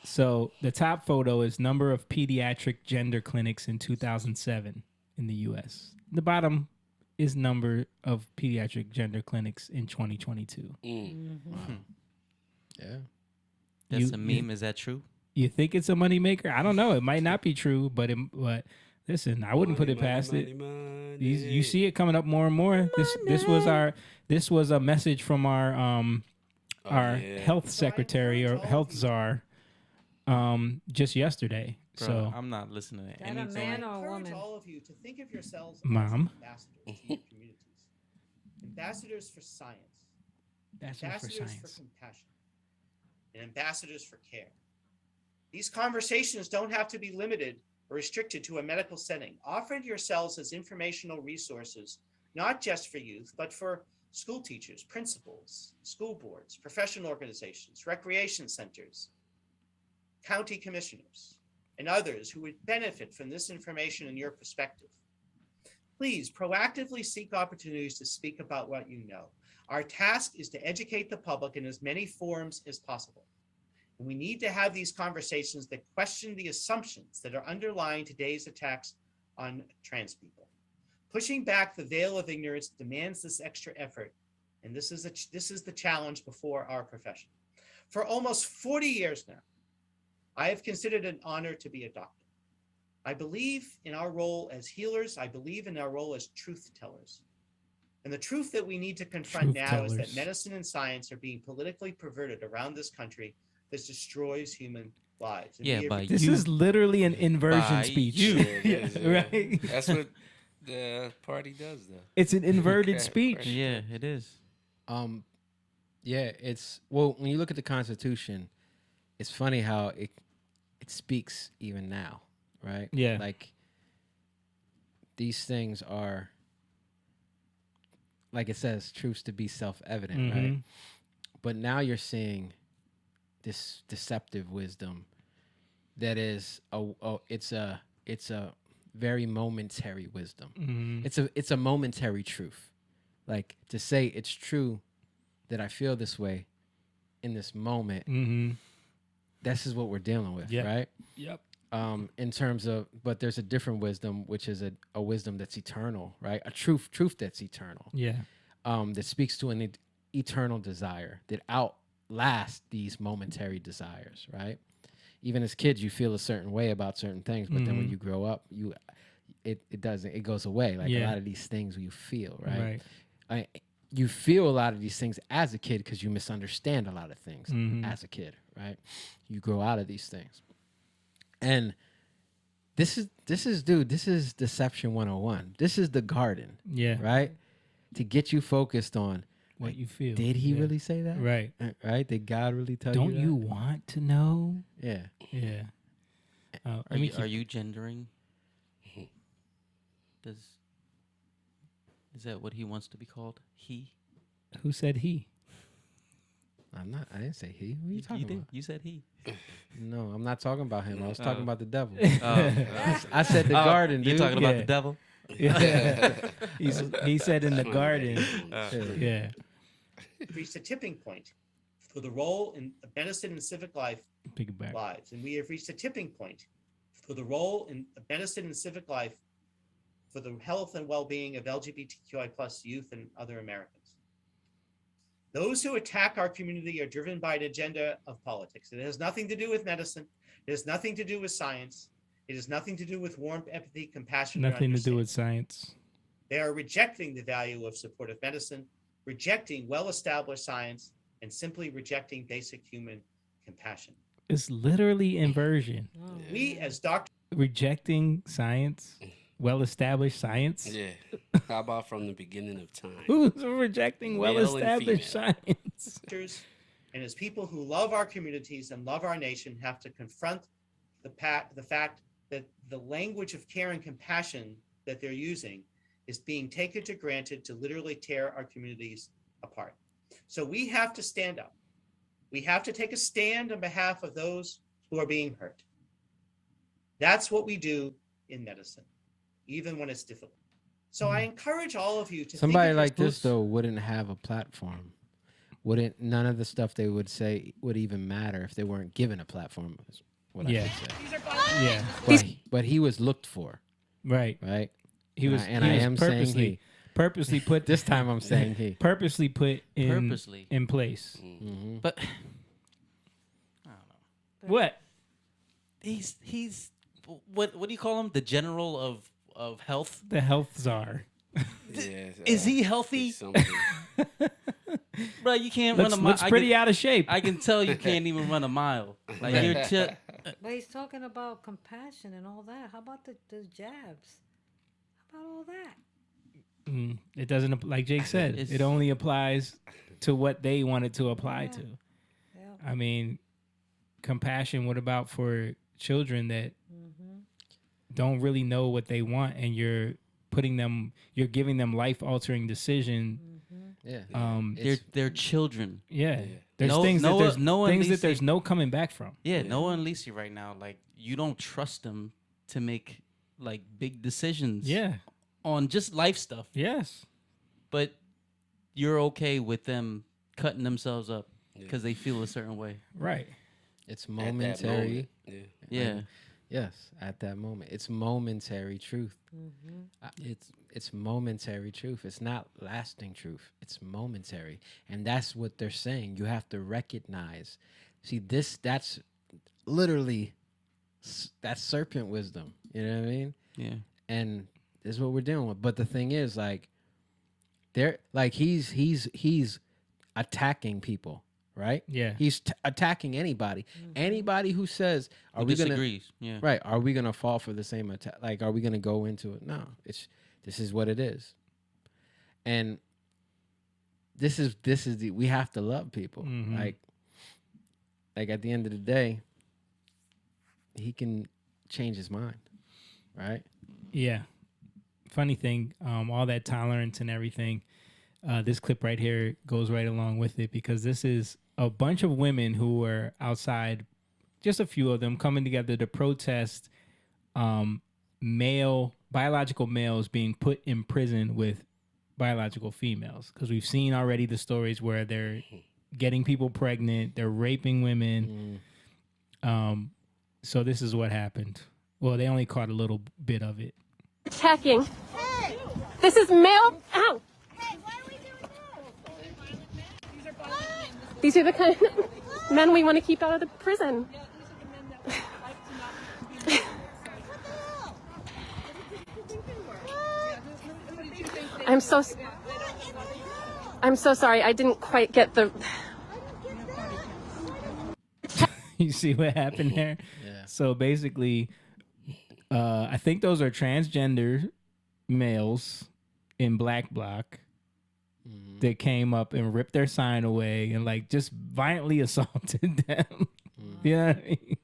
So the top photo is number of pediatric gender clinics in 2007 in the U.S. The bottom highest number of pediatric gender clinics in 2022. Mm-hmm. Yeah. That's a meme. Is that true? You think it's a moneymaker? I don't know. It might not be true, but listen, I wouldn't put it past it. You see it coming up more and more. This was a message from our health secretary or health czar just yesterday. Bro, so I'm not listening to That a anything. man or a encourage woman? all of you to think of yourselves Mom. as ambassadors to your communities, ambassadors for science, ambassadors for compassion, and ambassadors for care. These conversations don't have to be limited or restricted to a medical setting. Offer yourselves as informational resources, not just for youth, but for school teachers, principals, school boards, professional organizations, recreation centers, county commissioners, and others who would benefit from this information and your perspective. Please proactively seek opportunities to speak about what you know. Our task is to educate the public in as many forms as possible. And we need to have these conversations that question the assumptions that are underlying today's attacks on trans people. Pushing back the veil of ignorance demands this extra effort, and this is the challenge before our profession. For almost 40 years now, I have considered it an honor to be a doctor. I believe in our role as healers. I believe in our role as truth tellers. And the truth that we need to confront now is that medicine and science are being politically perverted around this country that destroys human lives. And this is literally an inversion by speech. Yeah, right? That's what the party does, though. It's an inverted speech. Yeah, it is. Yeah, it's when you look at the Constitution, it's funny how it speaks even now, right? Yeah. Like these things are, like it says, truths to be self-evident, right? But now you're seeing this deceptive wisdom that is it's a very momentary wisdom. It's a momentary truth. Like to say it's true that I feel this way in this moment. This is what we're dealing with, right? Yep. In terms of, but there's a different wisdom, which is a wisdom that's eternal, right? A truth that's eternal. Yeah. That speaks to an eternal desire that outlasts these momentary desires, right? Even as kids, you feel a certain way about certain things, but then when you grow up, it doesn't. It goes away. Like a lot of these things you feel, right? You feel a lot of these things as a kid because you misunderstand a lot of things as a kid, right? You grow out of these things. And this is Deception 101. This is the garden. Yeah. Right? To get you focused on what you feel. Did he really say that? Right. Right? Did God really tell Don't you that? you want to know? Yeah. Yeah. Are you gendering? Is that what he wants to be called? He? Who said he? I didn't say he. What are you talking about? You said he. No, I'm not talking about him. I was talking about the devil. Oh. I said the garden, dude. You're talking about the devil? Yeah. he said in the garden. Yeah. Reached a tipping point for the role in medicine and civic lives. And we have reached a tipping point for the role in medicine and civic life for the health and well-being of LGBTQI plus youth and other Americans. Those who attack our community are driven by an agenda of politics. It has nothing to do with medicine. It has nothing to do with science. It has nothing to do with warmth, empathy, compassion. Nothing to do with science. They are rejecting the value of supportive medicine, rejecting well-established science, and simply rejecting basic human compassion. It's literally inversion. We as doctors rejecting science, well-established science. Yeah. How about from the beginning of time? Who's rejecting well-established science? And as people who love our communities and love our nation have to confront the fact that the language of care and compassion that they're using is being taken for granted to literally tear our communities apart. So we have to stand up. We have to take a stand on behalf of those who are being hurt. That's what we do in medicine, even when it's difficult. So I encourage all of you to Somebody think of like this yourselves- though wouldn't have a platform. Wouldn't none of the stuff they would say would even matter if they weren't given a platform. Is what I should say. Yeah. But he was looked for. Right. Right. He was. And he I was am purposely. saying purposely put This time I'm saying he. purposely put in Purposely. in place. Mm-hmm. But What? he's what do you call him? The general of health? The health czar. Yeah, Is he healthy? he's something. Bro, you can't Looks, run a mile. looks pretty out of shape. I can tell you can't even run a mile. Like you're But he's talking about compassion and all that. How about the jabs? How about all that? It doesn't, like Jake said, it only applies to what they want it to apply to. Yeah. I mean, compassion, what about for children that don't really know what they want, and you're giving them life-altering decision. Yeah. they're children. Yeah. There's things that there's no coming back from. Yeah, Noah and Lisi right now, like you don't trust them to make like big decisions. Yeah. On just life stuff. Yes. But you're okay with them cutting themselves up because they feel a certain way. Right. It's momentary. Yeah. Yes, at that moment. It's momentary truth. It's momentary truth. It's not lasting truth. It's momentary. And that's what they're saying. You have to recognize. See, that's literally that's serpent wisdom. You know what I mean? Yeah. And this is what we're dealing with. But the thing is, like, they're like he's attacking people. Right? Yeah. He's attacking anybody. Anybody who says, "Are we disagrees. gonna?" Right? Are we gonna fall for the same attack? Like, are we gonna go into it? No. This is what it is. And this is we have to love people. Like at the end of the day, he can change his mind, right? Yeah. Funny thing, all that tolerance and everything. This clip right here goes right along with it, because this is a bunch of women who were outside, just a few of them coming together to protest biological males being put in prison with biological females. Because we've seen already the stories where they're getting people pregnant, they're raping women. So this is what happened. Well, they only caught a little bit of it. Attacking. This is male. Ow. These are the kind of men we want to keep out of the prison. I'm so sorry. I didn't quite get the. You see what happened there? Yeah. So basically, I think those are transgender males in black bloc that came up and ripped their sign away and like just violently assaulted them. You know what I mean?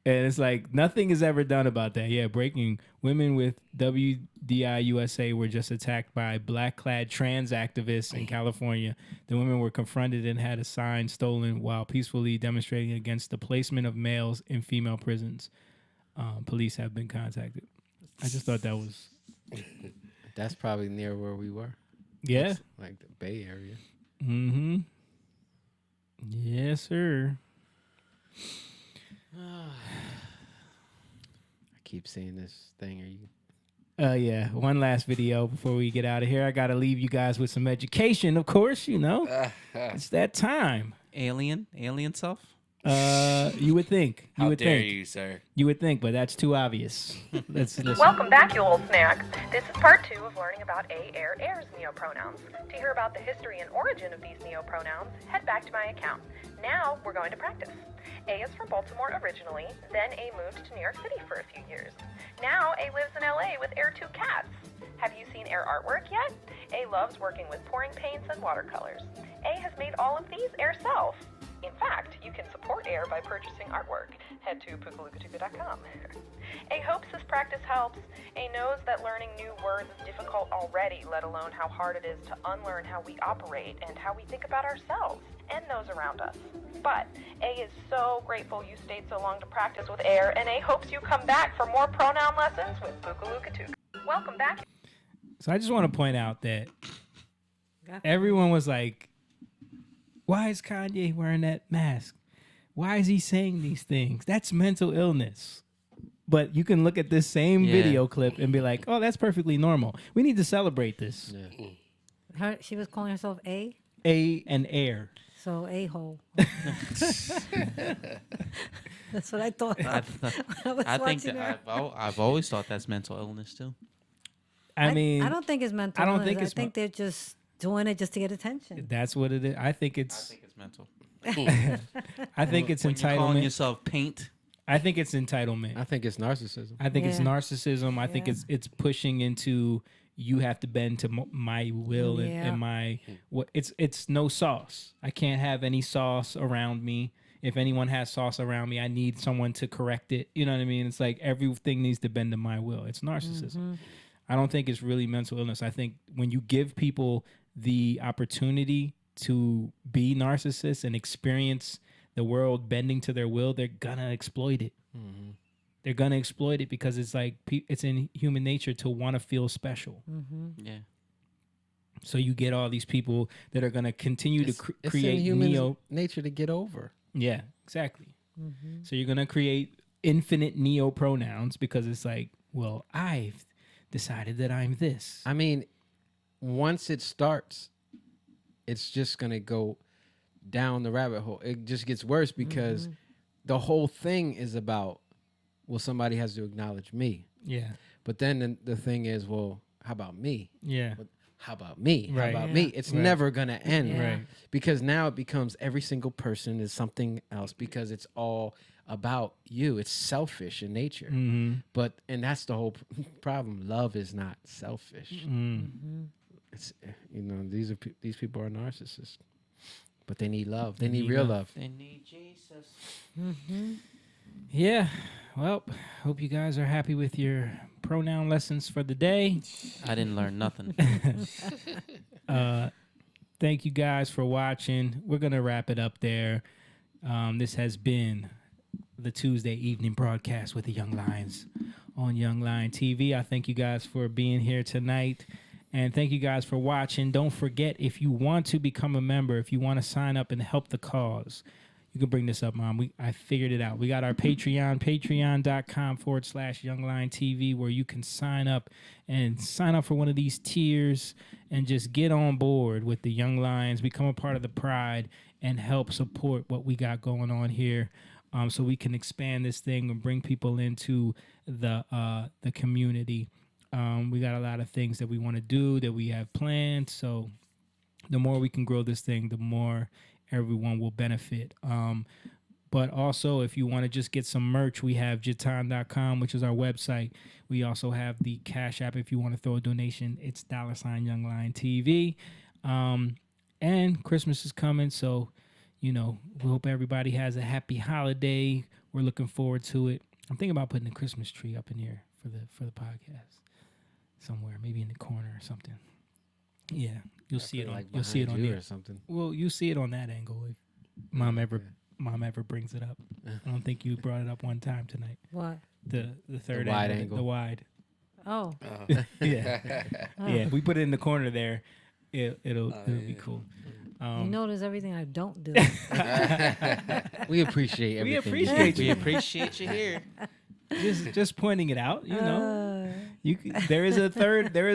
And it's like nothing is ever done about that. Yeah, breaking women with WDI USA were just attacked by black-clad trans activists in California. The women were confronted and had a sign stolen while peacefully demonstrating against the placement of males in female prisons. Police have been contacted. I just thought that was... That's probably near where we were. Yeah. That's like the Bay Area. Mm-hmm. Yes, sir. I keep seeing this thing. Are you? Yeah. One last video before we get out of here. I got to leave you guys with some education, of course, you know. It's that time. Alien self? You would think. How dare you, sir? You would think, but that's too obvious. Let's listen. Welcome back, you old snack. This is part 2 of learning about airs neopronouns. To hear about the history and origin of these neopronouns, head back to my account. Now we're going to practice. A is from Baltimore originally, then A moved to New York City for a few years. Now A lives in LA with 2 cats. Have you seen artwork yet? A loves working with pouring paints and watercolors. A has made all of these self. In fact, you can support AIR by purchasing artwork. Head to pukalukatuka.com. A hopes this practice helps. A knows that learning new words is difficult already, let alone how hard it is to unlearn how we operate and how we think about ourselves and those around us. But A is so grateful you stayed so long to practice with AIR, and A hopes you come back for more pronoun lessons with Pukalukatuka. Welcome back. So I just want to point out that everyone was like, why is Kanye wearing that mask? Why is he saying these things? That's mental illness. But you can look at this same Yeah. video clip and be like, oh, that's perfectly normal. We need to celebrate this. She was calling herself A, And air. so a-hole. That's what I thought. I think that I've always thought that's mental illness too. I mean, I don't think it's mental. I don't illness. think it's I think they're just doing it just to get attention. That's what it is. I think it's mental. I think it's When you're calling entitlement. yourself paint. I think it's entitlement. I think it's narcissism. I think it's Yeah. narcissism. I think it's pushing into you have to bend to my will Yeah. and my what. It's no sauce. I can't have any sauce around me. If anyone has sauce around me, I need someone to correct it. You know what I mean? It's like everything needs to bend to my will. It's narcissism. I don't think it's really mental illness. I think when you give people the opportunity to be narcissists and experience the world bending to their will, they're gonna exploit it. They're gonna exploit it because it's like it's in human nature to want to feel special. Yeah. So you get all these people that are gonna continue to It's create in human neo. nature to get over. Yeah, exactly. So you're gonna create infinite neo pronouns because it's like, well, I've decided that I'm this. I mean, once it starts, it's just gonna go down the rabbit hole. It just gets worse because the whole thing is about, well, somebody has to acknowledge me. Yeah. But then the thing is, well, how about me? Yeah. But how about me? Right. How about Yeah. me? It's Right. never gonna end. Yeah. Right. Because now it becomes every single person is something else because it's all about you. It's selfish in nature. And that's the whole problem. Love is not selfish. It's these people are narcissists, but they need love. They need real love. They need Jesus. Yeah. Well, hope you guys are happy with your pronoun lessons for the day. I didn't learn nothing. Thank you guys for watching. We're going to wrap it up there. This has been the Tuesday evening broadcast with the Young Lions on Young Lion TV. I thank you guys for being here tonight. And thank you guys for watching. Don't forget, if you want to become a member, if you want to sign up and help the cause, you can bring this up, Mom. I figured it out. We got our Patreon, patreon.com/Young Lion TV, where you can sign up for one of these tiers and just get on board with the Young Lions, become a part of the Pride, and help support what we got going on here, so we can expand this thing and bring people into the community. We got a lot of things that we want to do, that we have planned. So the more we can grow this thing, the more everyone will benefit. But also, if you want to just get some merch, we have Jitan.com, which is our website. We also have the Cash App. If you want to throw a donation, it's $, Young Lion TV. And Christmas is coming, so, we hope everybody has a happy holiday. We're looking forward to it. I'm thinking about putting a Christmas tree up in here for the podcast somewhere, maybe in the corner or something. Yeah, you'll see it on there or something. Well, you see it on that angle if mom ever brings it up. I don't think you brought it up one time tonight. What? The third wide angle, angle. the wide. Oh. Yeah. Yeah. We put it in the corner there. It'll be cool. You notice everything I don't do. We appreciate everything. We appreciate you. We appreciate you here. Just pointing it out, there is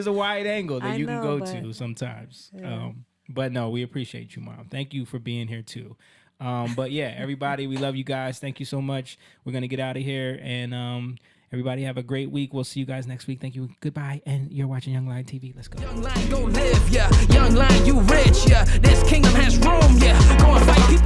a wide angle that you can go to sometimes. Yeah. But no, we appreciate you, Mom. Thank you for being here too. But yeah, everybody, we love you guys. Thank you so much. We're gonna get out of here, and everybody have a great week. We'll see you guys next week. Thank you. Goodbye. And you're watching Young Lion TV. Let's go. Young Lion, go live, yeah. Young Lion, you rich, yeah. This kingdom has room, yeah. Go and fight people.